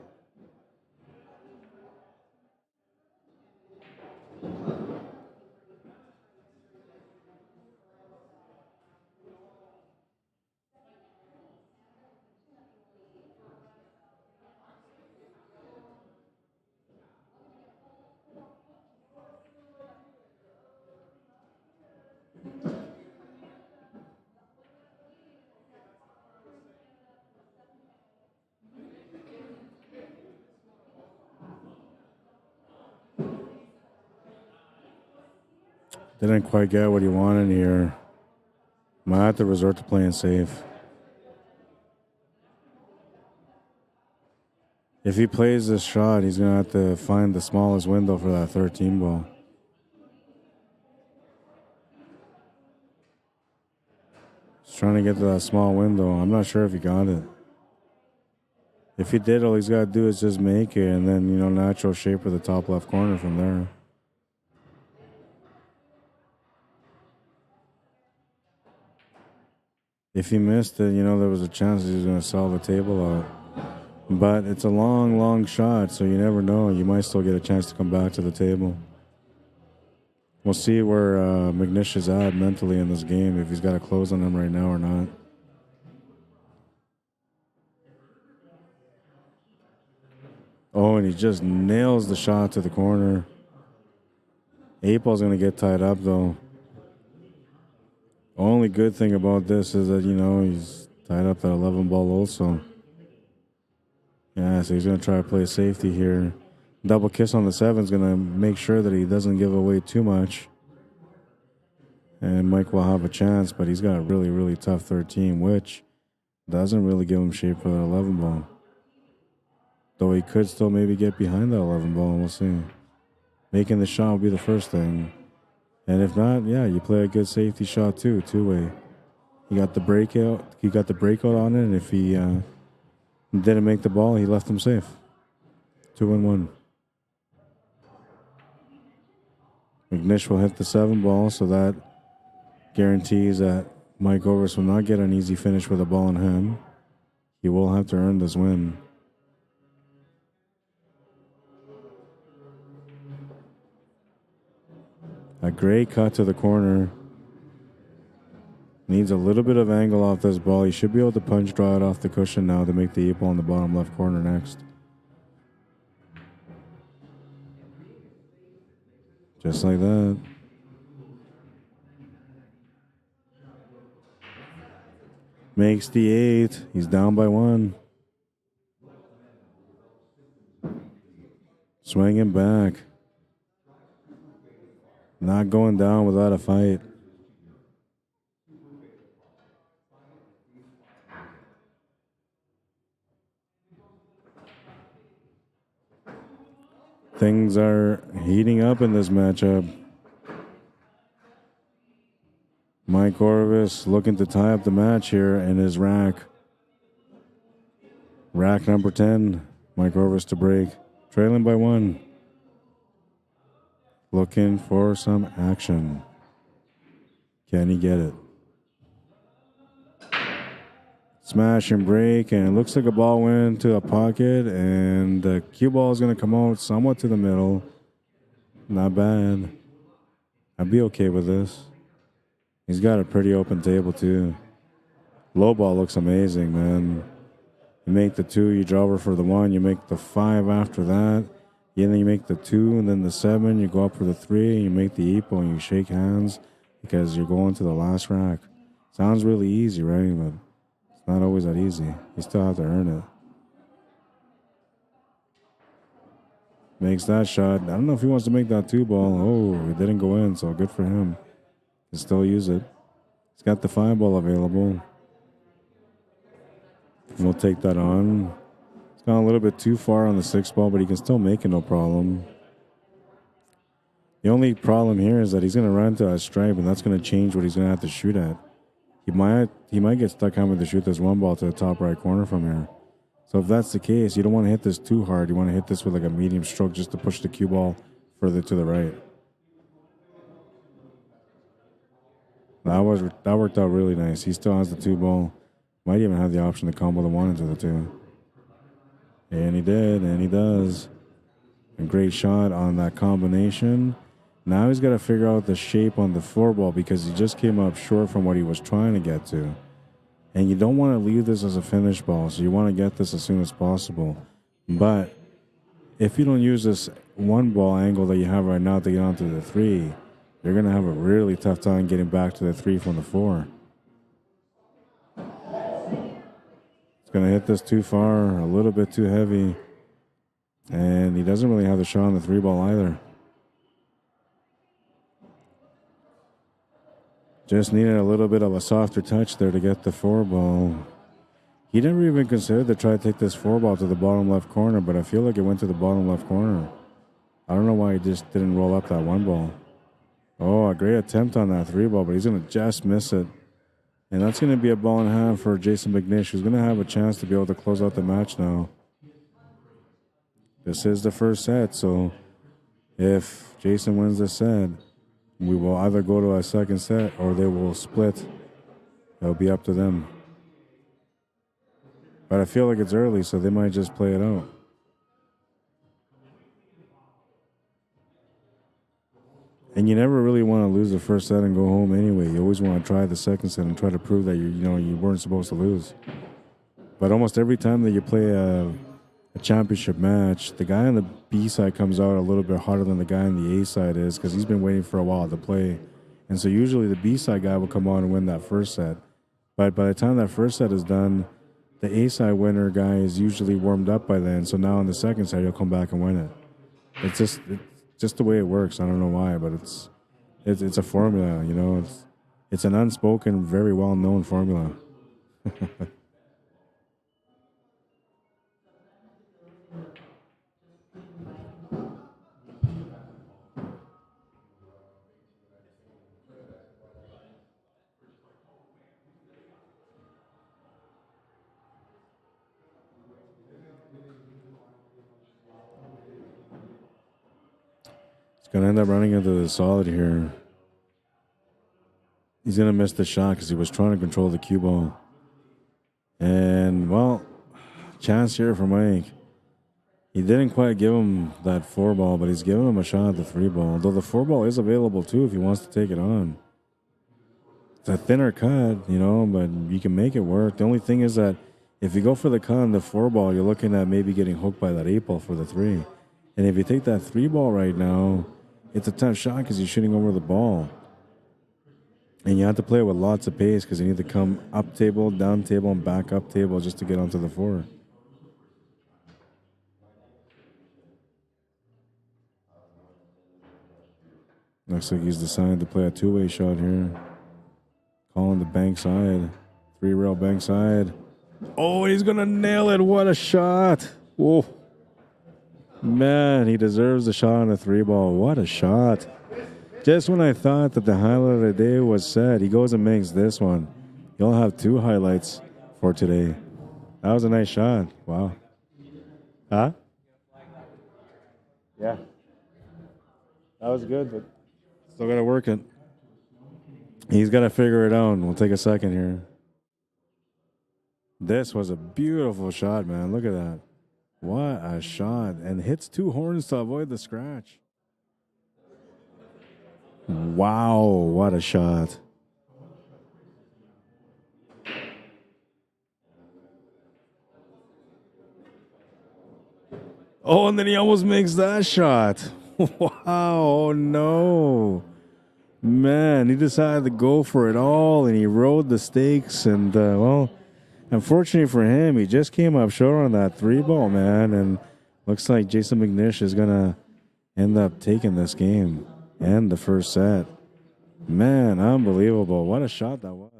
Didn't quite get what he wanted here. Might have to resort to playing safe. If he plays this shot, he's going to have to find the smallest window for that 13 ball. He's trying to get to that small window. I'm not sure if he got it. If he did, all he's got to do is just make it, and then, you know, natural shape of the top left corner from there. If he missed it, you know, there was a chance he was going to sell the table out. But it's a long, long shot, so you never know. You might still get a chance to come back to the table. We'll see where McNish is at mentally in this game, if he's got a close on him right now or not. Oh, and he just nails the shot to the corner. 8 ball's going to get tied up, though. Only good thing about this is that, you know, he's tied up at 11 ball also. Yeah, so he's going to try to play safety here. Double kiss on the 7 is going to make sure that he doesn't give away too much. And Mike will have a chance, but he's got a really, really tough 13, which doesn't really give him shape for that 11 ball. Though he could still maybe get behind that 11 ball, and we'll see. Making the shot will be the first thing. And if not, yeah, you play a good safety shot too, two-way. He got the breakout. He got the breakout on it, and if he didn't make the ball, he left him safe. 2-1. McNish will hit the 7 ball, so that guarantees that Mike Overs will not get an easy finish with a ball in hand. He will have to earn this win. A great cut to the corner. Needs a little bit of angle off this ball. He should be able to punch draw it off the cushion now to make the 8 ball in the bottom left corner next. Just like that. Makes the 8. He's down by 1. Swinging back. Not going down without a fight. Things are heating up in this matchup. Mike Orvis looking to tie up the match here in his rack. Rack number 10. Mike Orvis to break. Trailing by 1. Looking for some action. Can he get it? Smash and break, and it looks like a ball went into a pocket, and the cue ball is going to come out somewhat to the middle. Not bad. I'd be okay with this. He's got a pretty open table, too. Low ball looks amazing, man. You make the 2, you draw over for the 1, you make the 5 after that. And then you make the 2, and then the 7, you go up for the 3, and you make the 8 ball, and you shake hands because you're going to the last rack. Sounds really easy, right? But it's not always that easy. You still have to earn it. Makes that shot. I don't know if he wants to make that 2 ball. Oh, it didn't go in, so good for him. Can still use it. He's got the 5 ball available. We'll take that on. Gone a little bit too far on the 6 ball, but he can still make it, no problem. The only problem here is that he's going to run to a stripe, and that's going to change what he's going to have to shoot at. He might get stuck having to shoot this one ball to the top right corner from here. So if that's the case, you don't want to hit this too hard. You want to hit this with like a medium stroke just to push the cue ball further to the right. That worked out really nice. He still has the 2 ball. Might even have the option to combo the 1 into the 2. And he did, and he does. A great shot on that combination. Now he's got to figure out the shape on the 4 ball because he just came up short from what he was trying to get to. And you don't want to leave this as a finish ball, so you want to get this as soon as possible. But if you don't use this 1 ball angle that you have right now to get onto the 3, you're going to have a really tough time getting back to the 3 from the 4. It's going to hit this too far, a little bit too heavy. And he doesn't really have the shot on the 3 ball either. Just needed a little bit of a softer touch there to get the 4 ball. He never even considered to try to take this 4 ball to the bottom left corner, but I feel like it went to the bottom left corner. I don't know why he just didn't roll up that 1 ball. Oh, a great attempt on that 3 ball, but he's going to just miss it. And that's going to be a ball and a half for Jason McNish, who's going to have a chance to be able to close out the match now. This is the first set, so if Jason wins this set, we will either go to a second set or they will split. It'll be up to them. But I feel like it's early, so they might just play it out. And you never really want to lose the first set and go home anyway. You always want to try the second set and try to prove that you weren't supposed to lose. But almost every time that you play a championship match, the guy on the B side comes out a little bit harder than the guy on the A side is because he's been waiting for a while to play. And so usually the B side guy will come on and win that first set. But by the time that first set is done, the A side winner guy is usually warmed up by then. So now in the second set, he'll come back and win it. It's just the way it works. I don't know why, but it's a formula, you know. It's an unspoken, very well-known formula. He's going to end up running into the solid here. He's going to miss the shot because he was trying to control the cue ball. And, well, chance here for Mike. He didn't quite give him that 4 ball, but he's giving him a shot at the 3 ball. Though the 4 ball is available, too, if he wants to take it on. It's a thinner cut, you know, but you can make it work. The only thing is that if you go for the cut on the 4 ball, you're looking at maybe getting hooked by that 8 ball for the 3. And if you take that 3 ball right now, it's a tough shot because you're shooting over the ball. And you have to play it with lots of pace because you need to come up table, down table, and back up table just to get onto the 4. Looks like he's decided to play a 2-way shot here. Calling the bank side. 3-rail bank side. Oh, he's going to nail it. What a shot. Whoa. Man, he deserves the shot on the 3 ball. What a shot. Just when I thought that the highlight of the day was set, he goes and makes this one. You'll have 2 highlights for today. That was a nice shot. Wow. Huh? Yeah. That was good, but still got to work it. He's got to figure it out. We'll take a second here. This was a beautiful shot, man. Look at that. What a shot. And hits 2 horns to avoid the scratch. Wow, what a shot. Oh, and then he almost makes that shot. Wow, oh no. Man, he decided to go for it all, and he rode the stakes, and, well, unfortunately for him, he just came up short on that 3 ball, man, and looks like Jason McNish is going to end up taking this game and the first set. Man, unbelievable. What a shot that was.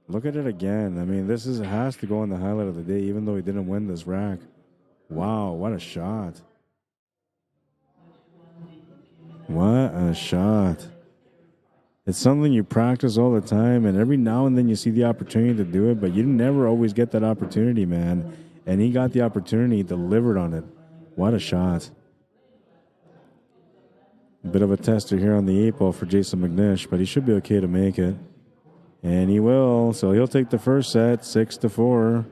Look at it again. I mean, this has to go on the highlight of the day, even though he didn't win this rack. Wow, what a shot. What a shot. It's something you practice all the time, and every now and then you see the opportunity to do it, but you never always get that opportunity, man. And he got the opportunity, delivered on it. What a shot. A bit of a tester here on the 8-ball for Jason McNish, but he should be okay to make it. And he will, so he'll take the first set, 6-4.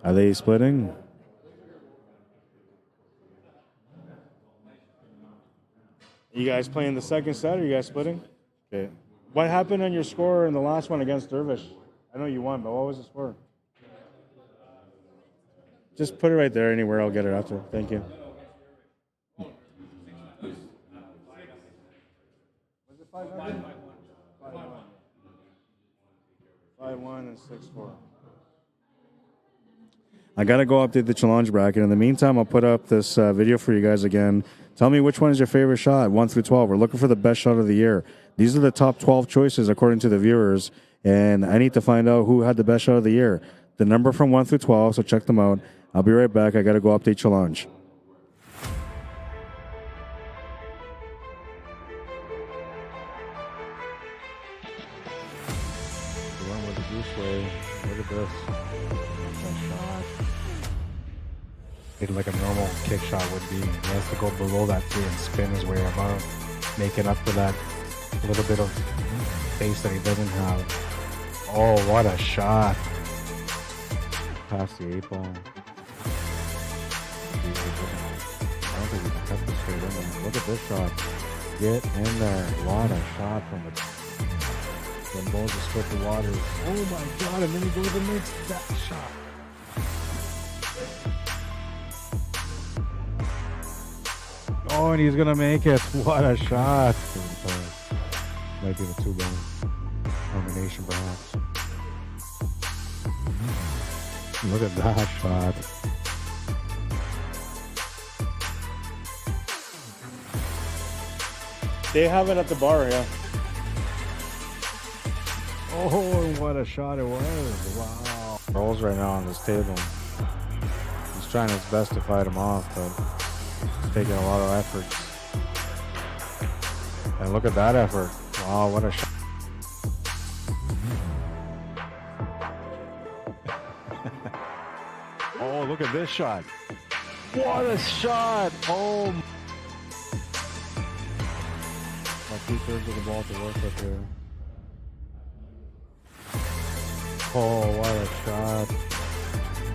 Are they splitting? You guys playing the second set, or you guys splitting? Okay. What happened on your score in the last one against Durvesh? I know you won, but what was the score? Just put it right there anywhere. I'll get it after. Thank you. Was it 5-1? 5-1 and 6-4. I got to go update the challenge bracket. In the meantime, I'll put up this video for you guys again. Tell me which one is your favorite shot, 1 through 12. We're looking for the best shot of the year. These are the top 12 choices according to the viewers, and I need to find out who had the best shot of the year. The number from 1 through 12, so check them out. I'll be right back. I got to go update challenge. The one with the goose way. Look at this. That shot. It's like a normal kick shot would be. He has to go below that too and spin his way above, making up for that little bit of space that he doesn't have. Oh, what a shot. Past the 8-ball. I don't think we can cut this straight in there. Look at this shot. Get in there. What a shot from it. When Moses split the waters. Oh my God, and then he goes and makes that shot. Oh, and he's going to make it. What a shot. Might be the 2-ball combination, perhaps. Look at that shot. They have it at the bar, yeah. Oh, what a shot it was. Wow. Rolls right now on this table. He's trying his best to fight him off, but it's taking a lot of effort. And look at that effort. Wow, what a shot. Oh, look at this shot. What a shot. Oh. Like 2/3 of the ball to work with here. Oh, what a shot.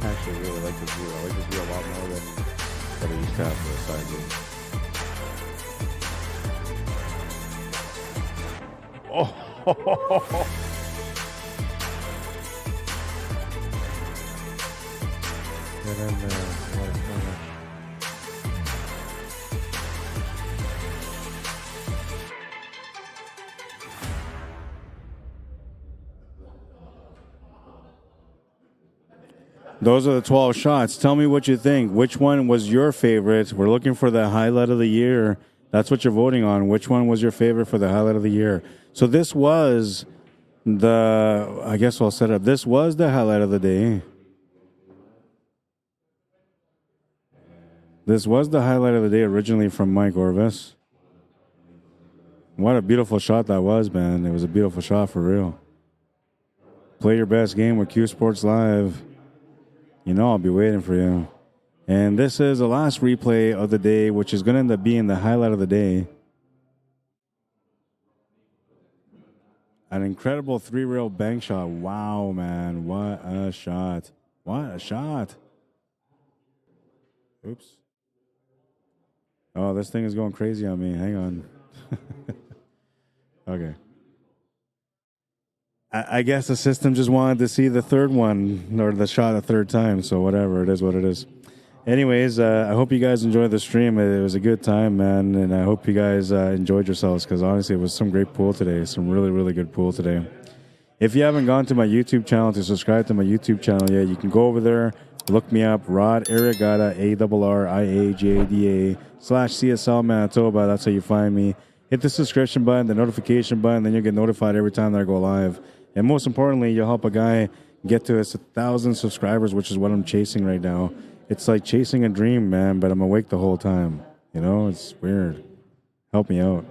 I actually really like this view. I like this view a lot more than what I used to have for the side view. Oh. Get in there. What a finish. Those are the 12 shots. Tell me what you think. Which one was your favorite? We're looking for the highlight of the year. That's what you're voting on. Which one was your favorite for the highlight of the year? So this was I guess I'll set up. This was the highlight of the day. This was the highlight of the day originally from Mike Orvis. What a beautiful shot that was, man. It was a beautiful shot for real. Play your best game with CUESPORTS Live. You know I'll be waiting for you. And this is the last replay of the day, which is going to end up being the highlight of the day. An incredible 3-rail bank shot. Wow, man. What a shot. What a shot. Oops. Oh, this thing is going crazy on me. Hang on. Okay. I guess the system just wanted to see the third one, or the shot a third time, so whatever, it is what it is. Anyways, I hope you guys enjoyed the stream. It was a good time, man, and I hope you guys enjoyed yourselves, because honestly, it was some great pool today, some really, really good pool today. If you haven't gone to my YouTube channel to subscribe to my YouTube channel yet, you can go over there, look me up, Rod Arriagada, ARRIAGADA /CSL Manitoba. That's how you find me. Hit the subscription button, the notification button, then you'll get notified every time that I go live. And most importantly, you'll help a guy get to his 1,000 subscribers, which is what I'm chasing right now. it's like chasing a dream, man, but I'm awake the whole time. You know, it's weird. Help me out.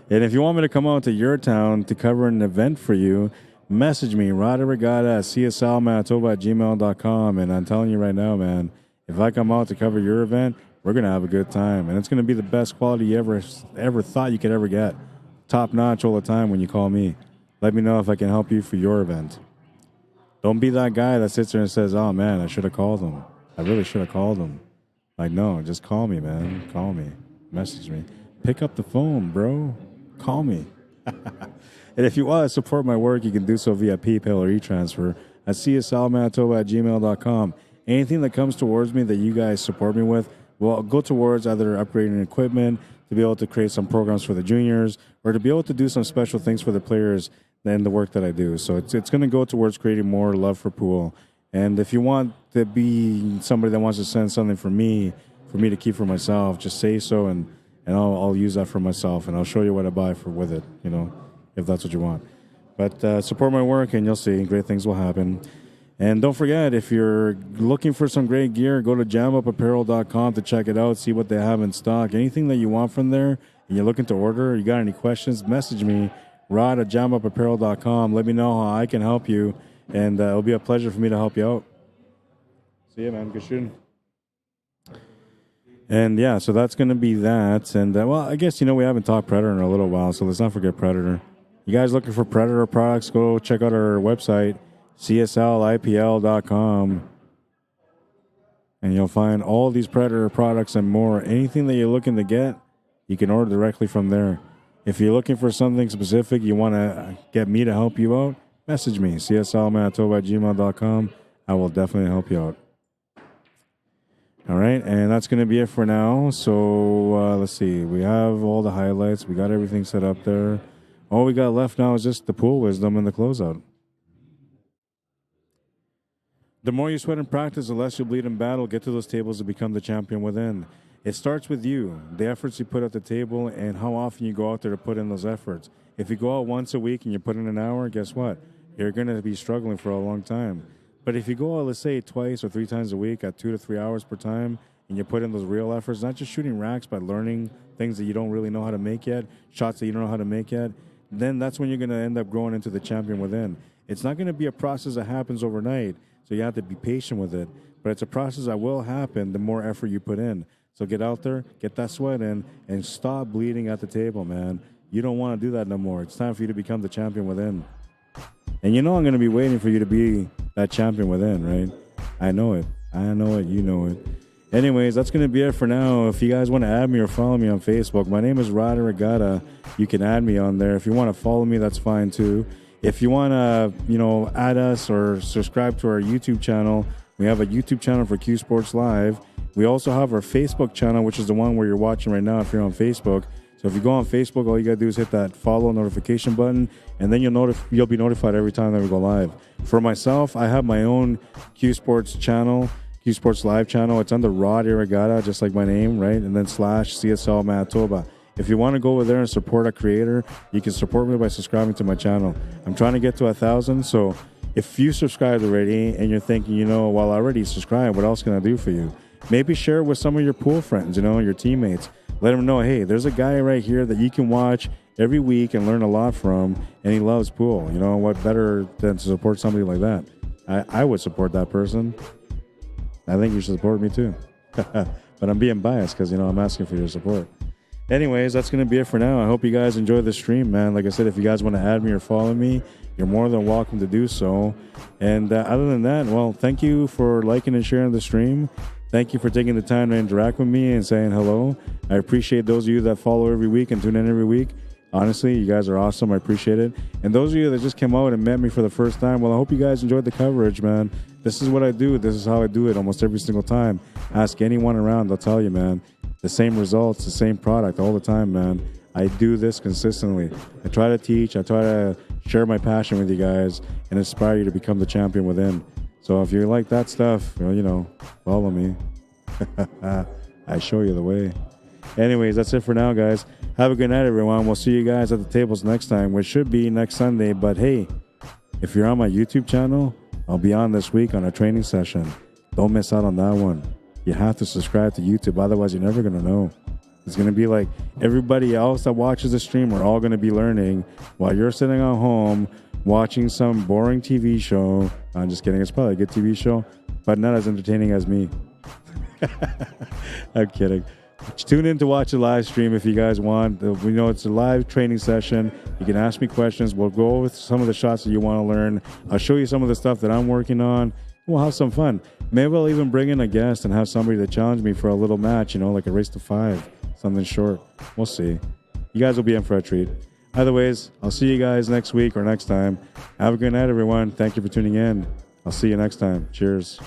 And if you want me to come out to your town to cover an event for you, message me, Rod Arriagada at cslmanitoba@gmail.com. And I'm telling you right now, man, if I come out to cover your event, we're going to have a good time. And it's going to be the best quality you ever thought you could ever get. Top notch all the time when you call me. Let me know if I can help you for your event. Don't be that guy that sits there and says, oh, man, I should have called him. I really should have called him. Like, no, just call me, man. Call me. Message me. Pick up the phone, bro. Call me. And if you want to support my work, you can do so via PayPal or e-transfer at cslmanitoba@gmail.com. Anything that comes towards me that you guys support me with will go towards either upgrading equipment, to be able to create some programs for the juniors, or to be able to do some special things for the players and the work that I do. So it's going to go towards creating more love for pool. And if you want to be somebody that wants to send something for me to keep for myself, just say so, and I'll use that for myself, and I'll show you what I buy with it, you know, if that's what you want. But support my work, and you'll see great things will happen. And don't forget, if you're looking for some great gear, go to jamupapparel.com to check it out, see what they have in stock. Anything that you want from there and you're looking to order, you got any questions, message me, Rod at jamupapparel.com. Let me know how I can help you, and it'll be a pleasure for me to help you out. See ya, man. Good shooting. And yeah, so that's going to be that. And well, I guess, you know, we haven't talked Predator in a little while, so let's not forget Predator. You guys looking for Predator products, go check out our website, cslipl.com. And you'll find all these Predator products and more. Anything that you're looking to get, you can order directly from there. If you're looking for something specific, you want to get me to help you out, message me, cslmanitoba@gmail.com. I will definitely help you out. All right, and that's going to be it for now. So let's see. We have all the highlights. We got everything set up there. All we got left now is just the pool wisdom and the closeout. The more you sweat in practice, the less you bleed in battle. Get to those tables to become the champion within. It starts with you, the efforts you put at the table, and how often you go out there to put in those efforts. If you go out once a week and you put in an hour, guess what? You're going to be struggling for a long time. But if you go out, let's say, twice or 3 times a week at 2 to 3 hours per time, and you put in those real efforts, not just shooting racks, but learning things that you don't really know how to make yet, shots that you don't know how to make yet, then that's when you're going to end up growing into the champion within. It's not going to be a process that happens overnight, so you have to be patient with it. But it's a process that will happen the more effort you put in. So get out there, get that sweat in, and stop bleeding at the table, man. You don't want to do that no more. It's time for you to become the champion within. And you know I'm going to be waiting for you to be that champion within, right? I know it. I know it. You know it. Anyways, that's going to be it for now. If you guys want to add me or follow me on Facebook, my name is Rod Arriagada. You can add me on there. If you want to follow me, that's fine too. If you want to, add us or subscribe to our YouTube channel, we have a YouTube channel for CUESPORTS Live. We also have our Facebook channel, which is the one where you're watching right now if you're on Facebook. So if you go on Facebook, all you got to do is hit that follow notification button, and then you'll be notified every time that we go live. For myself, I have my own CUESPORTS channel, CUESPORTS Live channel. It's under Rod Arriagada, just like my name, right? And then / CSL Manitoba. If you want to go over there and support a creator, you can support me by subscribing to my channel. I'm trying to get to 1,000, so if you subscribed already and you're thinking, well, I already subscribed, what else can I do for you? Maybe share it with some of your pool friends, your teammates. Let them know, hey, there's a guy right here that you can watch every week and learn a lot from, and he loves pool. What better than to support somebody like that? I would support that person. I think you should support me too. But I'm being biased because, I'm asking for your support. Anyways, that's going to be it for now. I hope you guys enjoyed the stream, man. Like I said, if you guys want to add me or follow me, you're more than welcome to do so. And other than that, well, thank you for liking and sharing the stream. Thank you for taking the time to interact with me and saying hello. I appreciate those of you that follow every week and tune in every week. Honestly, you guys are awesome. I appreciate it. And those of you that just came out and met me for the first time, well, I hope you guys enjoyed the coverage, man. This is what I do. This is how I do it almost every single time. Ask anyone around, they'll tell you, man. The same results, the same product all the time, man. I do this consistently. I try to teach. I try to share my passion with you guys and inspire you to become the champion within. So if you like that stuff, follow me. I show you the way. Anyways, that's it for now, guys. Have a good night, everyone. We'll see you guys at the tables next time, which should be next Sunday. But hey, if you're on my YouTube channel, I'll be on this week on a training session. Don't miss out on that one. You have to subscribe to YouTube, otherwise you're never going to know. It's going to be like everybody else that watches the stream, we're all going to be learning while you're sitting at home watching some boring TV show. I'm just kidding. It's probably a good TV show, but not as entertaining as me. I'm kidding. Tune in to watch the live stream if you guys want. We know it's a live training session. You can ask me questions. We'll go over some of the shots that you want to learn. I'll show you some of the stuff that I'm working on. We'll have some fun. Maybe I'll even bring in a guest and have somebody to challenge me for a little match, like a race to 5, something short. We'll see. You guys will be in for a treat. Either ways, I'll see you guys next week or next time. Have a good night, everyone. Thank you for tuning in. I'll see you next time. Cheers.